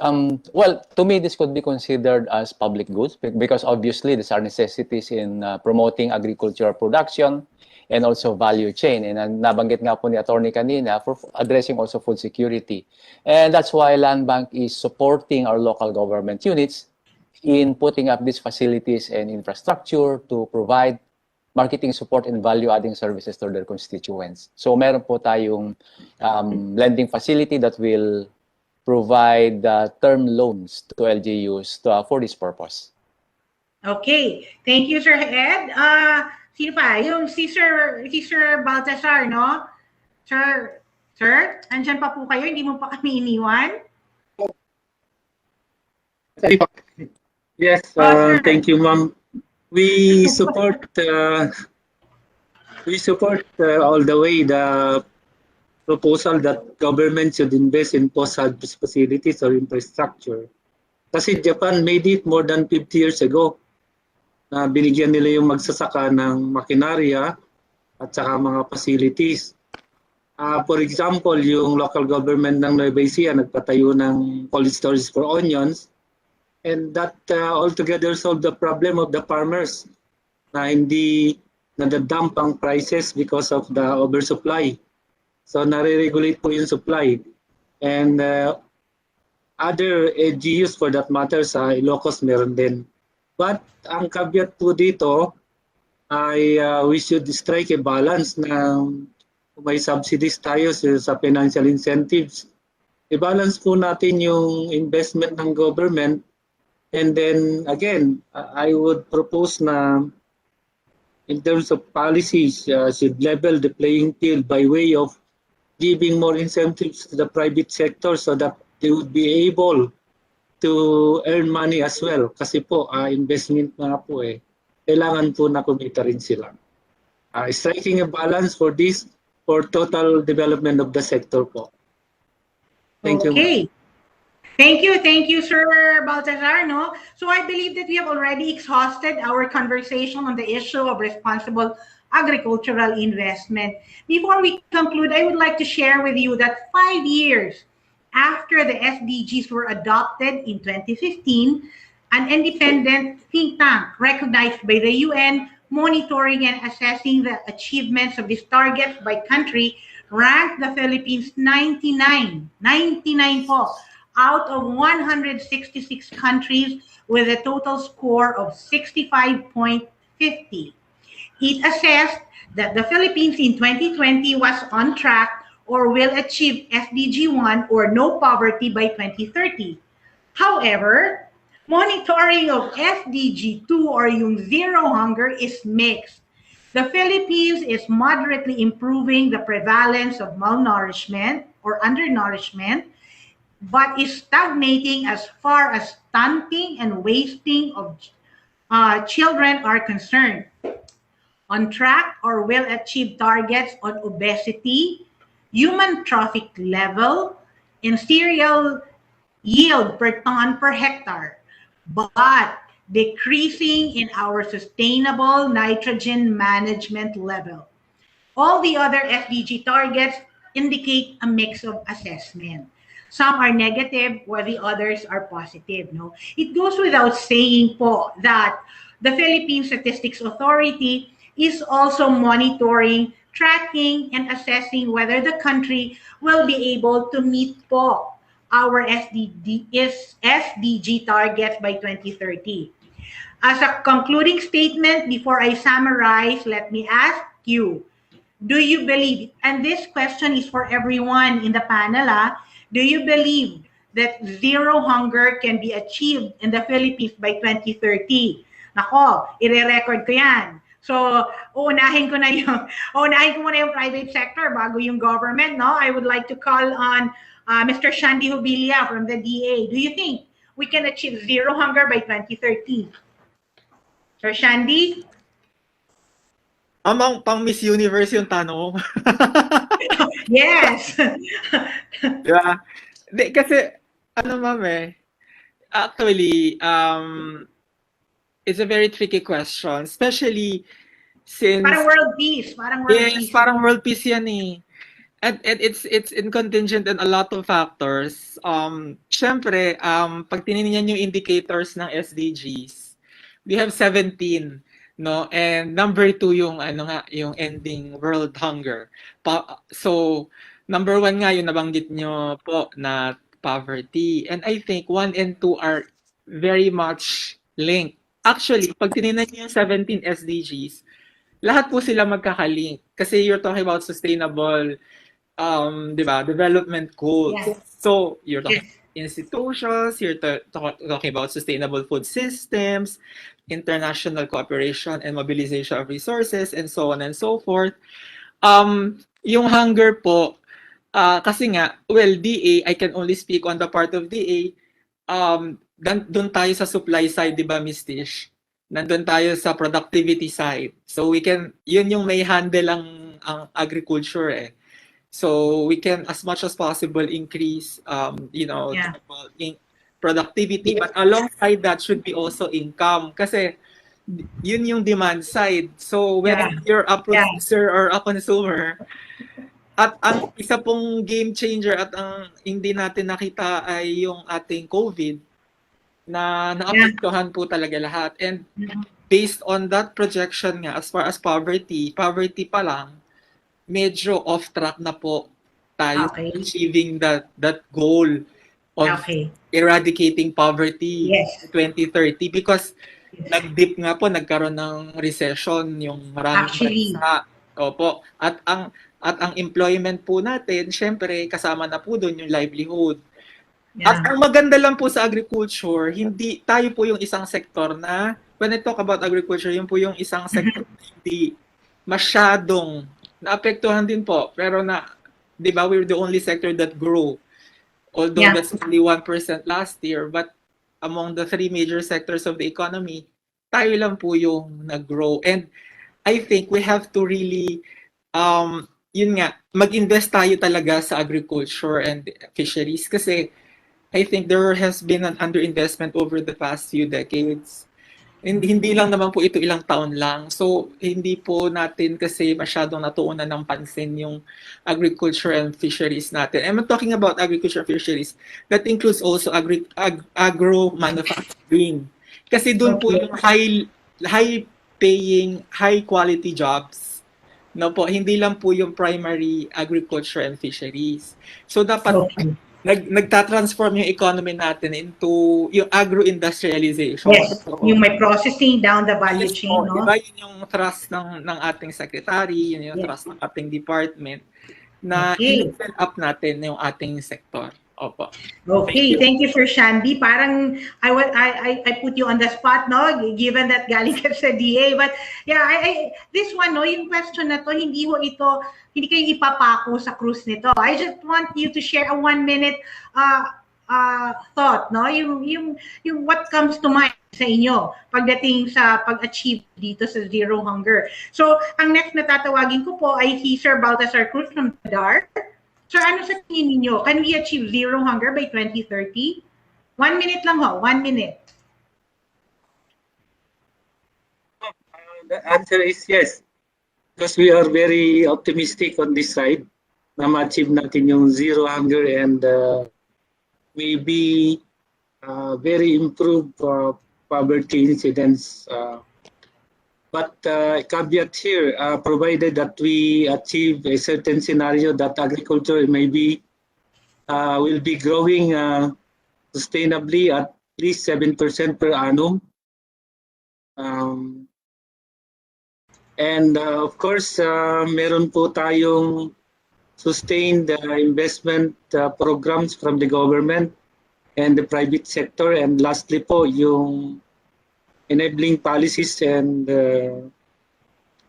Well, to me, this could be considered as public goods because obviously these are necessities in promoting agricultural production and also value chain. And nabanggit nga po ni Attorney kanina for addressing also food security. And that's why Land Bank is supporting our local government units in putting up these facilities and infrastructure to provide marketing support and value-adding services to their constituents. So meron po tayong lending facility that will provide term loans to LGUs for this purpose. Okay. Thank you, Sir Ed. Sino pa? Yung si Sir Baltasar, no? Sir, andyan pa po kayo? Hindi mo pa kami iniwan? Yes, thank you, ma'am. We support all the way the proposal that government should invest in post-harvest facilities or infrastructure. Kasi Japan made it more than 50 years ago. Na binigyan nila yung magsasaka ng makinarya at saka mga facilities. For example, yung local government ng Nueva Ecija nagpatayo ng cold storage for onions. And that altogether solved the problem of the farmers na hindi nadadump ang prices because of the oversupply. So nare-regulate po yung supply. And other LGUs for that matter sa Ilocos meron din. But ang caveat po dito ay we should strike a balance na may subsidies tayo sa financial incentives. I-balance po natin yung investment ng government. And then again, I would propose na in terms of policies, should level the playing field by way of giving more incentives to the private sector so that they would be able to earn money as well. Kasi po, investment na po kailangan po na kumita rin sila. Striking a balance for this, for total development of the sector po. Thank you. Okay. Thank you, Sir Baltasar. No? So I believe that we have already exhausted our conversation on the issue of responsible agricultural investment. Before we conclude, I would like to share with you that 5 years after the SDGs were adopted in 2015, an independent think tank recognized by the UN monitoring and assessing the achievements of these targets by country ranked the Philippines 99 po, out of 166 countries with a total score of 65.50. It assessed that the Philippines in 2020 was on track or will achieve SDG 1 or no poverty by 2030. However, monitoring of SDG 2 or yung zero hunger is mixed. The Philippines is moderately improving the prevalence of malnourishment or undernourishment, but is stagnating as far as stunting and wasting of children are concerned. On track or will achieve targets on obesity, human traffic level, and cereal yield per ton per hectare, but decreasing in our sustainable nitrogen management level. All the other SDG targets indicate a mix of assessment. Some are negative while the others are positive. No? It goes without saying po that the Philippine Statistics Authority is also monitoring, tracking, and assessing whether the country will be able to meet po our SDG targets by 2030. As a concluding statement, before I summarize, let me ask you, do you believe, and this question is for everyone in the panel, do you believe that zero hunger can be achieved in the Philippines by 2030? Nako, ire-record ko yan. So, uunahin ko muna yung private sector bago yung government, no? I would like to call on Mr. Shandy Hubilia from the DA. Do you think we can achieve zero hunger by 2030? Sir Shandy? Pang Miss Universe yung tanong. Yes. Diba? Kasi, ma'am actually, it's a very tricky question, especially since... Parang world peace. Yes, parang world peace yan eh. And it's in contingent on a lot of factors. Syempre, pag tinignan yung indicators ng SDGs, we have 17. no? And number 2 yung ano nga, yung ending world hunger. So number 1 nga yung nabanggit nyo po na poverty. And I think 1 and 2 are very much linked. Actually, pag tinignan niyo yung 17 SDGs, lahat po sila magkakalink. Kasi you're talking about sustainable, di ba, development goals. Yes. So, you're talking Yes. institutions, you're talking about sustainable food systems, international cooperation and mobilization of resources, and so on and so forth. Yung hunger po, kasi nga, well, DA, I can only speak on the part of DA. Doon tayo sa supply side, di ba, Miss Tish? Nandun tayo sa productivity side. So we can, yun yung may handle ang agriculture eh. So we can, as much as possible, increase, Yeah. productivity. But alongside that should be also income. Kasi yun yung demand side. So whether Yeah. you're a producer or a consumer, at ang isa pong game changer at ang hindi natin nakita ay yung ating COVID na naapektuhan po talaga lahat. And based on that projection nga, as far as poverty pa lang, medyo off track na po tayo achieving that goal of eradicating poverty Yes. 2030 because nag-dip nga po, nagkaroon ng recession yung maraming bansa. Opo. At ang employment po natin, syempre kasama na po doon yung livelihood. Yeah. At ang maganda lang po sa agriculture, hindi tayo po yung isang sektor na when I talk about agriculture, yun po yung isang sektor na hindi masyadong naapektuhan din po. Pero na, 'di ba, we're the only sector that grew. Although that's only 1% last year, but among the 3 major sectors of the economy, tayo lang po yung nag-grow. And I think we have to really yun nga, mag-invest tayo talaga sa agriculture and fisheries kasi I think there has been an underinvestment over the past few decades. And hindi lang naman po ito ilang taon lang. So, hindi po natin kasi masyadong natuunan ng pansin yung agriculture and fisheries natin. I'm talking about agriculture and fisheries. That includes also agro-manufacturing. Kasi doon po yung high-paying, high-quality jobs. No po, hindi lang po yung primary agriculture and fisheries. So dapat nagta-transform yung economy natin into yung agro-industrialization. Yes, yung may processing down the value chain, no? Diba yun yung thrust ng ating secretary, yun yung thrust ng ating department na i-set up natin yung ating sector. Opo. Okay, thank you for Shandy. Parang I put you on the spot, no? Given that galing ka sa DA. But yeah, this one, no, yung question na to, hindi kayo ipapako sa cruise nito. I just want you to share a 1-minute thought, no? Yung what comes to mind sa inyo pagdating sa pag-achieve dito sa zero hunger. So, ang next na tatawagin ko po ay si Sir Baltasar Cruz from DAR. Sir, ano sa tingin ninyo? Can we achieve zero hunger by 2030? 1 minute lang ho, 1 minute. The answer is yes. Because we are very optimistic on this side na ma-achieve natin yung zero hunger and maybe very improved poverty incidence. But caveat here, provided that we achieve a certain scenario that agriculture maybe will be growing sustainably at least 7% per annum. And of course, meron po tayong sustained investment programs from the government and the private sector. And lastly po, yung enabling policies and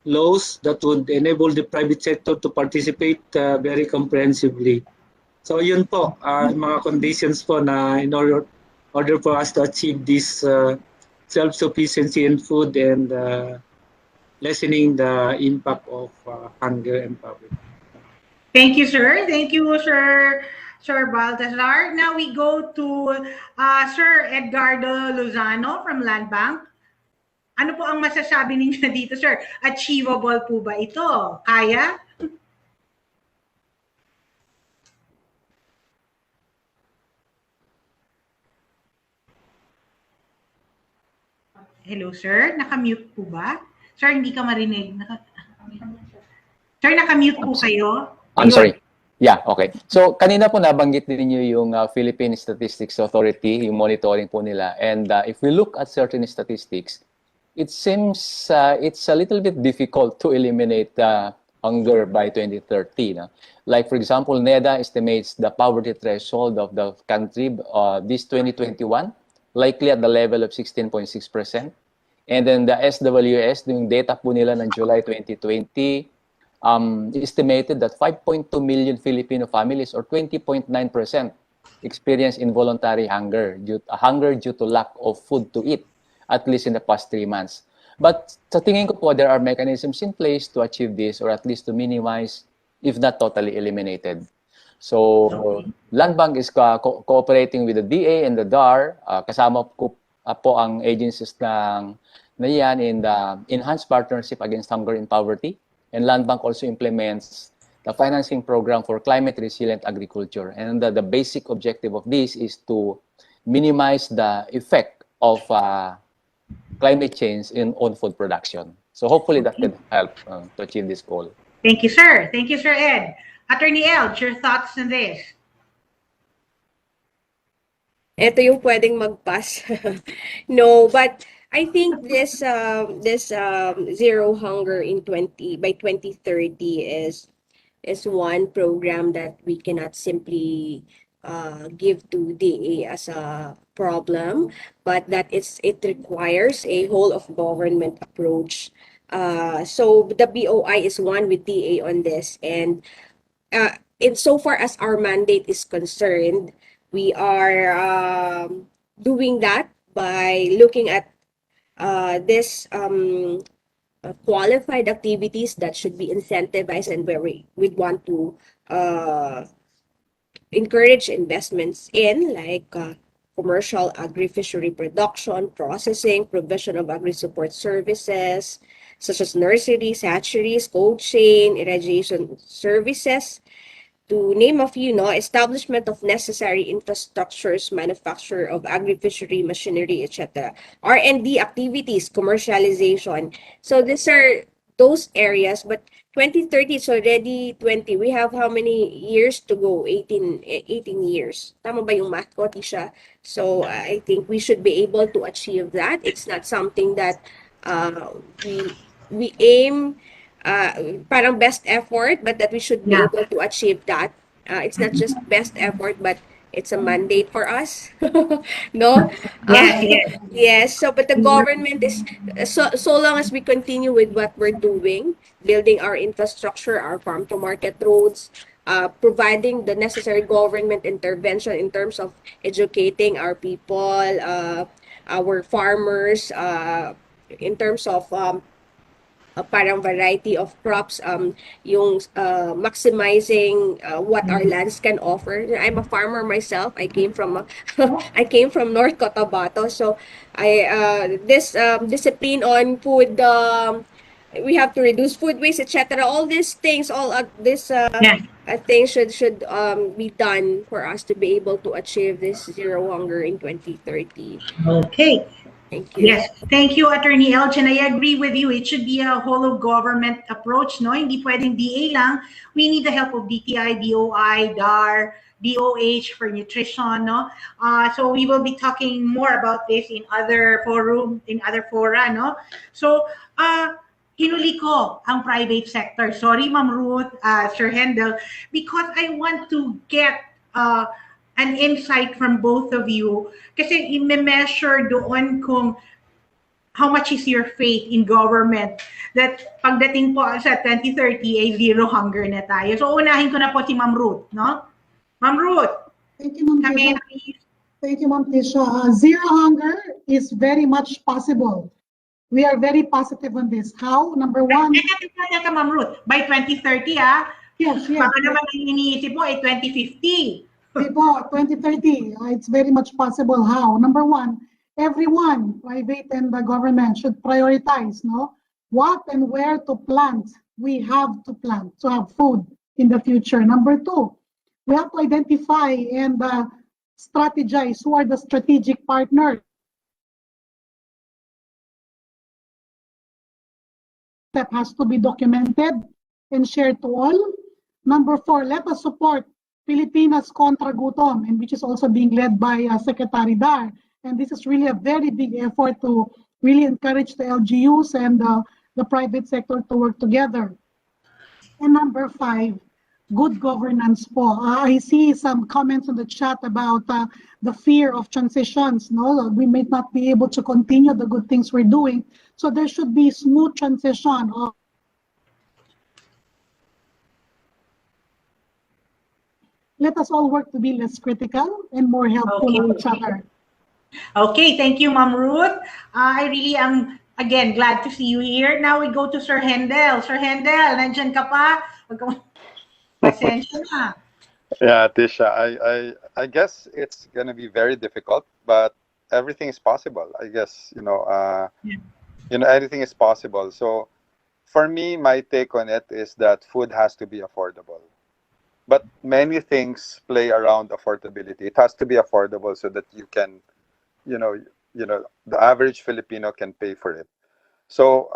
laws that would enable the private sector to participate very comprehensively. So yun po, mga conditions po na in order for us to achieve this self-sufficiency in food and lessening the impact of hunger and poverty. Thank you, sir. Thank you, Sir Baltasar. Now we go to Sir Edgardo Lozano from Land Bank. Ano po ang masasabi ninyo dito, sir? Achievable po ba ito? Kaya? Hello, sir. Nakamute po ba? Sir, hindi ka marinig. Sir, nakamute po kayo. I'm Ayun. sorry. Yeah, okay. So, kanina po nabanggit din niyo yung Philippine Statistics Authority, yung monitoring po nila. And if we look at certain statistics, it seems it's a little bit difficult to eliminate hunger by 2030. No? Like, for example, NEDA estimates the poverty threshold of the country this 2021, likely at the level of 16.6%. And then the SWS, yung data po nila ng July 2020, estimated that 5.2 million Filipino families, or 20.9%, experience involuntary hunger due to lack of food to eat, at least in the past 3 months. But sa tingin ko po, there are mechanisms in place to achieve this, or at least to minimize, if not totally eliminated. So, Land Bank is cooperating with the DA and the DAR. Kasama po ang agencies na yan in the Enhanced Partnership Against Hunger and Poverty. And Land Bank also implements the financing program for climate resilient agriculture. And the basic objective of this is to minimize the effect of climate change on food production. So hopefully that can help to achieve this goal. Thank you, sir. Thank you, Sir Ed. Attorney Elge, your thoughts on this? Ito yung pwedeng mag-pass. No, but I think this zero hunger by 2030 is one program that we cannot simply give to DA as a problem, but that it requires a whole of government approach. So the BOI is one with DA on this, and in so far as our mandate is concerned, we are doing that by looking at this qualified activities that should be incentivized, and where we'd want to encourage investments in, like commercial agri-fishery production, processing, provision of agri-support services, such as nurseries, hatcheries, cold chain, irrigation services, to name a few, no, establishment of necessary infrastructures, manufacture of agri-fishery machinery, etc. R&D activities, commercialization. So these are those areas, but 2030 is already 20. We have how many years to go? 18 years. Tama ba yung math ko, Tisha? So I think we should be able to achieve that. It's not something that we aim parang best effort, but that we should be able to achieve that. It's not just best effort, but it's a mandate for us. No? Yes. Yes. So, but the government is, so long as we continue with what we're doing, building our infrastructure, our farm to market roads, providing the necessary government intervention in terms of educating our people, our farmers, in terms of parang variety of crops, yung maximizing what our lands can offer. I'm a farmer myself. I came from I came from North Cotabato, so this discipline on food, we have to reduce food waste, etc. All these things, things should be done for us to be able to achieve this zero hunger in 2030. Okay. Thank you. Yes, thank you, Attorney Elch, and I agree with you. It should be a whole of government approach, no? Hindi pwedeng DA lang. We need the help of DTI, DOI, DAR, DOH for nutrition, no? So we will be talking more about this in other fora, no? So, hinuli ko ang private sector. Sorry, Ma'am Ruth, Sir Hendel, because I want to get an insight from both of you. Kasi i-measure doon kung how much is your faith in government that pagdating po sa 2030 ay zero hunger na tayo. So unahin ko na po si Ma'am Ruth, no? Ma'am Ruth. Thank you, Ma'am Tisha. Thank you, Ma'am Tisha. Zero hunger is very much possible. We are very positive on this. How? Number one. Teka, Ma'am Ruth. By 2030, Yes. Baka naman ang iniisip mo ay 2050. Diba, 2030, it's very much possible. How? Number one, everyone, private and the government, should prioritize, no? What and where to plant. We have to plant to have food in the future. Number two, we have to identify and strategize who are the strategic partners step has to be documented and shared to all. Number 4, let us support Pilipinas Contra Gutom, and which is also being led by Secretary Dar. And this is really a very big effort to really encourage the LGUs and the private sector to work together. And number 5, good governance po. I see some comments in the chat about the fear of transitions. No, we may not be able to continue the good things we're doing. So there should be smooth transition. Let us all work to be less critical and more helpful of each other. Okay, thank you, Ma'am Ruth. I really am, again, glad to see you here. Now we go to Sir Hendel. Sir Hendel, nandyan ka pa? Pasensya na. Yeah, Tisha, I guess it's going to be very difficult, but everything is possible. I guess, anything is possible. So for me, my take on it is that food has to be affordable. But many things play around affordability. It has to be affordable so that you can, the average Filipino can pay for it. So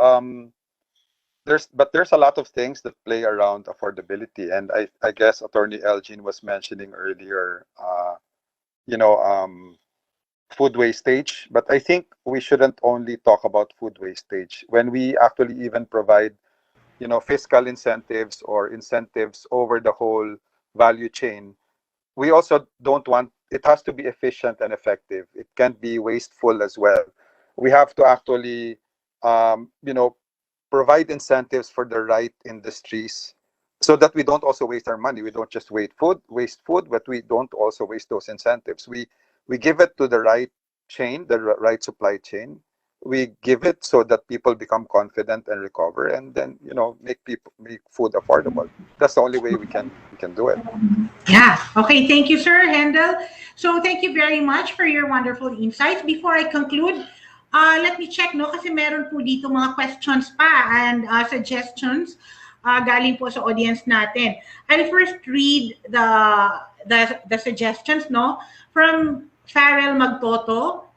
there's a lot of things that play around affordability, and I guess Attorney Elgin was mentioning earlier, food wastage. But I think we shouldn't only talk about food wastage when we actually even provide fiscal incentives or incentives over the whole value chain. We also don't want, it has to be efficient and effective. It can't be wasteful as well. We have to actually, provide incentives for the right industries so that we don't also waste our money. We don't just waste food, but we don't also waste those incentives. We give it to the right chain, the right supply chain. We give it so that people become confident and recover, and then make food affordable. That's the only way we can do it. Yeah. Okay. Thank you, Sir Hendel. So thank you very much for your wonderful insights. Before I conclude, let me check, no, kasi meron po dito mga questions pa and suggestions galing po sa audience natin. I'll first read the suggestions, no, from Farrell Magtoto.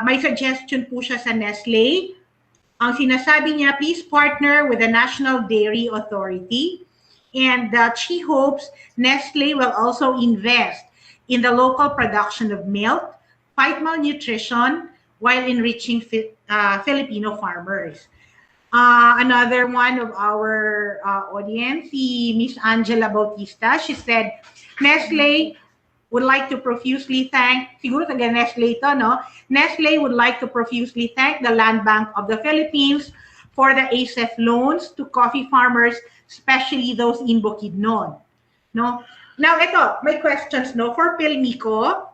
May suggestion po siya sa Nestle. Ang sinasabi niya, please partner with the National Dairy Authority, and that she hopes Nestle will also invest in the local production of milk, fight malnutrition, while enriching Filipino farmers. Another one of our audience, si Miss Angela Bautista, she said, Nestle would like to profusely thank, siguro taga Nestle ito, no? Nestle would like to profusely thank the Land Bank of the Philippines for the ASEF loans to coffee farmers, especially those in Bukidnon. No? Now, ito, may questions, no? For Pilmico,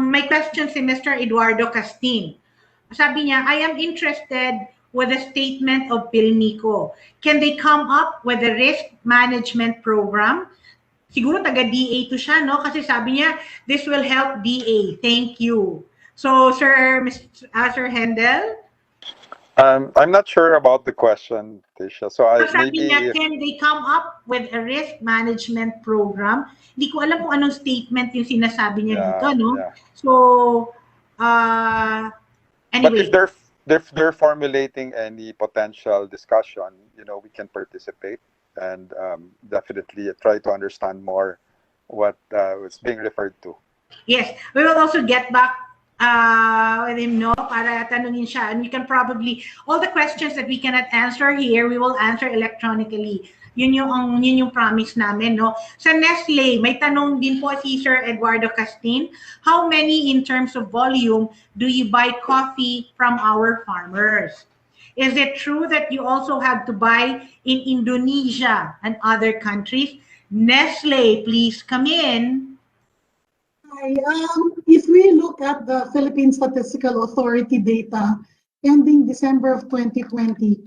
may question si Mr. Eduardo Castin. Sabi niya, I am interested with the statement of Pilmico. Can they come up with a risk management program? Siguro taga-DA to siya, no? Kasi sabi niya, this will help DA. Thank you. So, Sir Hendel? I'm not sure about the question, Tisha. So sabi niya, can they come up with a risk management program? Hindi ko alam kung anong statement yung sinasabi niya dito, no? Yeah. So, anyway. But if they're formulating any potential discussion, we can participate and definitely try to understand more what was being referred to. Yes, we will also get back with him, no, para tanungin siya. And we can probably, all the questions that we cannot answer here, we will answer electronically. Yun yung promise namin, no? Sa Nestle, may tanong din po si Sir Eduardo Castin. How many in terms of volume do you buy coffee from our farmers? Is it true that you also have to buy in Indonesia and other countries? Nestle, please come in. Hi, if we look at the Philippine Statistical Authority data ending December of 2020,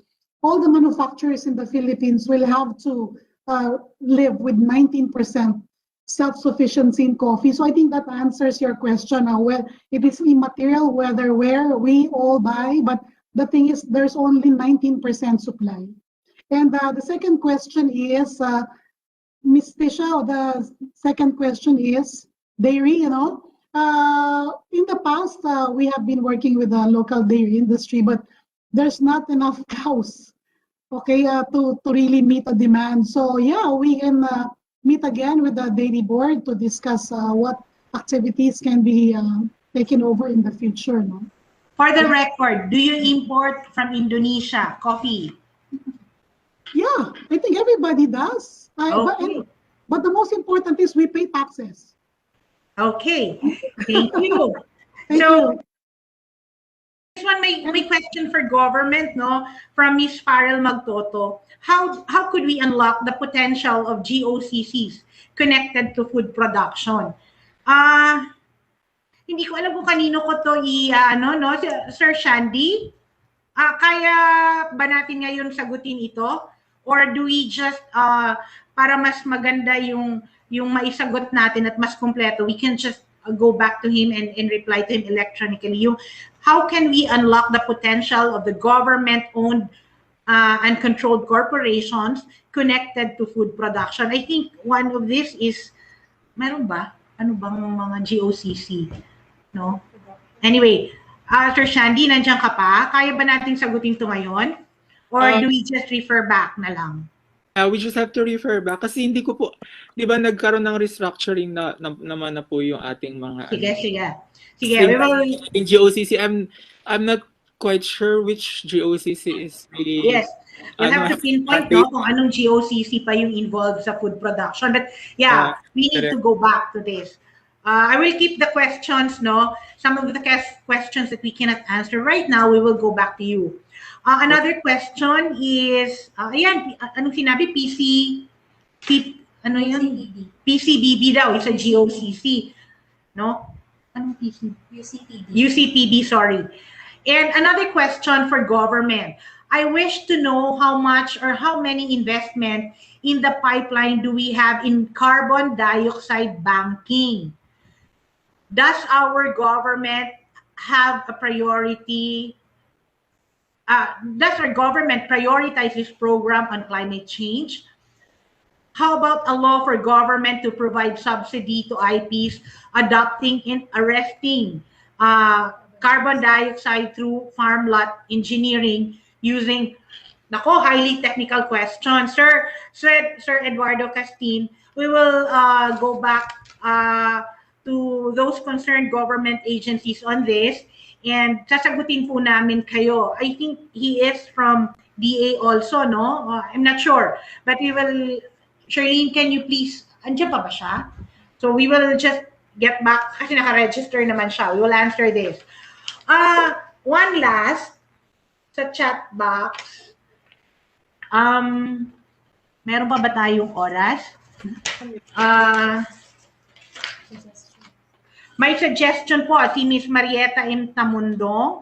all the manufacturers in the Philippines will have to live with 19% self-sufficiency in coffee. So I think that answers your question. Well, it is immaterial where we all buy, but the thing is there's only 19% supply. And the second question is, Ms. Tisha, the second question is dairy, in the past, we have been working with the local dairy industry, but there's not enough cows, okay, to really meet the demand. So yeah, we can meet again with the daily board to discuss what activities can be taken over in the future. No? For the record, do you import from Indonesia coffee? Yeah, I think everybody does. Okay. But the most important is we pay taxes. Okay. Thank you. Thank you. This one, my question for government, no, from Miss Farrell Magtoto. How could we unlock the potential of GOCCs connected to food production? Hindi ko alam kung kanino ko to no, Sir Shandy? Kaya ba natin ngayon sagutin ito? Or do we just, para mas maganda yung maisagot natin at mas kompleto, we can just go back to him and reply to him electronically. How can we unlock the potential of the government-owned and controlled corporations connected to food production? I think one of this is, meron ba? Ano bang mga GOCC? No? Anyway, Sir Shandy, nandiyan ka pa? Kaya ba natin sagutin ito ngayon? Or do we just refer back na lang? We just have to refer back kasi hindi ko po, di ba nagkaroon ng restructuring naman na po yung ating mga Sige, we will... GOCC. I'm not quite sure which GOCC is the... Yes, you'll have to pinpoint no, kung anong GOCC pa yung involved sa food production. But yeah, we need to go back to this. I will keep the questions, no? Some of the questions that we cannot answer right now, we will go back to you. Another question is, ayan, anong sinabi? Ano yun? PCBB daw, is a GOCC. No? Anong PC? UCTB, sorry. And another question for government. I wish to know how much or how many investment in the pipeline do we have in carbon dioxide banking? Does our government have a priority? Does our government prioritize this program on climate change? How about a law for government to provide subsidy to IPs adopting and arresting carbon dioxide through farm lot engineering using, highly technical question. Sir Eduardo Castin, we will go back to those concerned government agencies on this. And sasagutin po namin kayo. I think he is from DA also, no? I'm not sure. But we will, Charlene, can you please, andiyan pa ba siya? So we will just get back, kasi naka-register naman siya. We will answer this. One last, sa chat box, meron pa ba tayong oras? May suggestion po si Miss Marieta M. Tamundong.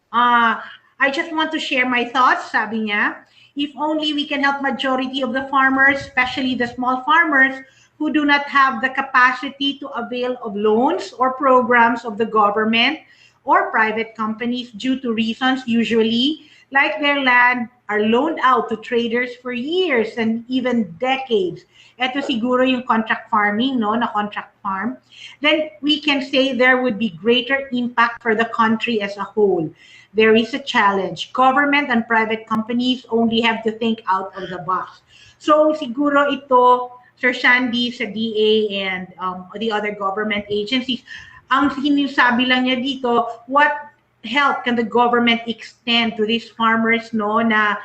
I just want to share my thoughts, sabi niya. If only we can help majority of the farmers, especially the small farmers, who do not have the capacity to avail of loans or programs of the government or private companies due to reasons usually like their land are loaned out to traders for years and even decades. Ito siguro yung contract farming, no, na contract farm. Then we can say there would be greater impact for the country as a whole. There is a challenge. Government and private companies only have to think out of the box. So siguro ito, Sir Shandy sa DA and the other government agencies, ang sinasabi lang niya dito, what help can the government extend to these farmers, no, na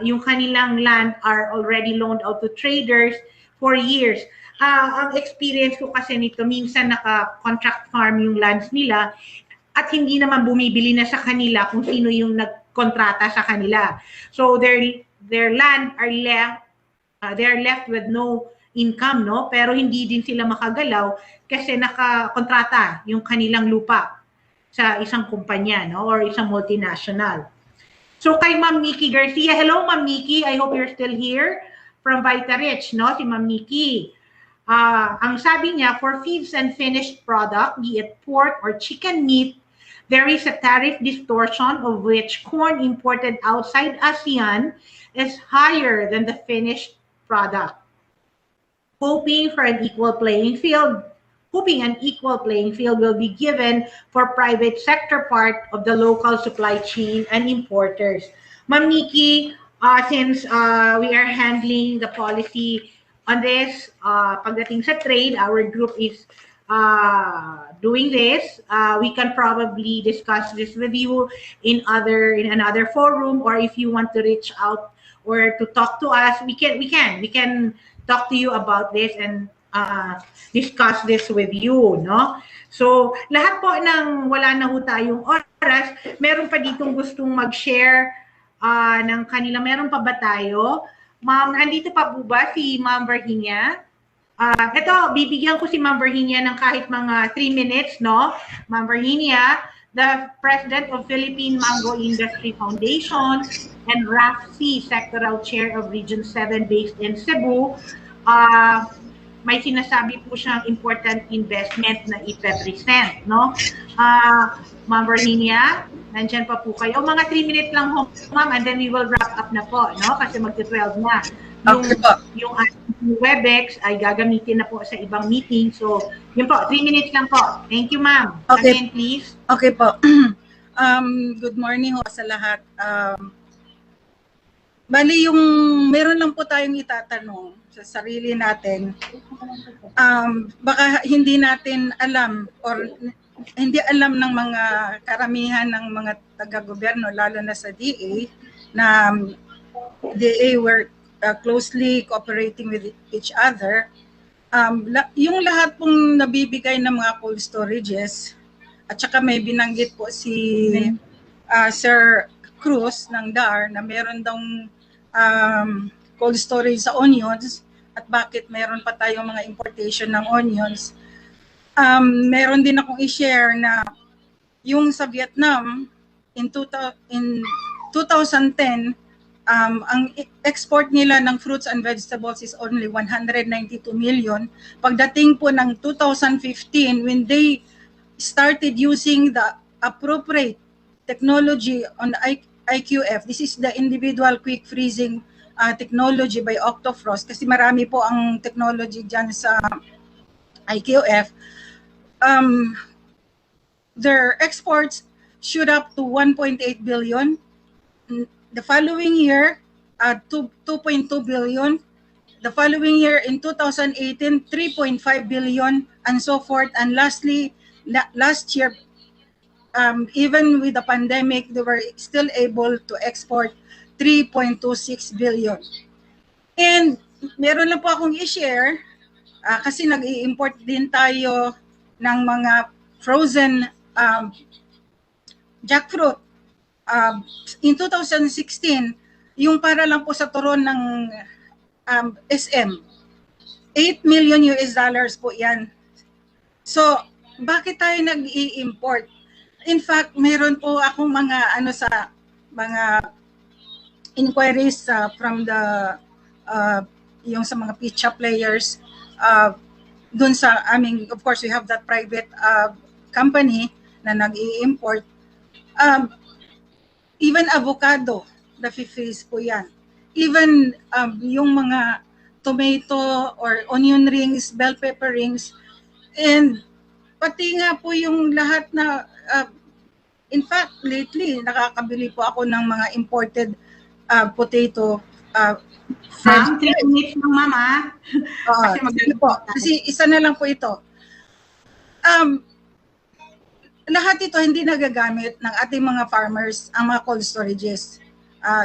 yung kanilang land are already loaned out to traders for years. Ang experience ko kasi nito, minsan naka-contract farm yung lands nila at hindi naman bumibili na sa kanila kung sino yung nagkontrata sa kanila. So their land are left, they're left with no income, no? Pero hindi din sila makagalaw kasi nakakontrata yung kanilang lupa sa isang kumpanya, no, or isang multinational. So kay Ma'am Nikki Garcia, hello Ma'am Nikki, I hope you're still here from Vitarich, no, si Ma'am Nikki. Ang sabi niya, for feeds and finished product, be it pork or chicken meat, there is a tariff distortion of which corn imported outside ASEAN is higher than the finished product. Hoping for an equal playing field, hoping an equal playing field will be given for private sector part of the local supply chain and importers. Ma'am Nikki, since we are handling the policy on this, pagdating sa trade, our group is doing this. We can probably discuss this with you in another forum, or if you want to reach out or to talk to us, we can talk to you about this and discuss this with you, no? So, lahat po ng wala na ho tayong oras, meron pa ditong gustong mag-share ng kanila. Meron pa ba tayo? Ma'am, andito pa po ba si Ma'am Virginia? Ito, bibigyan ko si Ma'am Virginia ng kahit mga 3 minutes, no? Ma'am Virginia, the President of Philippine Mango Industry Foundation and RAFC Sectoral Chair of Region 7 based in Cebu, may sinasabi po siyang important investment na i-represent, no? Ma'am Virginia, nandyan pa po kayo. Mga 3 minutes lang ho, ma'am, and then we will wrap up na po, no? Kasi magti-12 na. Yung Webex ay gagamitin na po sa ibang meeting. So, yun po, 3 minutes lang po. Thank you, ma'am. Okay. Again, please. Okay po. Good morning ho sa lahat. Bali, meron lang po tayong itatanong sa sarili natin. Baka hindi natin alam or hindi alam ng mga karamihan ng mga taga-gobyerno, lalo na sa DA, na DA were closely cooperating with each other. Yung lahat pong nabibigay ng mga cold storages, at saka may binanggit po si Sir Cruz ng DAR na meron daw cold storage sa onions at bakit meron pa tayong mga importation ng onions. Meron din akong i-share na yung sa Vietnam in 2010, ang export nila ng fruits and vegetables is only 192 million. Pagdating po ng 2015, when they started using the appropriate technology on IQF, this is the individual quick freezing technology by Octofrost, kasi marami po ang technology dyan sa IQF, their exports shoot up to 1.8 billion. The following year, 2.2 billion. The following year, in 2018, 3.5 billion, and so forth. And lastly, last year, even with the pandemic, they were still able to export 3.26 billion. And meron lang po akong i-share, kasi nag-i-import din tayo ng mga frozen jackfruit. In 2016, yung para lang po sa turon ng SM, 8 million US dollars po yan. So, bakit tayo nag-i-import? In fact, meron po akong mga sa mga inquiries from the yung sa mga pizza players dun sa of course we have that private company na nag-i-import. Even avocado, na-freeze po yan. Even yung mga tomato or onion rings, bell pepper rings, and pati nga po yung lahat na, in fact, lately, nakakabili po ako ng mga imported potato. Ma'am, 3 minutes lang, mama. Kasi isa na lang po ito. Lahat ito hindi nagagamit ng ating mga farmers, ang mga cold storages.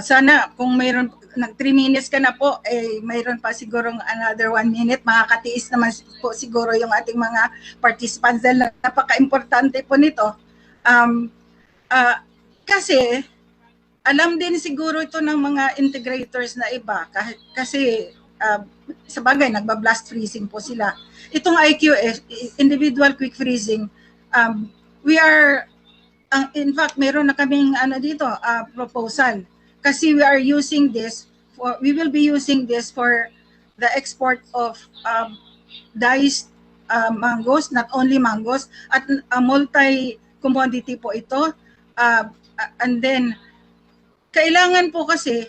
Sana kung mayroon, nag 3 minutes ka na po, mayroon pa sigurong another 1 minute, makakatiis naman po siguro yung ating mga participants dahil napaka-importante po nito. Kasi alam din siguro ito ng mga integrators na iba, kasi sa bagay, nagba-blast freezing po sila. Itong IQF, individual quick freezing, we are, in fact, meron na kaming dito, proposal. Kasi we are using this, we will be using this for the export of diced mangoes, not only mangoes, at multi-commodity po ito. And then, kailangan po kasi,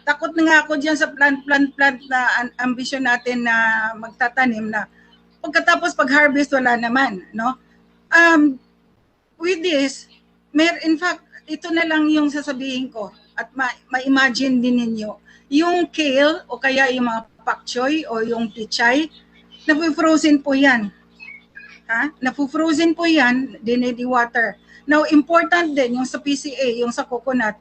takot na nga ako dyan sa plant na ambisyon natin na magtatanim na pagkatapos pag-harvest wala naman, no? With this, in fact, ito na lang yung sasabihin ko at ma-imagine din ninyo. Yung kale o kaya yung mga pak choy o yung pichay, napu-frozen po yan. Ha? Napu-frozen po yan, dinedi-water. Now, important din yung sa PCA, yung sa coconut,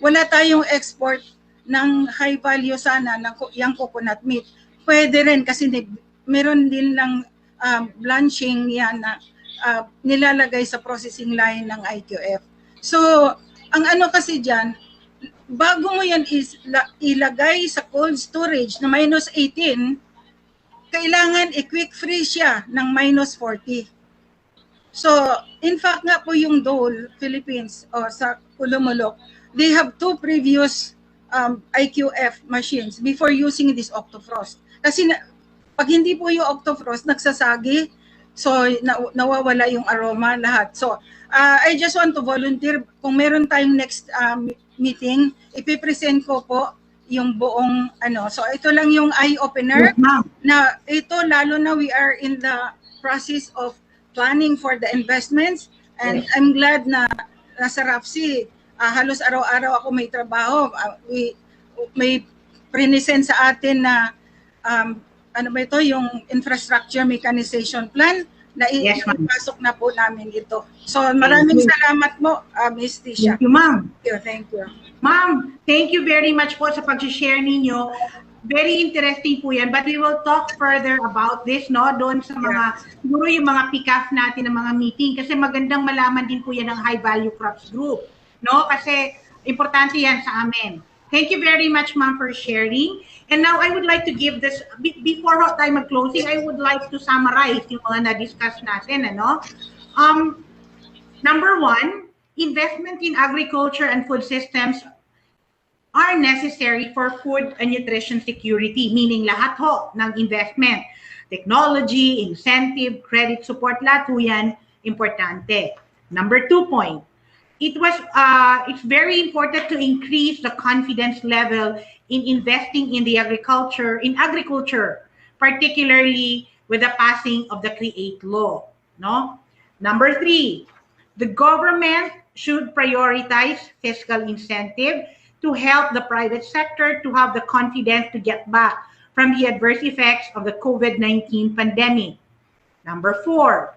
wala tayong export ng high value sana ng yung coconut meat. Pwede rin kasi meron din ng blanching yan na nilalagay sa processing line ng IQF. So, ang ano kasi dyan, bago mo yan ilagay sa cold storage na minus 18, kailangan i-quick freeze siya ng minus 40. So, in fact nga po yung Dole, Philippines, o sa Kulumulok, they have 2 previous IQF machines before using this Octofrost. Kasi pag hindi po yung Octofrost, nagsasagi, so nawawala yung aroma lahat. So, I just want to volunteer, kung meron tayong next meeting, ipipresent ko po yung buong ano. So ito lang yung eye-opener na ito, lalo na we are in the process of planning for the investments, and I'm glad na nasa RAFC, halos araw-araw ako may trabaho. May present sa atin na ano ba ito, yung infrastructure mechanization plan na ipasok na po namin ito. So maraming salamat mo, Ms. Tisha. Thank you, ma'am. Thank you. Ma'am, thank you very much po sa pag-share ninyo. Very interesting po yan, but we will talk further about this, no? Doon sa mga, siguro yung mga pick-up natin ng mga meeting, kasi magandang malaman din po yan ng High Value Crops Group, no? Kasi importante yan sa amin. Thank you very much, ma'am, for sharing. And now I would like to give this, before time of closing, I would like to summarize yung mga na-discuss natin, ano? Number 1, investment in agriculture and food systems are necessary for food and nutrition security, meaning lahat ho ng investment, technology, incentive, credit support, lahat ho yan importante. Number 2 point, it's very important to increase the confidence level in investing in agriculture, particularly with the passing of the CREATE law, no? Number 3, the government should prioritize fiscal incentive to help the private sector to have the confidence to get back from the adverse effects of the COVID-19 pandemic. Number 4,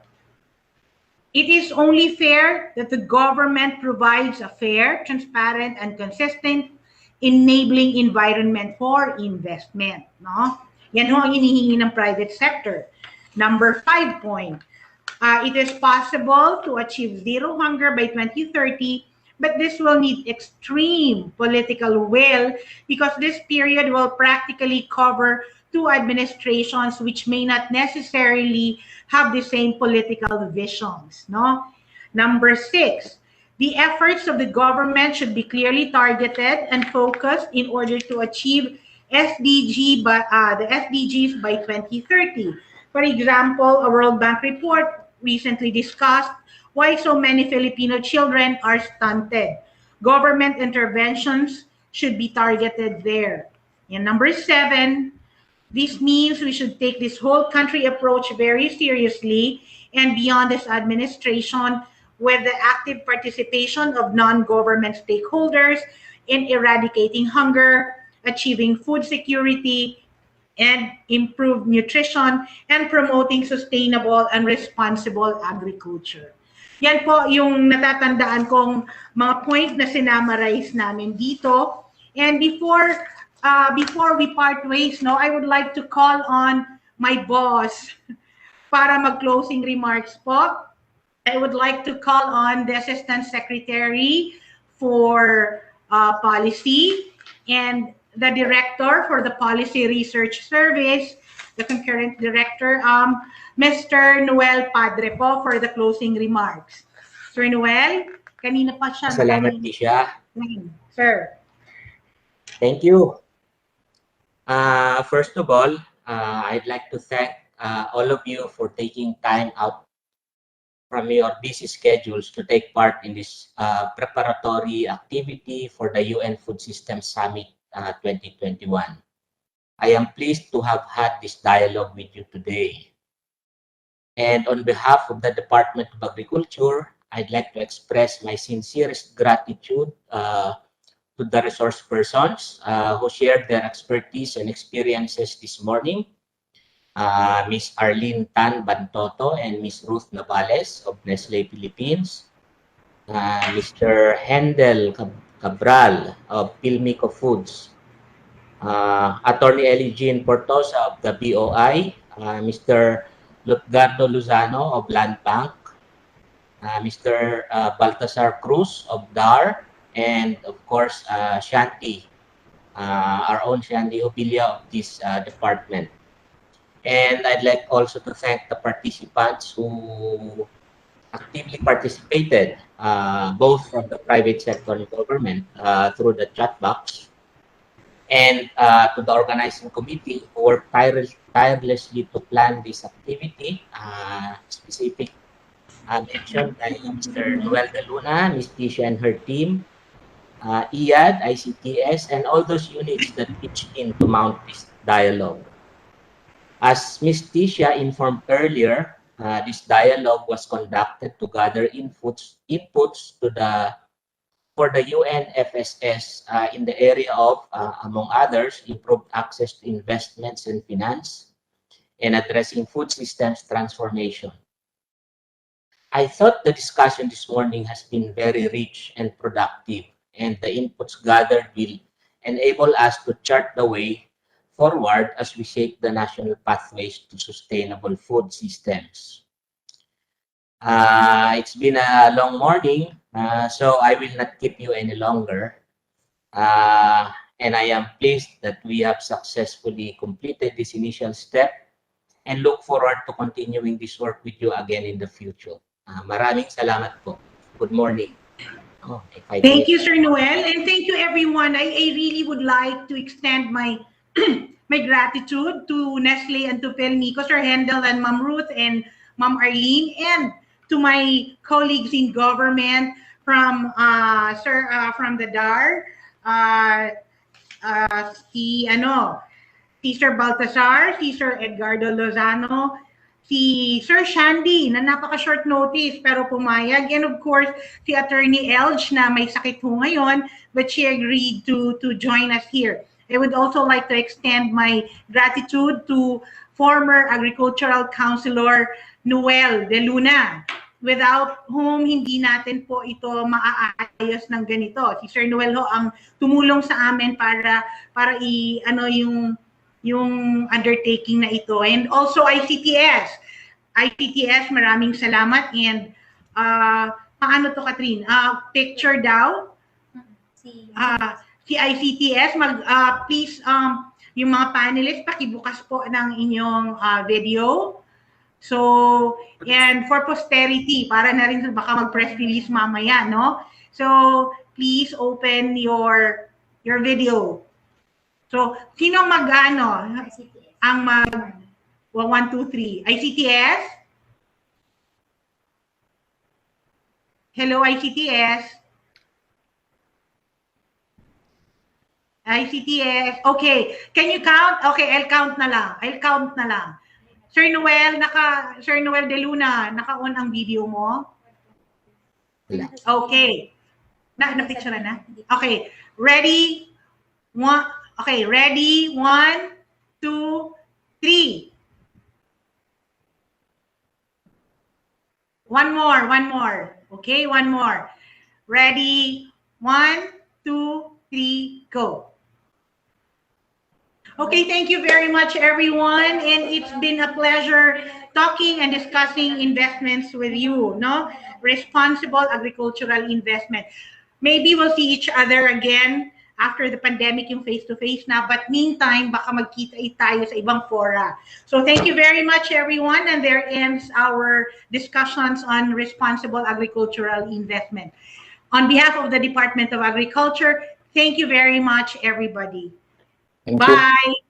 it is only fair that the government provides a fair, transparent, and consistent enabling environment for investment. No? Yan ho ang hinihingi ng private sector. Number 5 point, it is possible to achieve zero hunger by 2030, but this will need extreme political will because this period will practically cover 2 administrations which may not necessarily have the same political visions. No? Number 6, the efforts of the government should be clearly targeted and focused in order to achieve the SDGs by 2030. For example, a World Bank report recently discussed why so many Filipino children are stunted. Government interventions should be targeted there. And number 7, this means we should take this whole country approach very seriously and beyond this administration with the active participation of non-government stakeholders in eradicating hunger, achieving food security, and improved nutrition, and promoting sustainable and responsible agriculture. Yan po yung natatandaan kong mga point na sinamarize namin dito. And before we part ways, no, I would like to call on my boss para mag-closing remarks po. I would like to call on the Assistant Secretary for Policy and the Director for the Policy Research Service, the concurrent Director, Mr. Noel Padre po for the closing remarks. Sir Noel, kanina pa siya. Salamat, Tisha. Sir. Thank you. First of all, I'd like to thank all of you for taking time out from your busy schedules to take part in this preparatory activity for the UN Food Systems Summit 2021. I am pleased to have had this dialogue with you today. And on behalf of the Department of Agriculture, I'd like to express my sincerest gratitude to the resource persons who shared their expertise and experiences this morning. Ms. Arlene Tan Bantoto and Ms. Ruth Navales of Nestle Philippines, Mr. Hendel Cabral of Pilmico Foods, Attorney Ellie Jean Portosa of the BOI, Mr. Lutgardo Luzano of Land Bank, Mr. Baltasar Cruz of DAR, and of course, Shanti, our own Shanti Obilia of this department. And I'd like also to thank the participants who actively participated, both from the private sector and government through the chat box, and to the organizing committee who worked tirelessly to plan this activity, specific mentioned by Mr. Noel De Luna, Ms. Tisha and her team, IAD, ICTS, and all those units that pitched in to mount this dialogue. As Ms. Tisha informed earlier, this dialogue was conducted to gather inputs for the UNFSS in the area of, among others, improved access to investments and finance, and addressing food systems transformation. I thought the discussion this morning has been very rich and productive, and the inputs gathered will enable us to chart the way forward as we shape the national pathways to sustainable food systems. It's been a long morning, so I will not keep you any longer. And I am pleased that we have successfully completed this initial step and look forward to continuing this work with you again in the future. Maraming salamat po. Good morning. Thank you, Sir Noel, and thank you, everyone. I really would like to extend my my gratitude to Nestle and to Pelmico, Sir Hendel and Ma'am Ruth and Ma'am Arlene, and to my colleagues in government from from the DAR, si Sir Baltasar, si Sir Edgardo Lozano, si Sir Shandy na napaka-short notice pero pumayag, and of course si Attorney Elge na may sakit ho ngayon but she agreed to join us here. I would also like to extend my gratitude to former Agricultural Councilor Noel De Luna, without whom hindi natin po ito maaayos ng ganito. Si Sir Noel ho ang tumulong sa amin para yung undertaking na ito. And also ICTS, maraming salamat. And paano to, Catherine? Picture daw? Si ICTS, please, yung mga panelists, pakibukas po ng inyong video. So, and for posterity, para na rin baka mag-press release mamaya, no? So, please open your video. So, sino mag-ano? Ang mag 1, 2, 3. ICTS? Hello, ICTS? ICTS. Okay. Can you count? Okay, I'll count na lang. Sir Noel De Luna, naka-on ang video mo? Okay. Na-picture na? Okay. Ready? Okay, ready? 1, 2, 3. One more. Okay, one more. Ready? 1, 2, 3, go. Okay, thank you very much, everyone. And it's been a pleasure talking and discussing investments with you, no? Responsible agricultural investment. Maybe we'll see each other again after the pandemic, yung face-to-face na. But meantime, baka magkita tayo sa ibang fora. So thank you very much, everyone. And there ends our discussions on responsible agricultural investment. On behalf of the Department of Agriculture, thank you very much, everybody. Thank Bye. you.